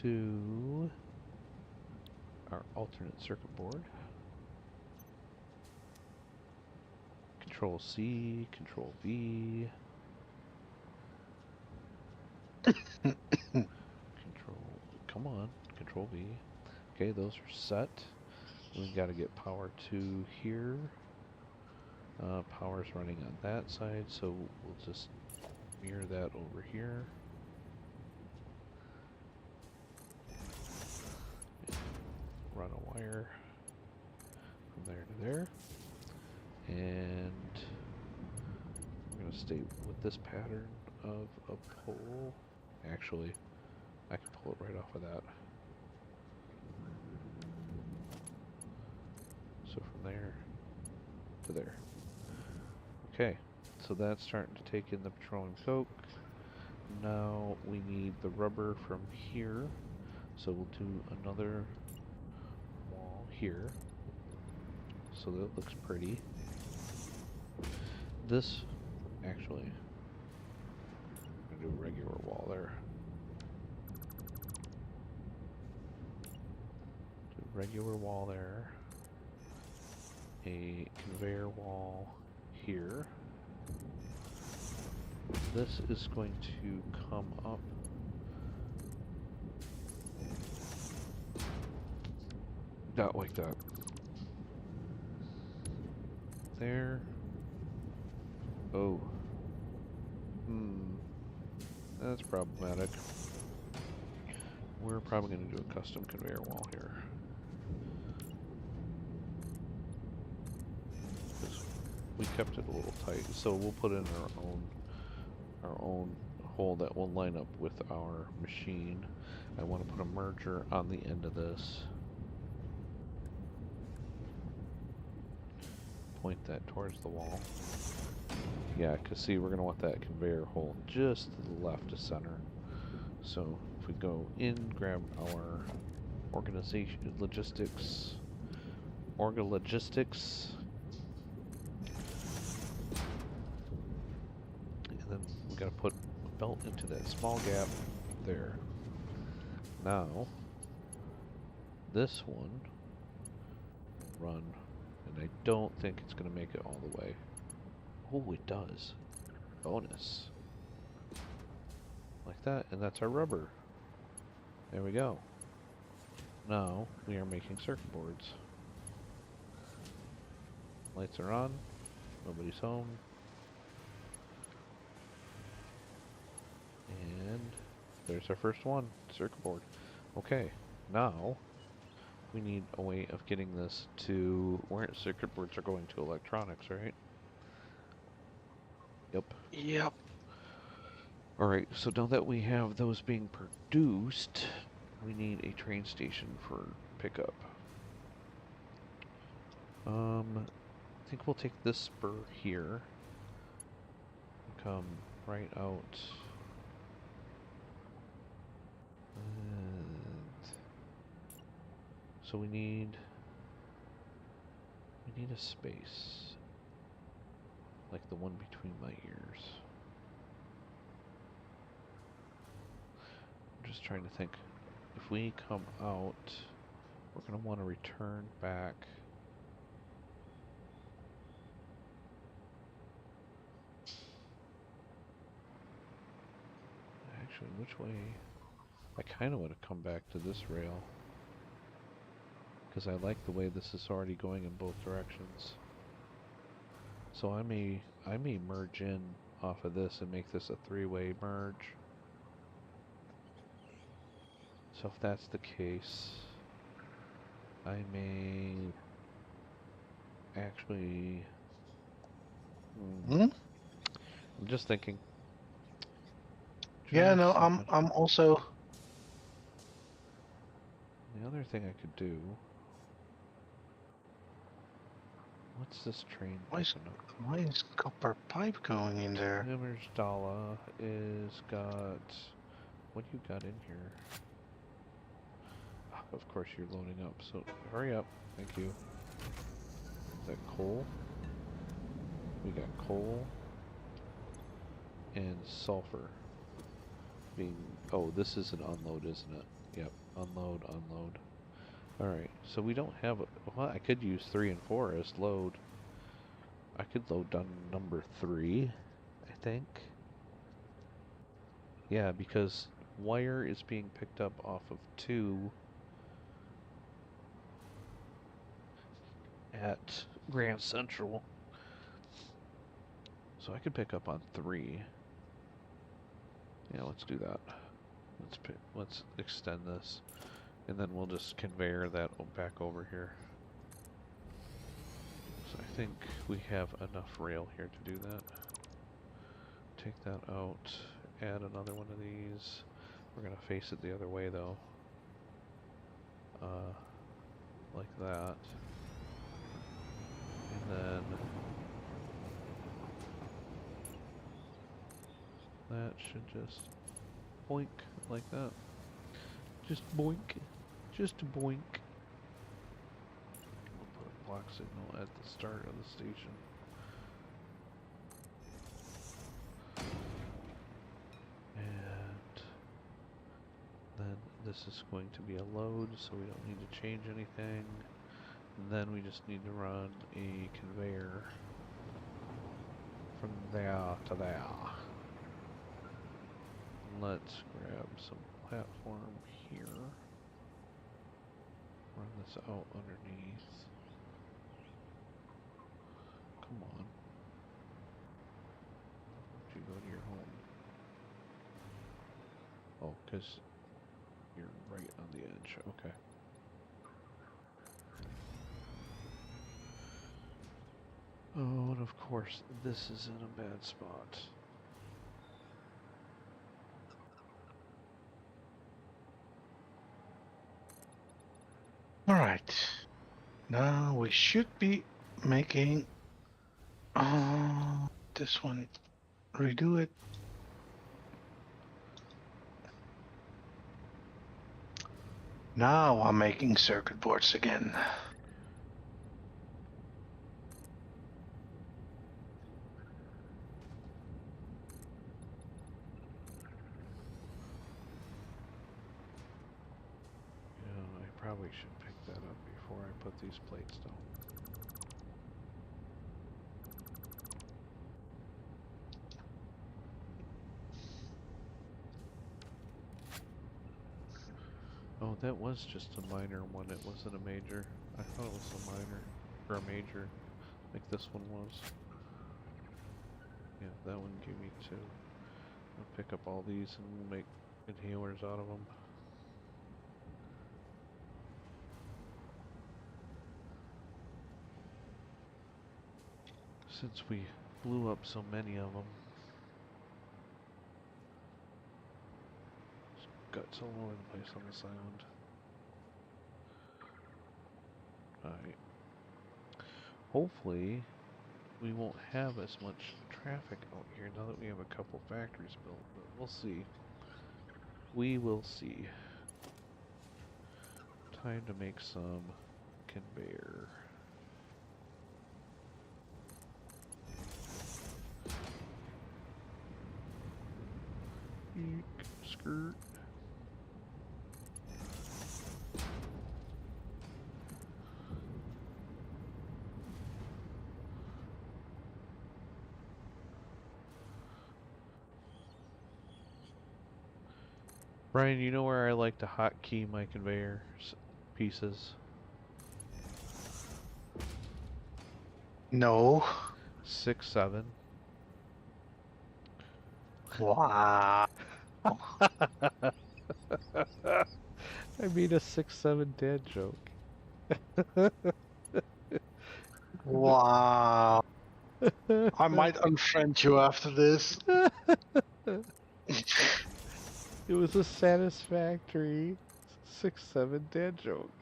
to our alternate circuit board. Control C, Control V. Come on, Control V. Okay, those are set. We gotta get power to here. Power's running on that side, so we'll just mirror that over here. Run a wire from there to there. And I'm gonna stay with this pattern of a pole. Actually, I can pull it right off of that. So from there to there. Okay, so that's starting to take in the petroleum coke. Now we need the rubber from here. So we'll do another wall here. So that looks pretty. This, actually, I'm gonna do a regular wall there. Do a regular wall there. A conveyor wall here. This is going to come up not like that. there. Oh. That's problematic. We're probably going to do a custom conveyor wall here. We kept it a little tight, so we'll put in our own hole that will line up with our machine. I want to put a merger on the end of this. Point that towards the wall. Yeah, because see, we're going to want that conveyor hole just to the left of center. So if we go in, grab our organization, logistics, and then we got to put a belt into that small gap there. Now, this one, run, and I don't think it's going to make it all the way. Oh, it does. Bonus. Like that, and that's our rubber. There we go. Now, we are making circuit boards. Lights are on. Nobody's home. And there's our first one, circuit board. Okay, now we need a way of getting this to where circuit boards are going to electronics, right? Yep. Yep. Alright, so now that we have those being produced, we need a train station for pickup. I think we'll take this spur here. Come right out. And so we need a space. Like the one between my ears. I'm just trying to think. If we come out, we're going to want to return back. Actually, which way? I kind of want to come back to this rail. Because I like the way this is already going in both directions. So I may merge in off of this and make this a three-way merge. So if that's the case, I may actually... I'm just thinking. Yeah, no, I'm also... The other thing I could do... What's this train? Why is copper pipe going in there? Hammersdala is got... What do you got in here? Of course you're loading up, so hurry up. Thank you. Is that coal? We got coal and sulfur being... Oh, this is an unload, isn't it? Yep, unload, unload. Alright, so we don't have... Well, I could use 3 and 4 as load. I could load down number 3, I think. Yeah, because wire is being picked up off of 2 at Grand Central. So I could pick up on 3. Yeah, let's do that. Let's extend this, and then we'll just conveyor that back over here. So I think we have enough rail here to do that. Take that out, add another one of these. We're gonna face it the other way though. Like that. And then that should just boink like that. Just boink. Just boink. We'll put a block signal at the start of the station. And then this is going to be a load, so we don't need to change anything. And then we just need to run a conveyor from there to there. Let's grab some platform here. Run this out underneath. come on. Why don't you go to your home? Oh, because you're right on the edge. Okay. Oh, and of course, this is in a bad spot. All right. Now we should be making this one. Redo it. Now I'm making circuit boards again. Yeah, I probably should pick that up before I put these plates down. Oh, that was just a minor one. It wasn't a major. I thought it was a minor. Or a major. Like this one was. Yeah, that one gave me 2. I'll pick up all these and we'll make inhalers out of them. Since we blew up so many of them. Guts all over the place on this island. Alright. Hopefully, we won't have as much traffic out here now that we have a couple factories built, but we'll see. We will see. Time to make some conveyor. Eek, skirt. Brian, you know where I like to hotkey my conveyor pieces? No. 6, 7. Wow. I made a 6, 7 dad joke. Wow. I might unfriend you after this. It was a satisfactory 6, 7 dad joke.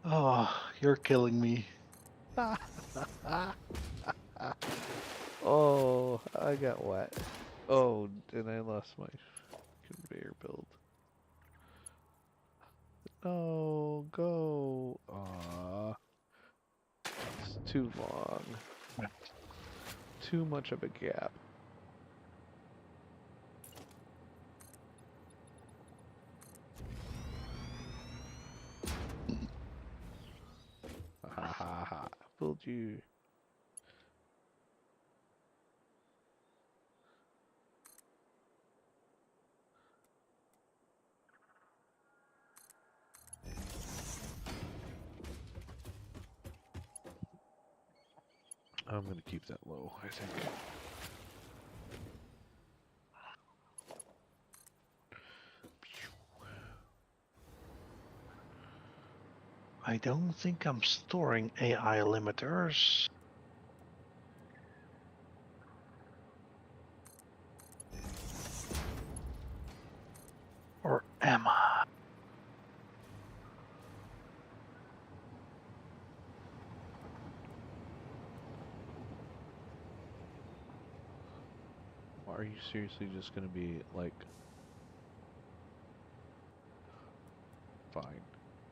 Oh, you're killing me. Oh, I got wet. Oh, and I lost my conveyor build. No, go. Aw. It's too long. Too much of a gap. Ha ha ha. Fooled you. I'm gonna keep that low, I think. I don't think I'm storing AI limiters. Or am I? Are you seriously just gonna be like, fine,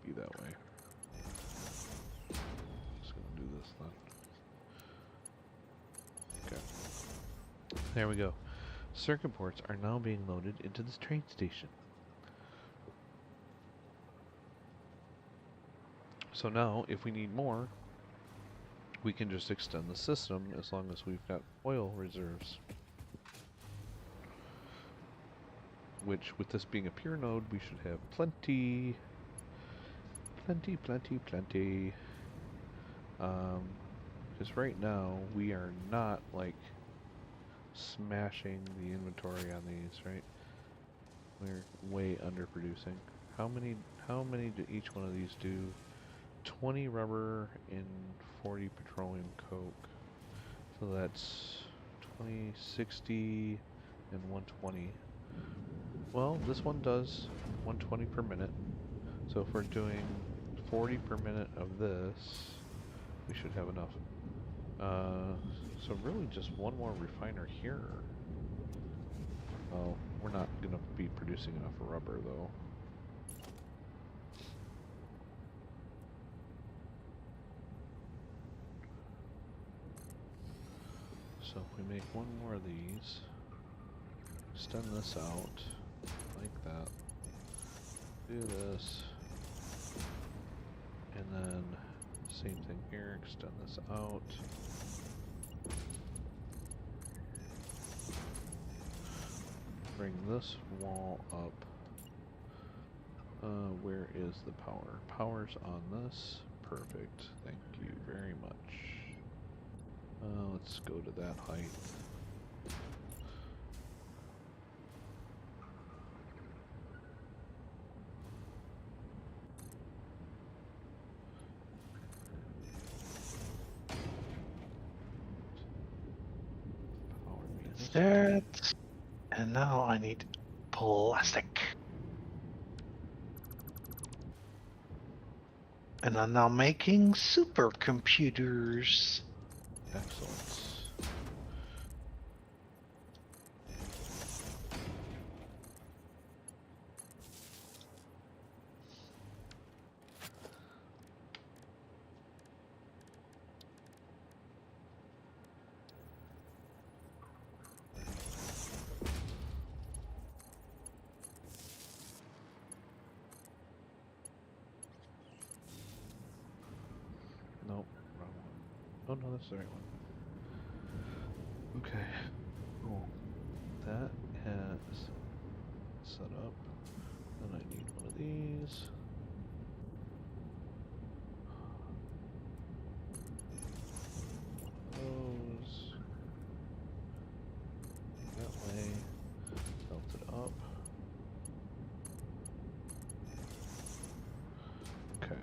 be that way? Just gonna do this then. Okay. There we go. Circuit boards are now being loaded into this train station. So now, if we need more, we can just extend the system as long as we've got oil reserves. Which, with this being a pure node, we should have plenty. Plenty, plenty, plenty. Because right now we are not like smashing the inventory on these, right? We're way underproducing. How many do each one of these do? 20 rubber and 40 petroleum coke. So that's 20, 60, and 120. Well, this one does 120 per minute. So if we're doing 40 per minute of this, we should have enough. So really just one more refiner here. Oh, we're not going to be producing enough rubber though. So if we make one more of these, extend this out like that, do this, and then same thing here, extend this out. Bring this wall up. Where is the power? Power's on this. Perfect. Thank you very much. Let's go to that height. Power means That. And now I need plastic. And I'm now making supercomputers. excellent. Nope, wrong one. Oh no, that's the right one. Okay, cool. That has set up. Then I need one of these. Those. That way. Belt it up. Okay.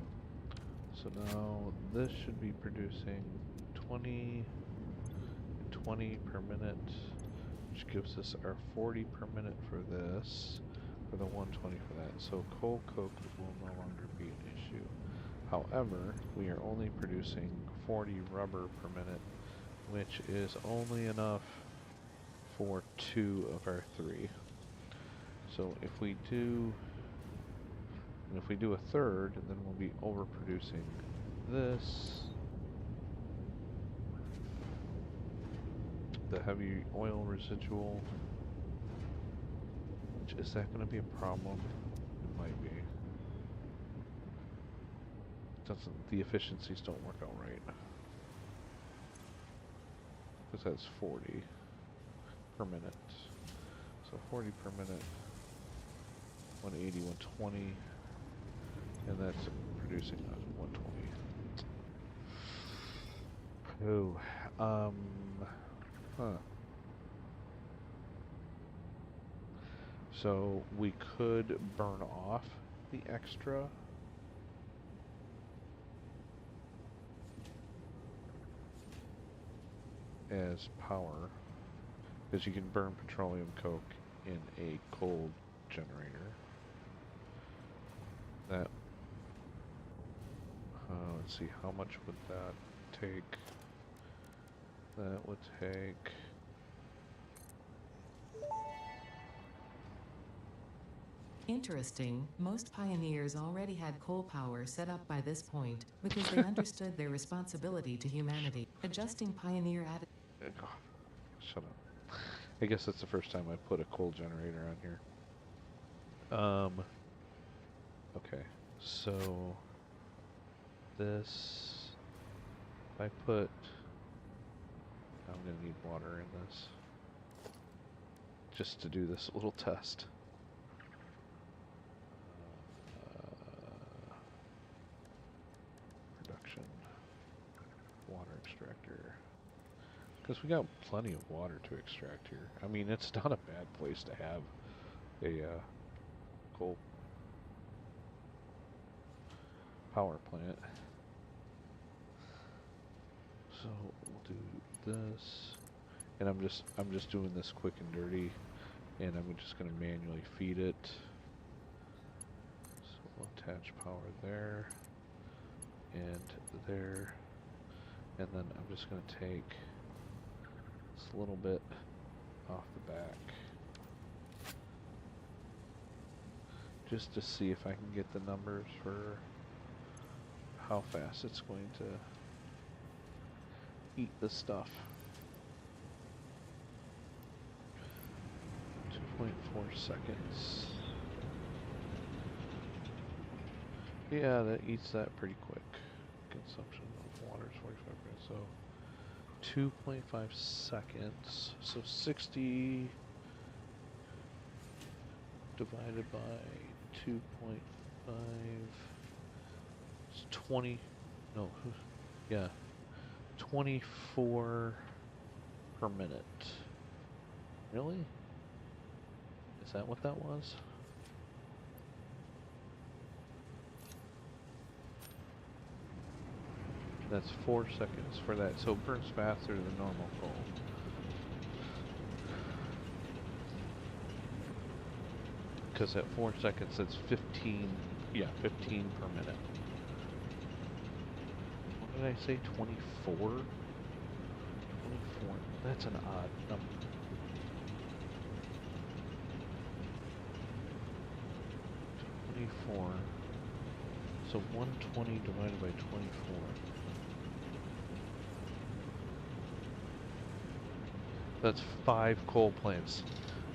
So now this should be producing 20 and 20 per minute, which gives us our 40 per minute for this, for the 120 for that. So coal coke will no longer be an issue. However, we are only producing 40 rubber per minute, which is only enough for 2 of our 3. So if we do a third, then we'll be overproducing this, the heavy oil residual. Is that going to be a problem? It might be. The efficiencies don't work out right. Because that's 40 per minute. So 40 per minute, 180, 120, and that's producing 120. Oh, huh. So we could burn off the extra. As power, because you can burn petroleum coke in a coal generator. That, let's see, how much would that take? That would take... Interesting, most pioneers already had coal power set up by this point because they understood their responsibility to humanity. Adjusting pioneer attitude. Oh, shut up. I guess that's the first time I put a coal generator on here. Okay, so this, if I put, I'm gonna need water in this, just to do this little test. Production. Because we got plenty of water to extract here. I mean, it's not a bad place to have a coal power plant. So we'll do this, and I'm just doing this quick and dirty, and I'm just going to manually feed it. So we'll attach power there and there, and then I'm just going to take this little bit off the back just to see if I can get the numbers for how fast it's going to eat the stuff. 2.4 seconds. Yeah, that eats that pretty quick. Consumption of water is 45 minutes, so 2.5 seconds. So 60 divided by 2.5 is 20. No, yeah, 24 per minute. Really? Is that what that was? That's 4 seconds for that, so it burns faster than normal coal. Because at 4 seconds, that's 15, yeah, 15 per minute. What did I say, 24? 24, that's an odd number. So 120 divided by 24. That's 5 coal plants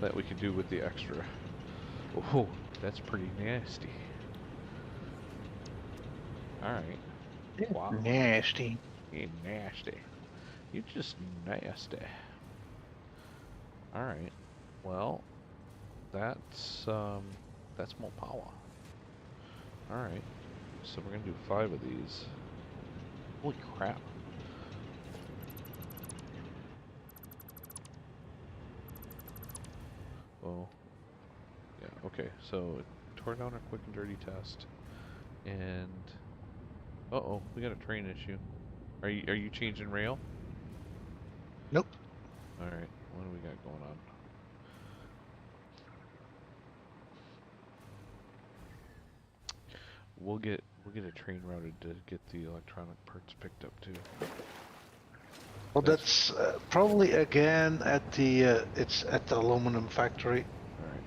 that we can do with the extra. Oh, that's pretty nasty. Alright. Wow. Nasty. You nasty. You just nasty. Alright. Well, that's more power. Alright. So we're gonna do 5 of these. Holy crap. Oh. Yeah, okay, so tore down our quick and dirty test. And uh-oh, we got a train issue. Are you changing rail? Nope. Alright, what do we got going on? We'll get a train routed to get the electronic parts picked up too. Well, that's probably again at the it's at the aluminum factory. Alright.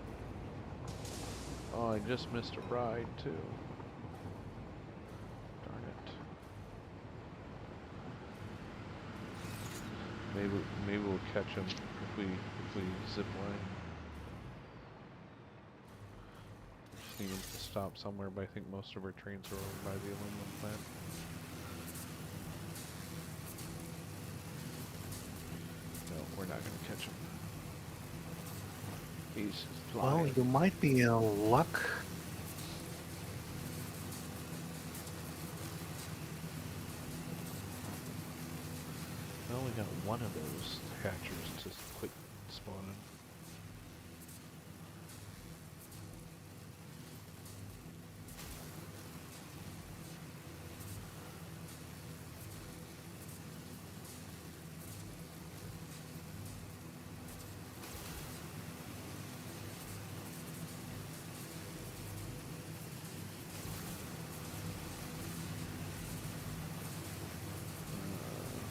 Oh, I just missed a ride too. Darn it. Maybe we'll catch him if we zip line. Just need him to stop somewhere, but I think most of our trains are over by the aluminum plant. No, we're not gonna catch him. He's flying. Well, you might be in luck. I only got one of those hatchers to quit spawning.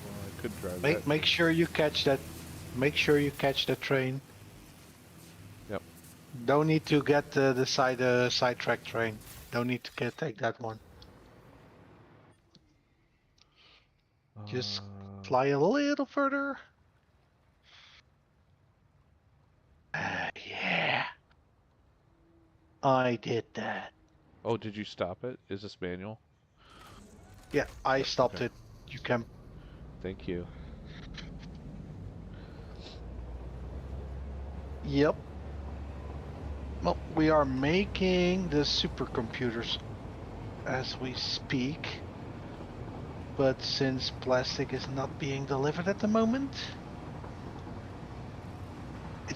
Well, I could drive that. Make sure you catch that. Make sure you catch the train. Yep. Don't need to get the sidetrack train. Don't need to take that one. Just fly a little further. Yeah. I did that. Oh, did you stop it? Is this manual? Yeah, I Yep, stopped okay. it. You can. Thank you. Yep. Well, we are making the supercomputers as we speak. But since plastic is not being delivered at the moment,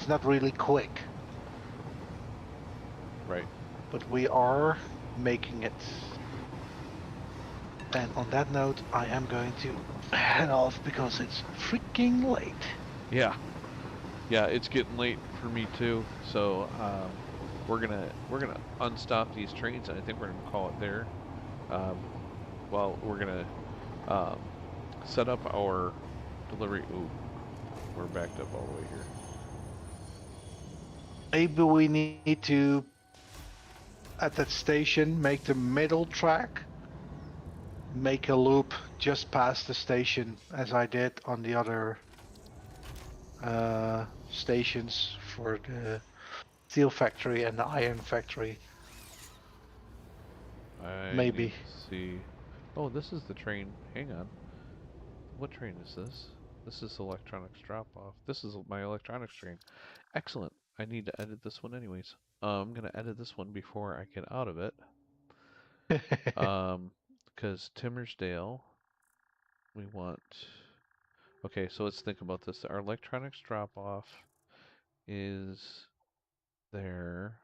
not really quick, Right. but we are making it. And on that note, I am going to head off because it's freaking late. Yeah. Yeah, it's getting late for me too. So we're gonna unstop these trains, and I think we're gonna call it there. Um, well, we're gonna um, set up our delivery. Ooh, we're backed up all the way here. Maybe we need to, at that station, make the middle track, make a loop just past the station, as I did on the other stations for the steel factory and the iron factory. I need Maybe. to see. Oh, this is the train. Hang on. What train is this? This is electronics drop off. This is my electronics train. Excellent. I need to edit this one anyways. I'm gonna edit this one before I get out of it. Because Timmersdale, we want. Okay, so let's think about this. Our electronics drop off is there,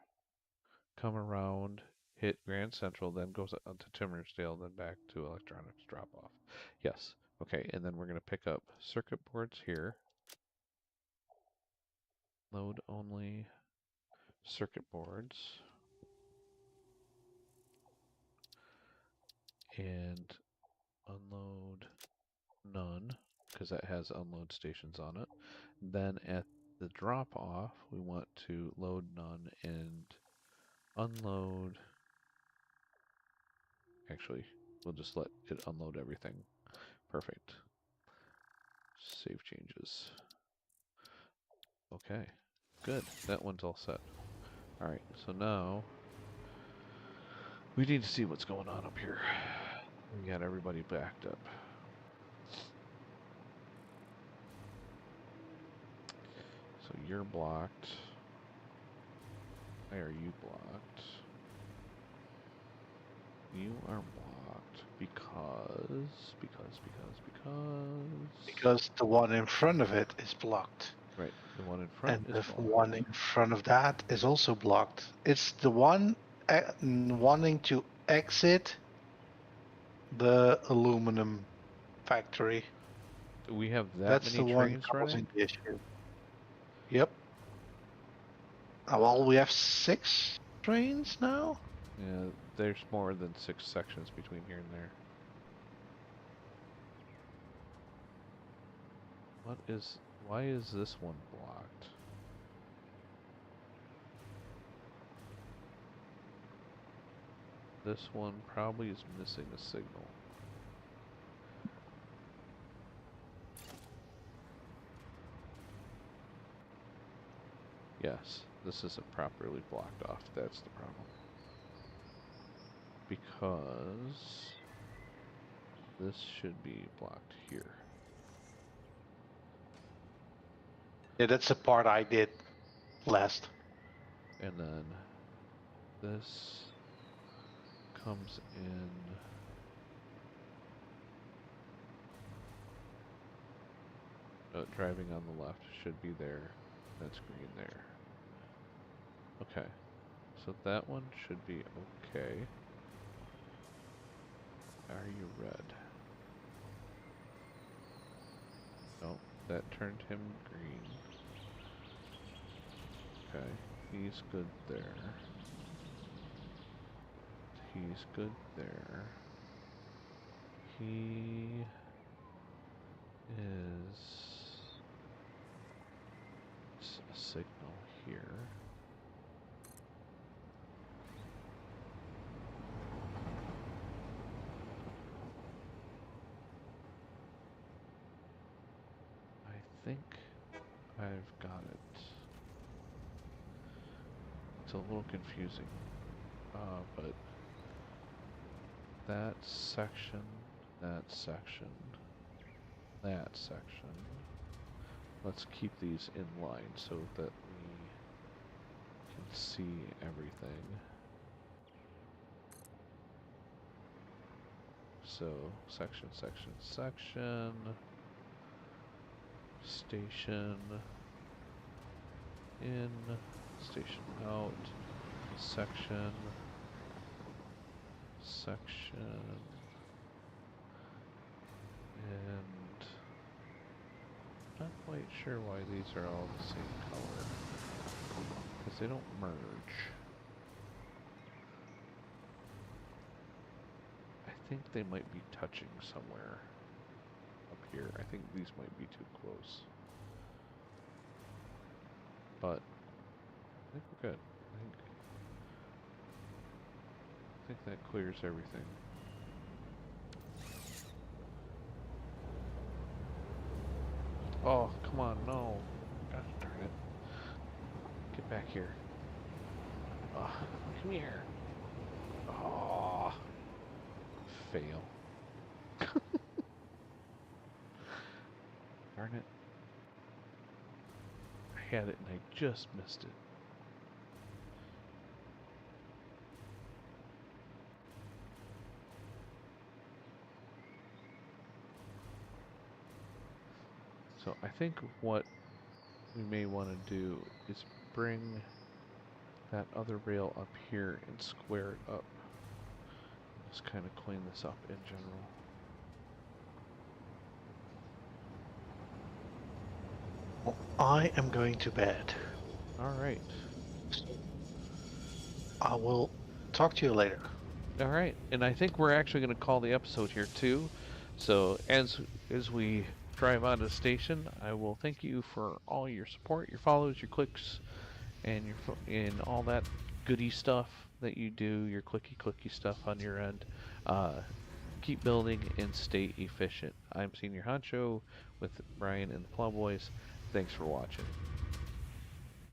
come around, hit Grand Central, then goes on to Timmersdale, then back to electronics drop off. Yes. Okay, and then we're going to pick up circuit boards here. Load only circuit boards. And unload none, because that has unload stations on it. Then at the drop off, we want to load none and unload. Actually, we'll just let it unload everything. Perfect. Save changes. Okay, good. That one's all set. Alright, so now we need to see what's going on up here. We got everybody backed up. So you're blocked. Why are you blocked? You are blocked Because the one in front of it is blocked. right, the one in front And is the one blocked. in front of that is also blocked. It's the one wanting to exit the aluminum factory. Do we have that That's many the one trains running? causing the issue. Yep. Well, we have 6 trains now? Yeah, there's more than 6 sections between here and there. Why is this one blocked? This one probably is missing a signal. Yes, this isn't properly blocked off. That's the problem. Because this should be blocked here. Yeah, that's the part I did last. And then this comes in. Driving on the left should be there. That's green there. Okay, so that one should be okay. Are you red? No, that turned him green. Okay, he's good there. He's good there. He is a signal here. I think I've got it. It's a little confusing, but that section, that section, that section. Let's keep these in line so that we can see everything. So, section, section, section, station, in, station out, section, section, and not quite sure why these are all the same color, because they don't merge. I think they might be touching somewhere up here. I think these might be too close. But I think we're good. I think that clears everything. Oh, come on, no. God darn it. Get back here. Oh, come here. Oh, fail. Darn it. I had it and I just missed it. So I think what we may want to do is bring that other rail up here and square it up. Just kind of clean this up in general. Well, I am going to bed. Alright. I will talk to you later. Alright. And I think we're actually going to call the episode here too. So as we drive out of the station, I will thank you for all your support, your follows, your clicks, and and all that goody stuff that you do, your clicky stuff on your end. Keep building and stay efficient. I'm Senior Honcho with Brian and the Plowboys. Thanks for watching.